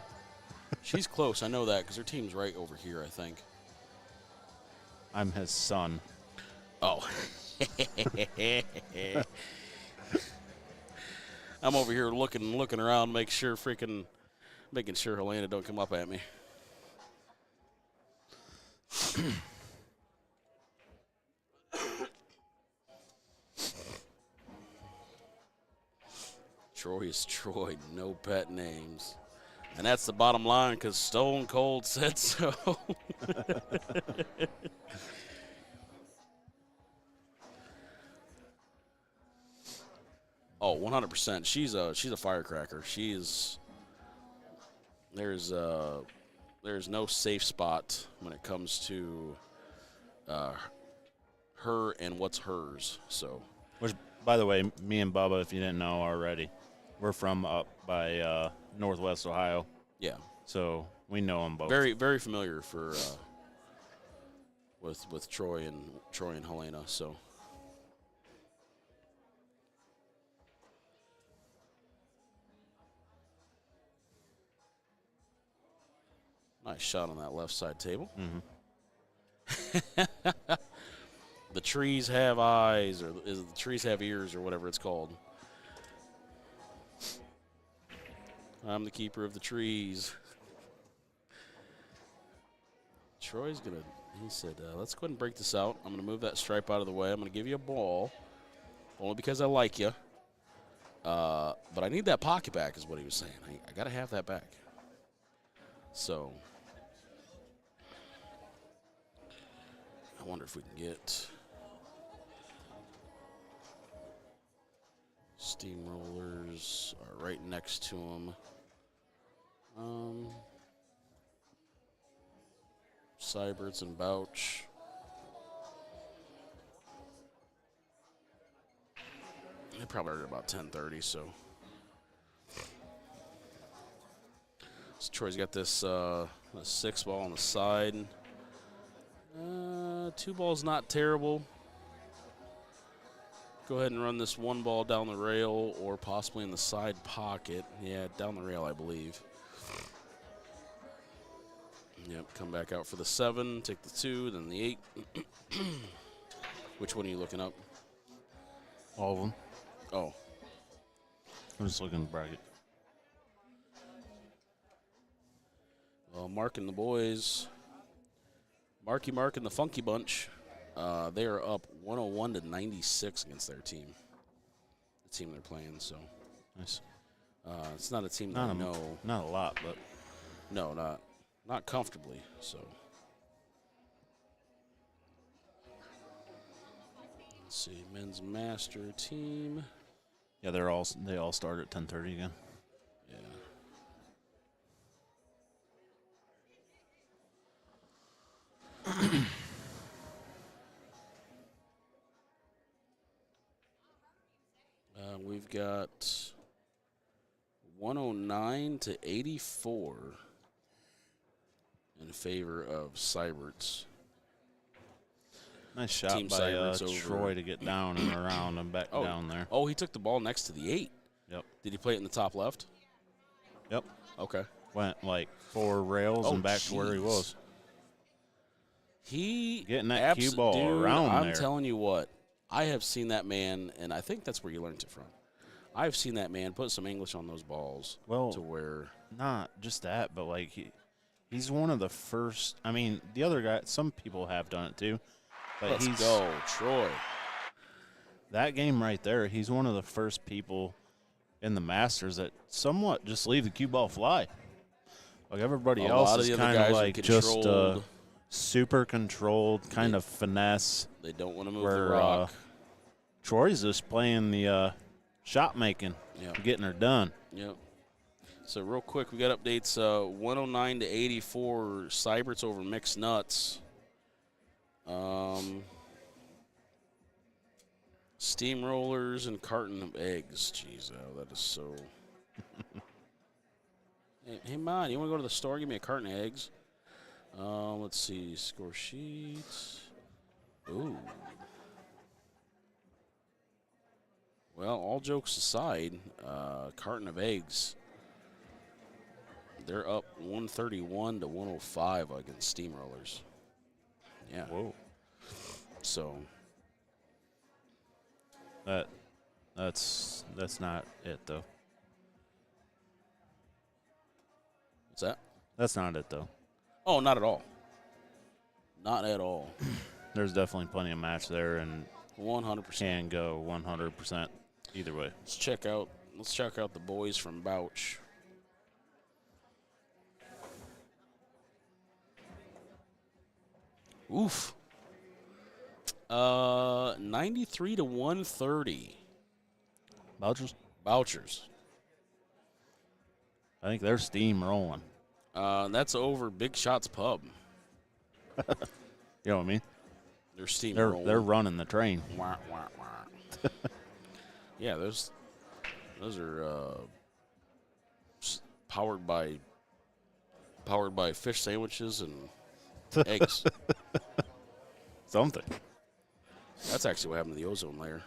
She's close. I know that because her team's right over here, I think. I'm his son. Oh. I'm over here looking around, making sure Helena don't come up at me. Troy is Troy. No pet names. And that's the bottom line because Stone Cold said so. Oh, 100%. She's a firecracker. She is. There's no safe spot when it comes to her and what's hers. So, Which, by the way, me and Bubba, if you didn't know already, we're from up by Northwest Ohio, yeah, so we know them both. very very familiar for with Troy and Helena. So. Nice shot on that left side table. Mm-hmm. The trees have eyes, or is it the trees have ears, or whatever it's called. I'm the keeper of the trees. Troy's gonna. He said, "Let's go ahead and break this out. I'm gonna move that stripe out of the way. I'm gonna give you a ball, only because I like you. But I need that pocket back," is what he was saying. I gotta have that back. So. I wonder if we can get steamrollers are right next to them. Syberts and Bouch. They probably are about 10:30, so. So Troy's got this a 6 ball on the side. 2 balls not terrible. Go ahead and run this 1 ball down the rail or possibly in the side pocket. Yeah, down the rail, I believe. Yep, come back out for the 7, take the 2, then the 8. Which one are you looking up? All of them. Oh, I'm just looking at the bracket. well, Mark and the boys. Marky Mark and the Funky Bunch, they are up 101-96 against their team. The team they're playing, so. Nice. It's not a team that I know. Not a lot, but No, not comfortably, so. Let's see, men's master team. yeah, they all start at 10:30 again. Yeah. We've got 109-84 in favor of Syberts. Nice shot Team by Syberts over. Troy to get down and around and back down there. Oh, he took the ball next to the 8. Yep. Did he play it in the top left? Yep. Okay. Went like 4 rails and back to where he was. He Getting that cue ball around I'm there. telling you what, I have seen that man, and I think that's where you learned it from. I've seen that man put some English on those balls Well, to where not just that, but like he's one of the first. I mean, the other guy, some people have done it too, but let's he's go, Troy. that game right there. He's one of the first people in the Masters that somewhat just leave the cue ball fly. Like everybody A else lot of is the other kind guys of are like just controlled. super controlled, kind of finesse. They don't want to move Where the rock. Troy's just playing the shot making, Yep. getting her done. Yep. So real quick, we got updates. 109-84, Syberts over Mixed Nuts. Steamrollers and carton of eggs. Jeez, that is so. Hey, man, you want to go to the store and give me a carton of eggs? Let's see, score sheets. Ooh. Well, all jokes aside, carton of eggs. They're up 131-105 against Steamrollers. Yeah. Whoa. So. That's not it though. What's that? That's not it though. Oh, not at all. Not at all. There's definitely plenty of match there and 100%. can go 100% either way. Let's check out Let's check out the boys from Bouch. Oof. 93 to 130. Vouchers? Bouchers. I think they're steamrolling. That's over Big Shots Pub. You know what I mean? They're steamrolling. They're running the train. Wah, wah, wah. Yeah, those are powered by fish sandwiches and eggs. Something. That's actually what happened to the ozone layer.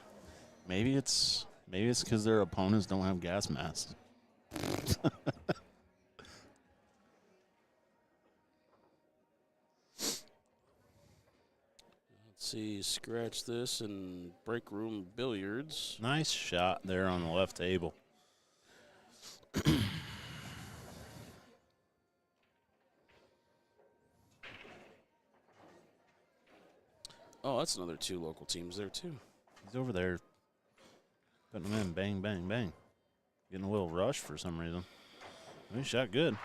Maybe it's because their opponents don't have gas masks. Let's see, scratch this and break room billiards. Nice shot there on the left table. Oh, that's another 2 local teams there too. He's over there putting them in. Bang, bang, bang. Getting a little rush for some reason. He shot good.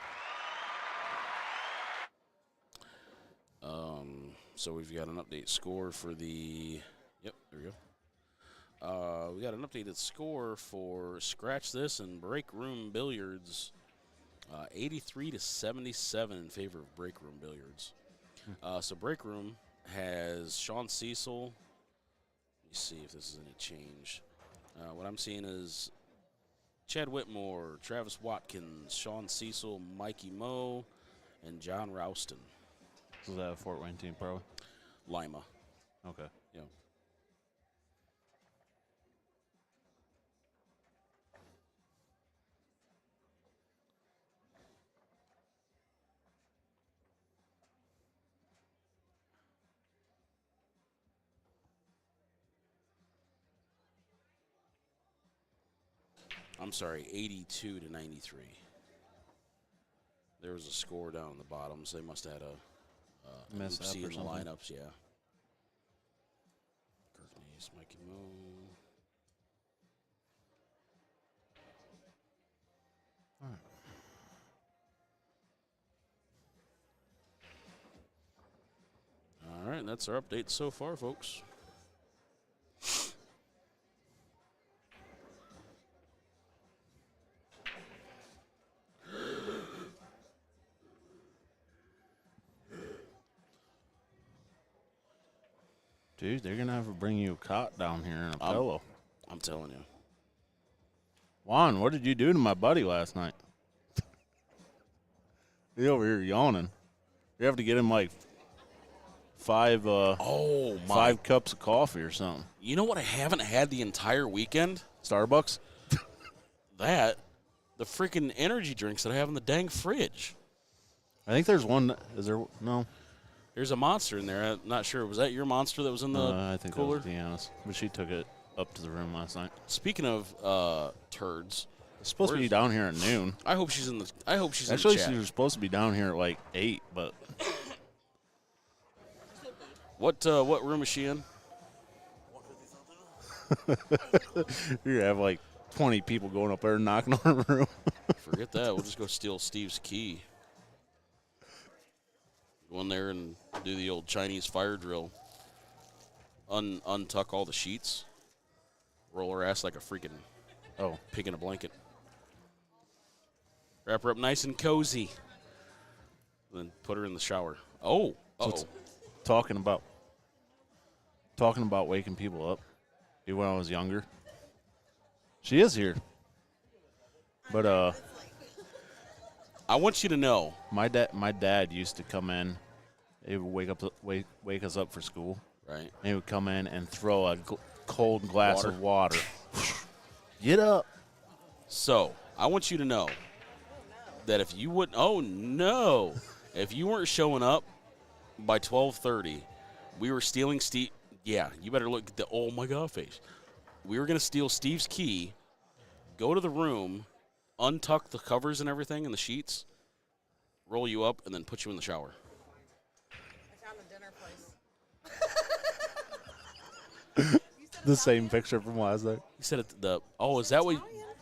So we've got an update score for the. Yep, there we go. We got an updated score for Scratch This and Break Room Billiards. 83 to 77 in favor of Break Room Billiards. So Break Room has Sean Cecil. Let me see if this is any change. What I'm seeing is Chad Whitmore, Travis Watkins, Sean Cecil, Mikey Moe, and John Rouston. Was that a Fort Wayne team, probably? Lima. Okay. Yeah. I'm sorry, 82 to 93. There was a score down in the bottom, so they must have had a Mess up oopsie or in the something. lineups, yeah. Kirkney's Mikey Moe. All right, that's our update so far, folks. Dude, they're going to have to bring you a cot down here and a pillow. I'm telling you. Juan, what did you do to my buddy last night? He over here yawning. You have to get him like five cups of coffee or something. You know what I haven't had the entire weekend? Starbucks? The freaking energy drinks that I have in the dang fridge. I think there's one. Is there? No. There's a Monster in there. I'm not sure. Was that your Monster that was in the I think cooler? that was Deanna's. But she took it up to the room last night. Speaking of turds, It's supposed to be down here at noon. I hope she's in the. Actually, in the chat. she was supposed to be down here at like 8, but What room is she in? you have like 20 people going up there and knocking on her room. Forget that. We'll just go steal Steve's key. Go in there and do the old Chinese fire drill. Untuck all the sheets. Roll her ass like a freaking pig in a blanket. Wrap her up nice and cozy. Then put her in the shower. Oh. talking about waking people up. Dude, when I was younger, she is here. But I want you to know. my dad used to come in. He would wake us up for school. Right. And he would come in and throw a cold glass of water. Get up. So I want you to know that if you wouldn't, if you weren't showing up by 12:30, we were stealing Steve. Yeah, you better look at the oh my god face. We were gonna steal Steve's key, go to the room, untuck the covers and everything and the sheets, roll you up, and then put you in the shower. I found a dinner place. The same picture from last night. He said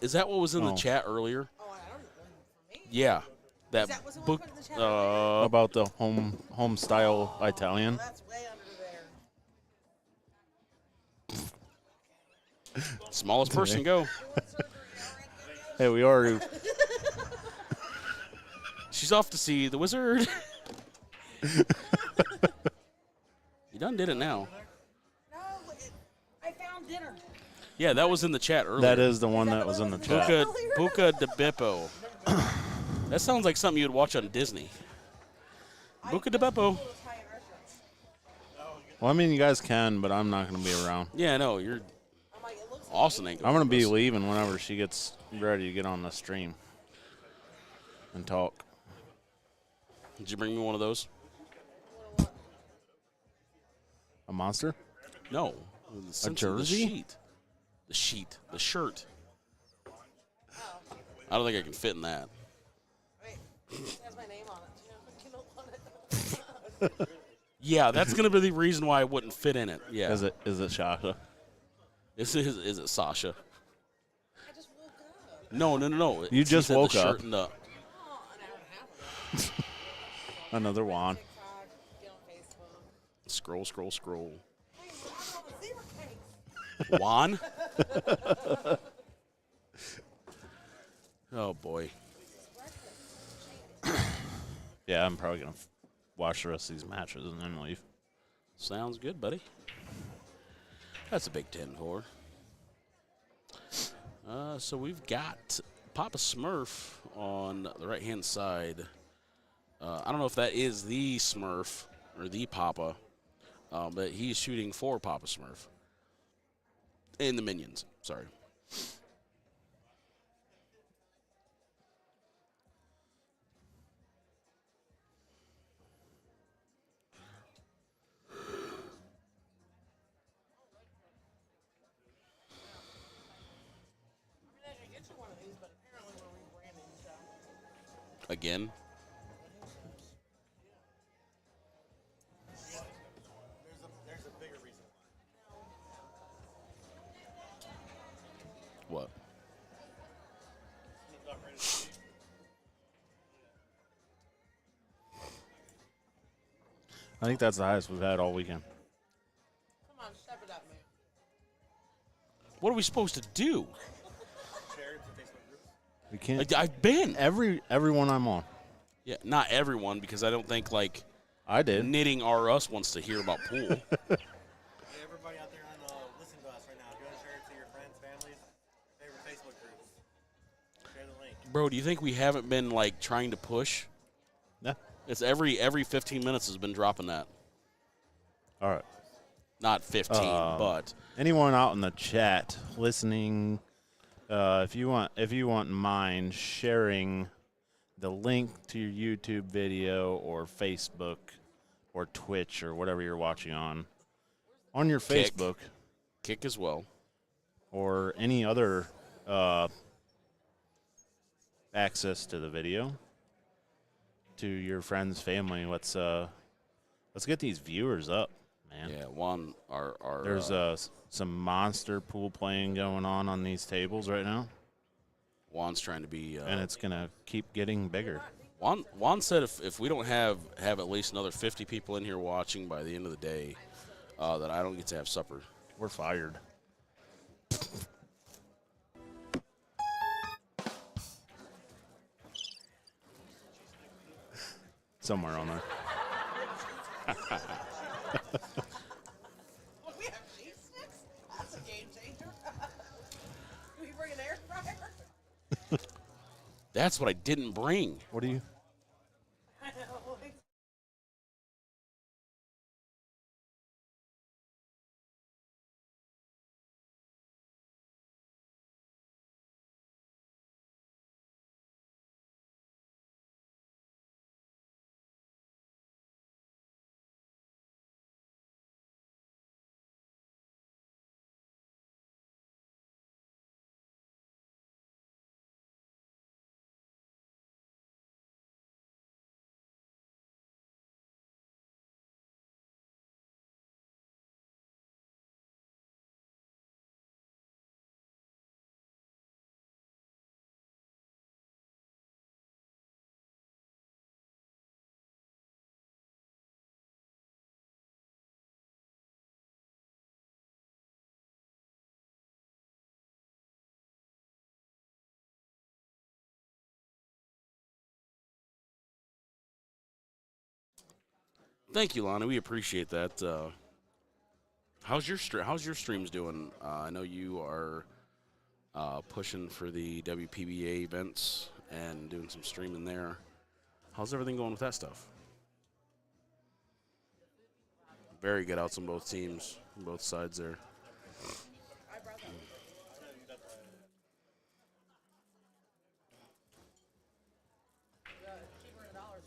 is Is that what was in the Oh. chat earlier? Oh, I don't know. For me? Yeah. Is that what's the one book. put in the chat earlier? About the home style Italian. That's way under there. Smallest person go. You want surgery already? Hey, we already. She's off to see the wizard. You done did it now. No, I found dinner. Yeah, that was in the chat earlier. That is the one that was in the chat. Buca de Beppo. That sounds like something you'd watch on Disney. Buca de Beppo. Well, I mean, you guys can, but I'm not going to be around. Yeah, no, you're. Austin ain't I'm going to be with us. leaving whenever she gets ready to get on the stream and talk. Did you bring me one of those? A monster? No. Essentially jersey? The sheet. The sheet. The shirt. I don't think I can fit in that. Wait, it has my name on it. You don't want it. Yeah, that's going to be the reason why I wouldn't fit in it. Yeah. Is it Shasha? Is it Sasha? I just woke up. No. You She just said woke the up. shirt and the, Oh, an hour and a half ago. Another wand. TikTok, get on Facebook. scroll. Hey, look at all the zebra cakes. Juan? Oh, boy. Yeah, I'm probably going to watch the rest of these matches and then leave. Sounds good, buddy. That's a big 10-4. So we've got Papa Smurf on the right-hand side. I don't know if that is the Smurf or the Papa, but he's shooting for Papa Smurf. And the Minions, sorry. I could get you one of these, but apparently we're rebranding, so. Again. There's a bigger reason why. What? He's not ready to see. I think that's the highest we've had all weekend. Come on, step it up, man. What are we supposed to do? Share it to Facebook groups. We can't. I've been. Everyone I'm on. Yeah, not everyone, because I don't think, like, I did. Knitting R Us wants to hear about pool. Hey, everybody out there listening to us right now, go and share it to your friends, families, favorite Facebook groups. Share the link. Bro, do you think we haven't been, like, trying to push? Yeah. It's every 15 minutes has been dropping that. All right. Not 15, but Anyone out in the chat listening, if you want mind sharing the link to your YouTube video or Facebook or Twitch or whatever you're watching on your Kick. Facebook Kick as well. or any other access to the video to your friends, family. Let's get these viewers up, man. Yeah, one our There's some monster pool playing going on these tables right now, Juan's trying to be and it's gonna keep getting bigger. Juan said if we don't have at least another 50 people in here watching by the end of the day, that I don't get to have supper. We're fired. Somewhere on there. Oh, we have cheese sticks? That's a game changer. Do we bring an air fryer? That's what I didn't bring. What do you? Thank you, Lonnie. We appreciate that. How's your streams doing? I know you are pushing for the WPBA events and doing some streaming there. How's everything going with that stuff? Very good outs on both teams, on both sides there.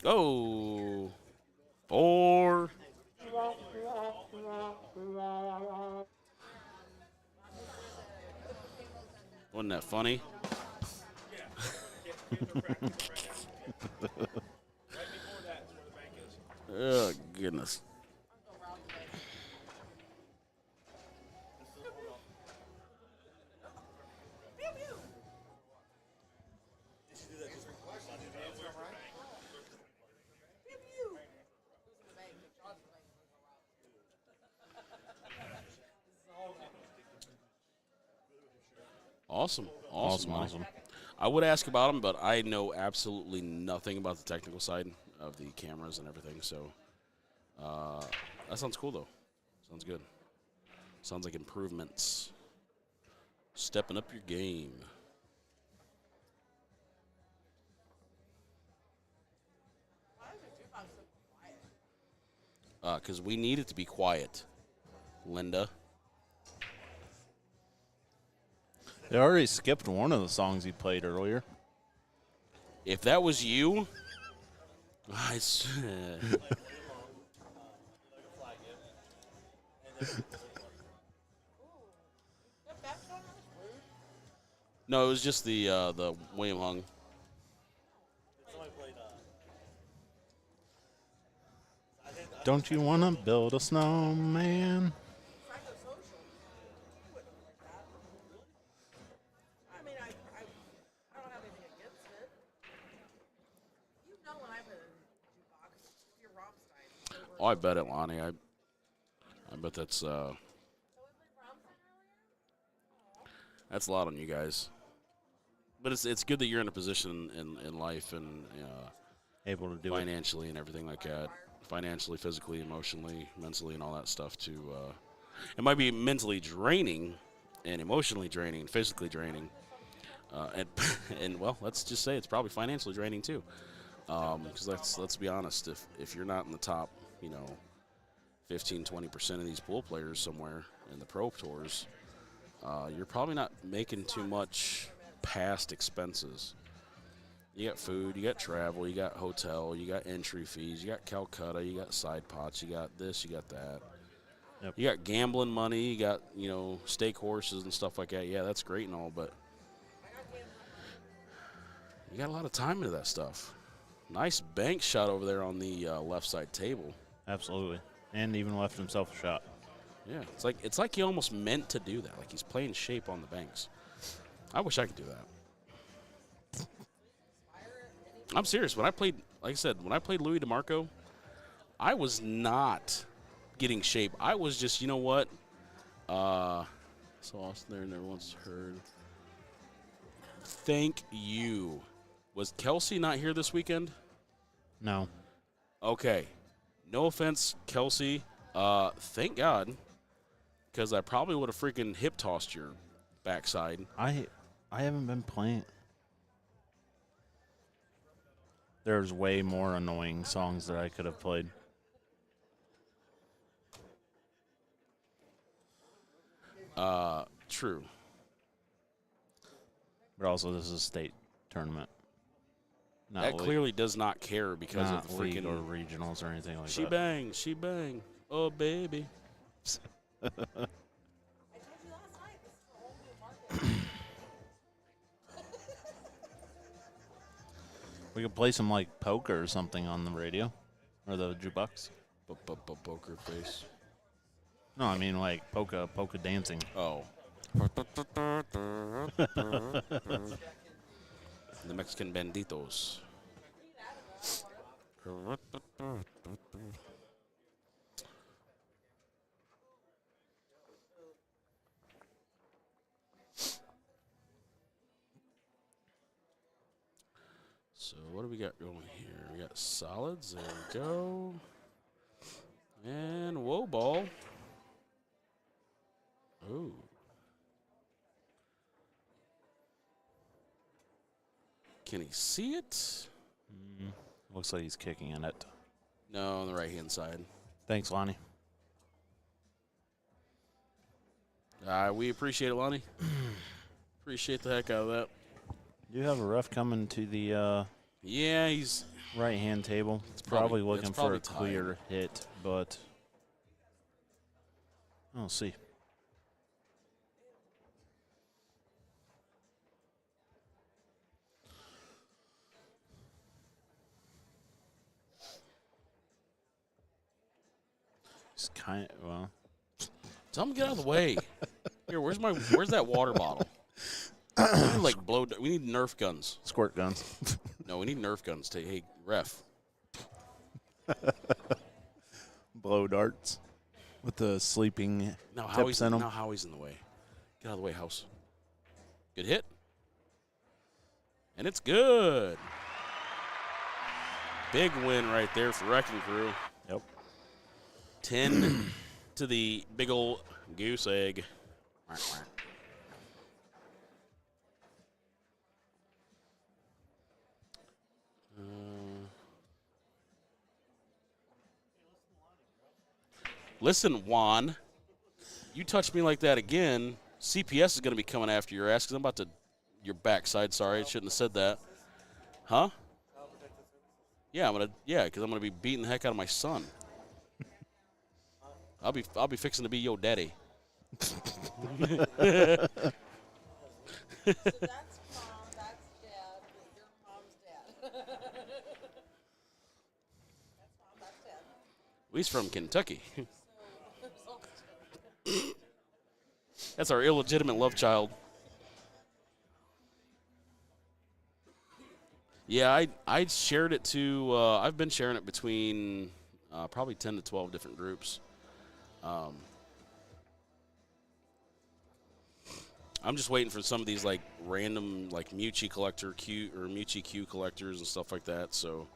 Oh, 4. Wasn't that funny? Oh, goodness. Awesome. I would ask about them, but I know absolutely nothing about the technical side of the cameras and everything. So that sounds cool, though. Sounds good. Sounds like improvements. Stepping up your game. Because we need it to be quiet, Linda. They already skipped one of the songs he played earlier. If that was you, no, it was just the William Hung. Don't you want to build a snowman? I mean, I don't have anything against it. You know when I put in jukebox, your Rammstein. Oh, I bet it, Lonnie. I bet that's that's a lot on you guys. But it's good that you're in a position in life and Able to do it. financially and everything like that. Financially, physically, emotionally, mentally, and all that stuff to it might be mentally draining and emotionally draining and physically draining. And well, let's just say it's probably financially draining too. Because let's be honest, if you're not in the top, 15-20% of these pool players somewhere in the pro tours, you're probably not making too much past expenses. You got food, you got travel, you got hotel, you got entry fees, you got Calcutta, you got side pots, you got this, you got that. Yep. You got gambling money, you got, stake horses and stuff like that. Yeah, that's great and all, but you got a lot of time into that stuff. Nice bank shot over there on the left side table. Absolutely. And even left himself a shot. Yeah, it's like he almost meant to do that. Like he's playing shape on the banks. I wish I could do that. I'm serious. When I played, like I said, when I played Louis DeMarco, I was not getting shape. I was just, you know what? So Austin there never once heard. Thank you. Was Kelsey not here this weekend? No. Okay. No offense, Kelsey. Thank God, because I probably would have freaking hip tossed your backside. I haven't been playing. There's way more annoying songs that I could have played. True. But also, this is a state tournament. Not That league- clearly does not care because not of the league freaking or regionals or anything like she that. bang, she bang. Oh baby. I told you last night, this is a whole new market. We could play some like poker or something on the radio, or the jukebox. Poker face. No, I mean like polka dancing. Oh. The Mexican banditos. So what do we got going here? We got solids. There we go. And whoa, ball. Ooh. Can he see it? Looks like he's kicking in it. No, on the right-hand side. Thanks, Lonnie. We appreciate it, Lonnie. Appreciate the heck out of that. You have a ref coming to the Yeah, he's right-hand table. It's probably- probably looking it's for a probably clear hit, but I'll see. It's kind of, well, tell him to get out of the way. Here, where's that water bottle? We need like we need Nerf guns. squirt guns. No, we need Nerf guns. Hey, ref. Blow darts with the sleeping No, tips in them. Howie's in the way. Get out of the way, House. Good hit. And it's good. Big win right there for Wrecking Crew. Yep. 10 to the big old goose egg. Listen, Juan, you touch me like that again, CPS is going to be coming after your ass because I'm about to – your backside, sorry. I shouldn't have said that. Huh? Yeah, because I'm gonna be beating the heck out of my son. I'll be fixing to be your daddy. So that's mom, that's dad, your mom's dad. That's mom, that's dad. He's from Kentucky. That's our illegitimate love child. Yeah, I shared it to I've been sharing it between probably 10 to 12 different groups. I'm just waiting for some of these like random like Mewtwo collector Mewtwo Q collectors and stuff like that. So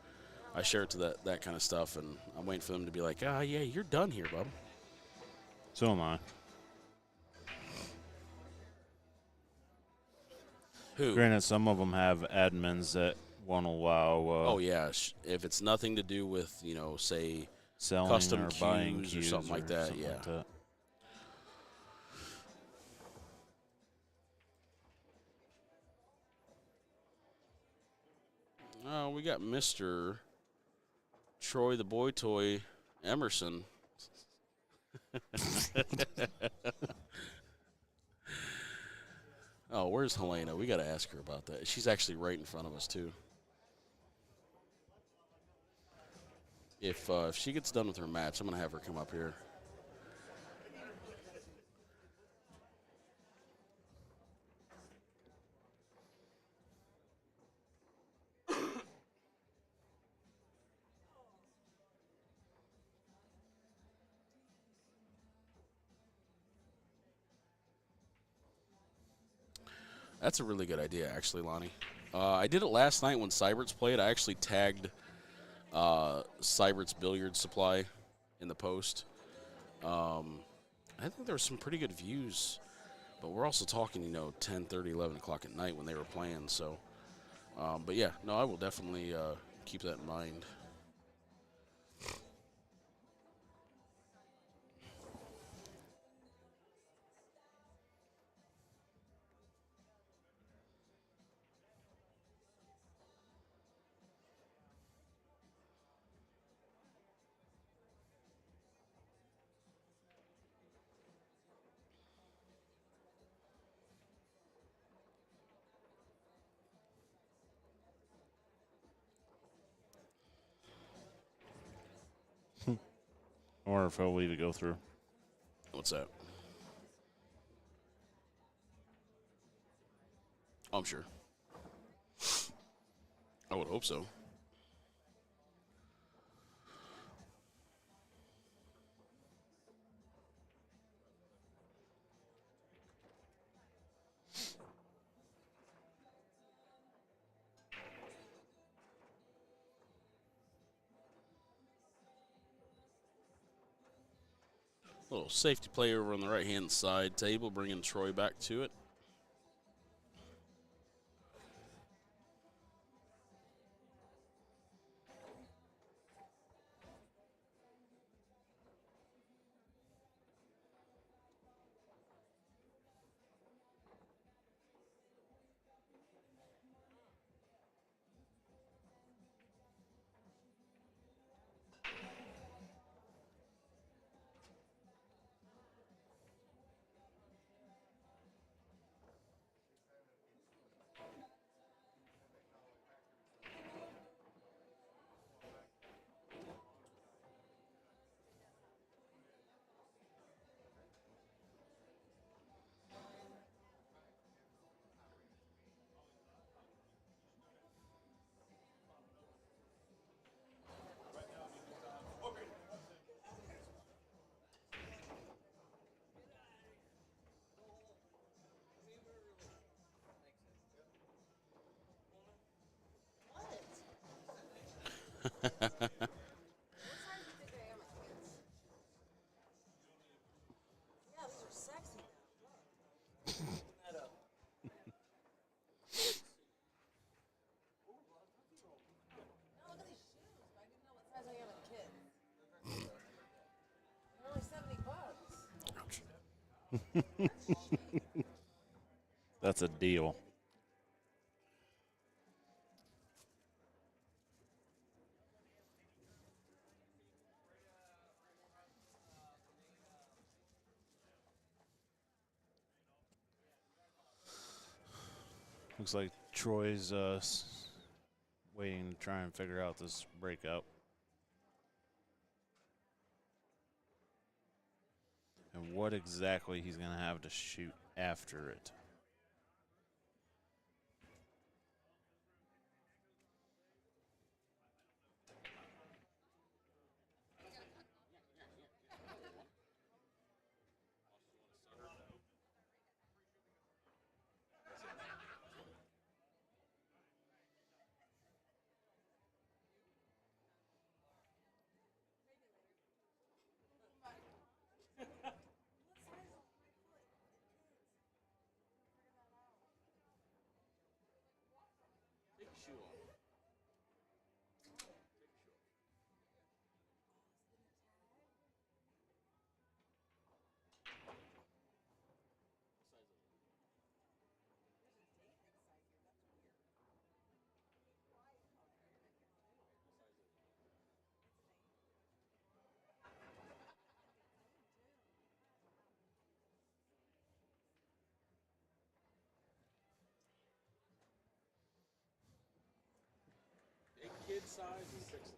I share it to that kind of stuff, and I'm waiting for them to be like, yeah, you're done here, bub. So am I. Who? Granted, some of them have admins that won't allow Oh yeah, if it's nothing to do with say selling custom or buying cues or cues something like that, something yeah. like that. Oh, we got Mr. Troy the Boy Toy Emerson. Oh, where's Helena? We got to ask her about that. She's actually right in front of us, too. If she gets done with her match, I'm going to have her come up here. That's a really good idea, actually, Lonnie. I did it last night when Cyberts played. I actually tagged Cyberts Billiard Supply in the post. I think there were some pretty good views, but we're also talking, 10, 30, 11 o'clock at night when they were playing. So, but yeah, no, I will definitely keep that in mind. Or if I'll leave it go through. What's that? Oh, I'm sure. I would hope so. Little safety play over on the right-hand side table, bringing Troy back to it. What size do you think I am as kids? Yeah, these are sexy now. No, look at these shoes. But I didn't know what size I am as kids. They're only $70. That's a deal. Looks like Troy's waiting to try and figure out this breakout. And what exactly he's going to have to shoot after it. Kid size is 6.5.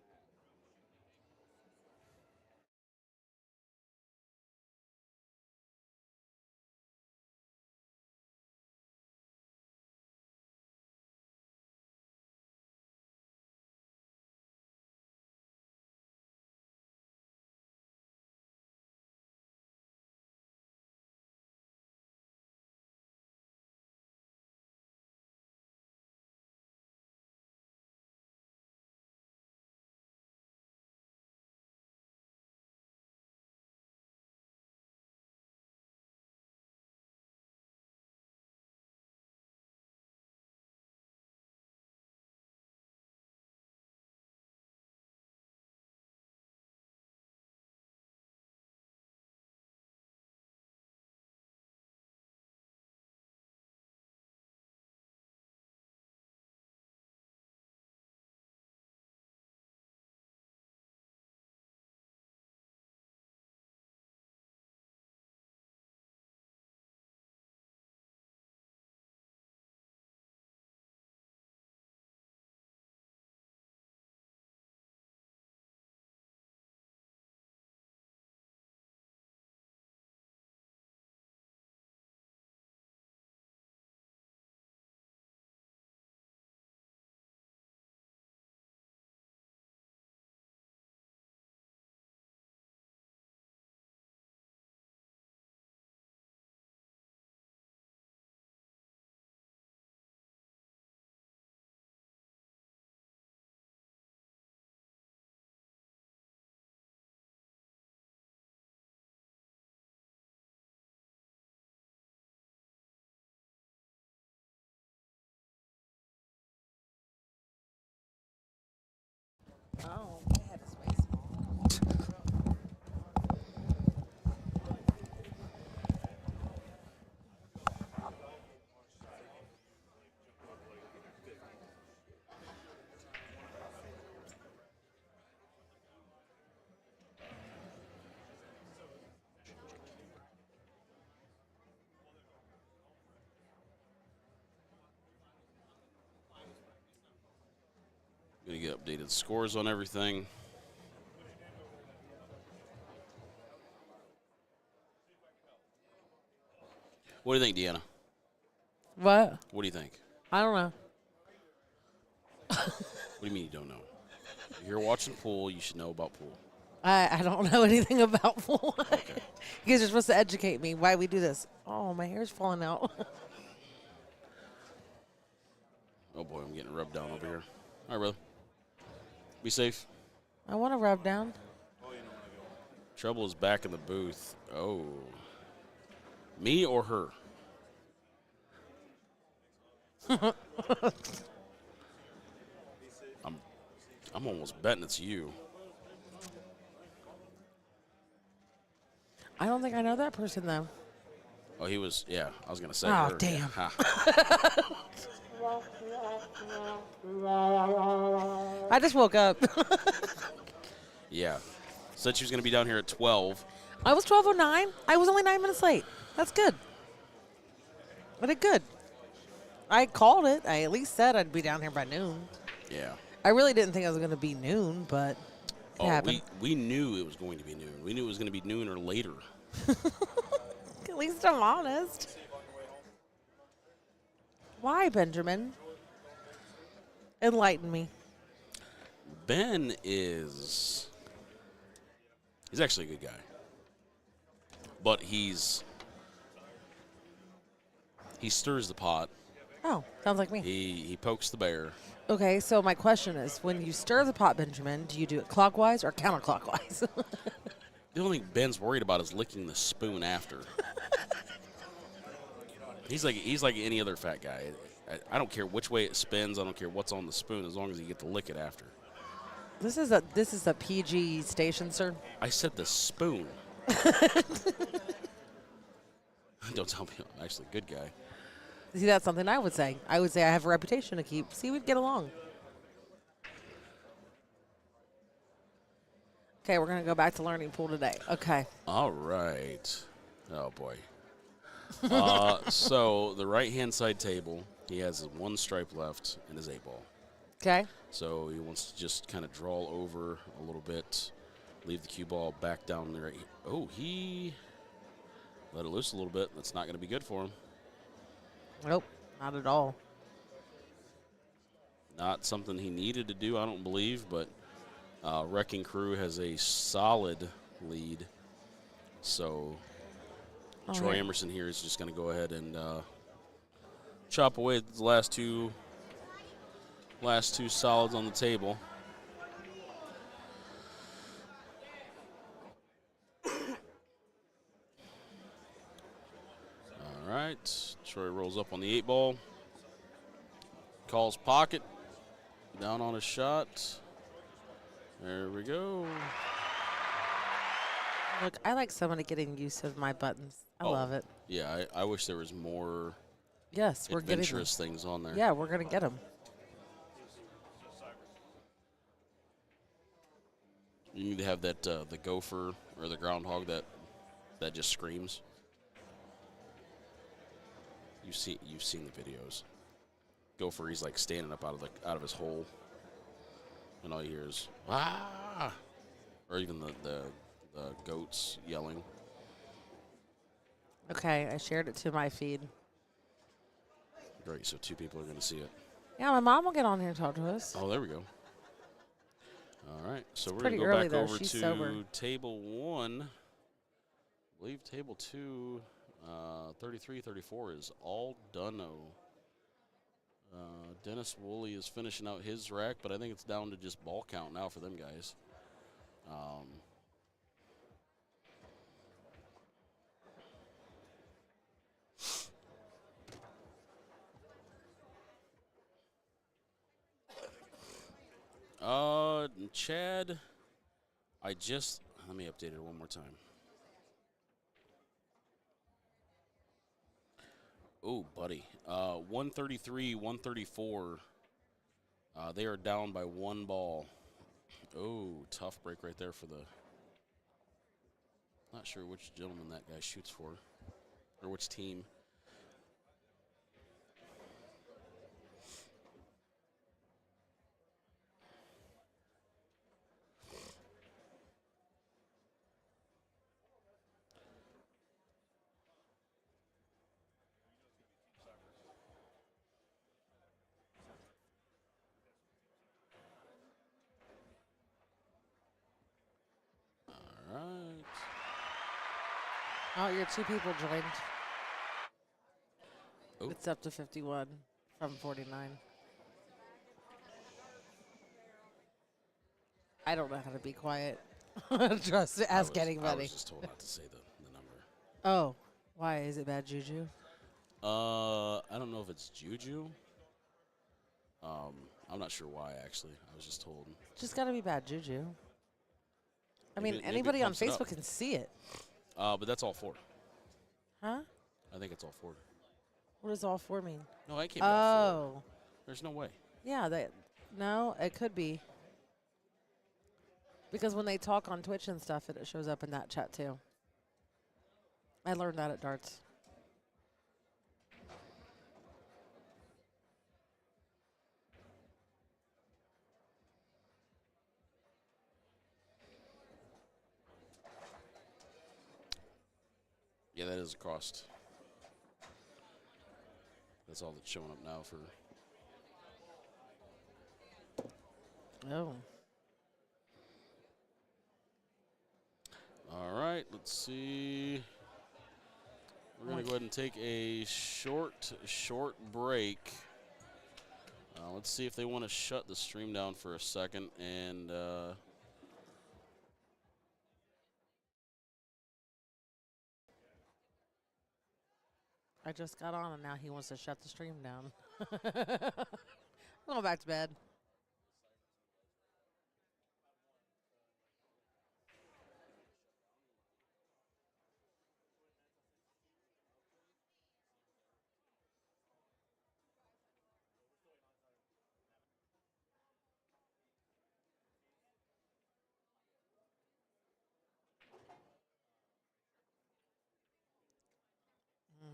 Gonna get updated scores on everything. What do you think, Deanna? What? What do you think? I don't know. What do you mean you don't know? If you're watching pool, you should know about pool. I don't know anything about pool. You guys are supposed to educate me why we do this. Oh, my hair's falling out. Oh boy, I'm getting rubbed down over here. All right, brother. Be safe. I want to rub down. Trouble is back in the booth. Oh. Me or her? I'm almost betting it's you. I don't think I know that person, though. Oh, he was, yeah, I was going to say Oh, her. damn. Yeah. Ha. I just woke up. Yeah. Said she was going to be down here at 12. I was 12:09. I was only 9 minutes late. That's good. I did good. I called it. I at least said I'd be down here by noon. Yeah. I really didn't think I was going to be noon, but it Oh, happened. we knew it was going to be noon. We knew it was going to be noon or later. At least I'm honest. Why, Benjamin? Enlighten me. Ben is... He's actually a good guy. But he stirs the pot. Oh, sounds like me. He pokes the bear. Okay, so my question is, when you stir the pot, Benjamin, do you do it clockwise or counterclockwise? The only thing Ben's worried about is licking the spoon after. He's like any other fat guy. I don't care which way it spins. I don't care what's on the spoon as long as you get to lick it after. This is a PG station, sir. I said the spoon. Don't tell me I'm actually a good guy. See, that's something I would say. I would say I have a reputation to keep. See, we'd get along. Okay, we're going to go back to learning pool today. Okay. All right. Oh, boy. So the right-hand side table, he has one stripe left and his 8-ball. Okay. So he wants to just kind of draw over a little bit, leave the cue ball back down there. Oh, he let it loose a little bit. That's not going to be good for him. Nope, not at all. Not something he needed to do, I don't believe, but Wrecking Crew has a solid lead. So Troy Emerson here is just going to go ahead and chop away at the last two solids on the table. All right, Troy rolls up on the 8-ball, calls pocket, down on a shot. There we go. Look, I like somebody getting use of my buttons. I love it. Yeah, I wish there was more Yes, we're getting them. adventurous things on there. Yeah, we're going to get them. You need to have that the gopher or the groundhog that just screams. You've seen the videos. Gopher, he's like standing up out of his hole, and all you hear is ah, or even the goats yelling. Okay, I shared it to my feed. Great, so 2 people are going to see it. Yeah, my mom will get on here and talk to us. Oh, there we go. All right, so we're going pretty to go early, back though. over She's to sober. table 1. I believe table 2, 33, 34 is all done-o. Dennis Woolley is finishing out his rack, but I think it's down to just ball count now for them guys. Chad, let me update it one more time. Oh, buddy. 133, 134. They are down by 1 ball. Oh, tough break right there for the... Not sure which gentleman that guy shoots for, or which team. right. Oh, your 2 people joined. Oh. It's up to 51 from 49. I don't know how to be quiet. Trust. Ask I anybody. was just told not to say the number. Oh, why is it bad juju? I don't know if it's juju. I'm not sure why, actually. I was just told. Just gotta be bad juju. I Maybe mean, it anybody on pumps it up. Facebook can see it. But that's all 4. Huh? I think it's all 4. What does all 4 mean? No, I can't be all 4. Oh. There's no way. Yeah, no, it could be. Because when they talk on Twitch and stuff, it shows up in that chat too. I learned that at darts. Yeah, that is a cost. That's all that's showing up now for. Oh. All right, let's see. We're going to go ahead and take a short break. Let's see if they want to shut the stream down for a second. And I just got on and now he wants to shut the stream down. I'm going back to bed.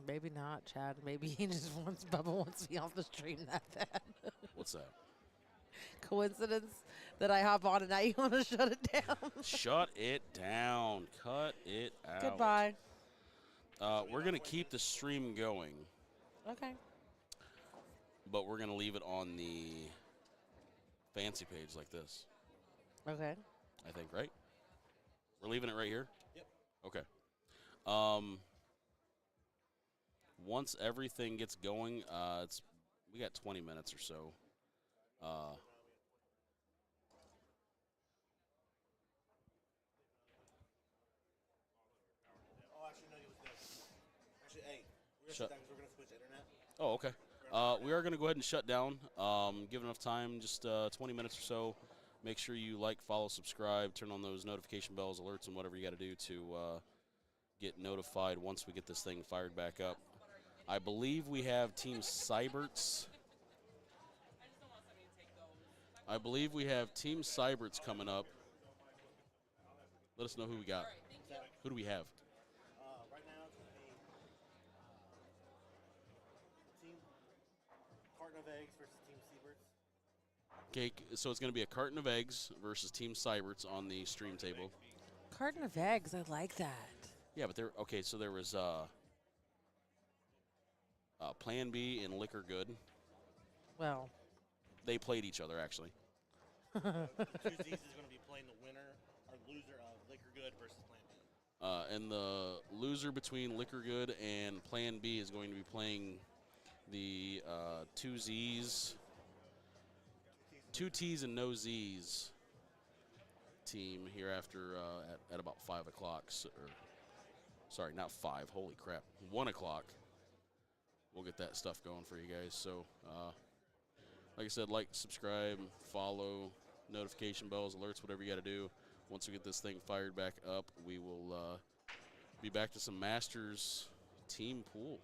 Maybe not, Chad. Maybe he just wants Bubba wants me off the stream that bad. what's that? Coincidence that I hop on and now you want to shut it down. Shut it down. Cut it out. Goodbye. We're going to keep the stream going, Okay. but we're going to leave it on the fancy page like this. Okay. I think, right? We're leaving it right here? Yep. Okay. Once everything gets going, we got 20 minutes or so. Oh, actually, no, it was this. Actually, hey, we're going to Shut- we're going to switch internet. Oh, okay. We are going to go ahead and shut down. Give enough time, just 20 minutes or so. Make sure you like, follow, subscribe, turn on those notification bells, alerts, and whatever you got to do to get notified once we get this thing fired back up. I believe we have Team Cyberts. Coming up. Let us know who we got. Who do we have? Right now, it's going to be Team Carton of Eggs versus Team Sieberts. Okay, so it's going to be a carton of eggs versus Team Cyberts on the stream table. Carton of eggs. I like that. Yeah, but so there was Plan B and Liquor Good. Well. They played each other, actually. Tuesdays is going to be playing the winner or loser of Liquor Good versus Plan B. And the loser between Liquor Good and Plan B is going to be playing the two T's and no Z's team here after at about 5 o'clock. Sorry, not 5. Holy crap. 1 o'clock. We'll get that stuff going for you guys. So, like I said, like, subscribe, follow, notification bells, alerts, whatever you got to do. Once we get this thing fired back up, we will be back to some Masters team pool.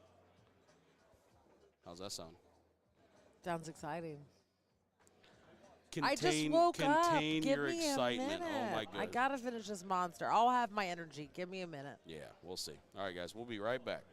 How's that sound? Sounds exciting. Contain, I just woke up. contain Give your me excitement. a minute. Oh, my goodness. I got to finish this monster. I'll have my energy. Give me a minute. Yeah, we'll see. All right, guys, we'll be right back.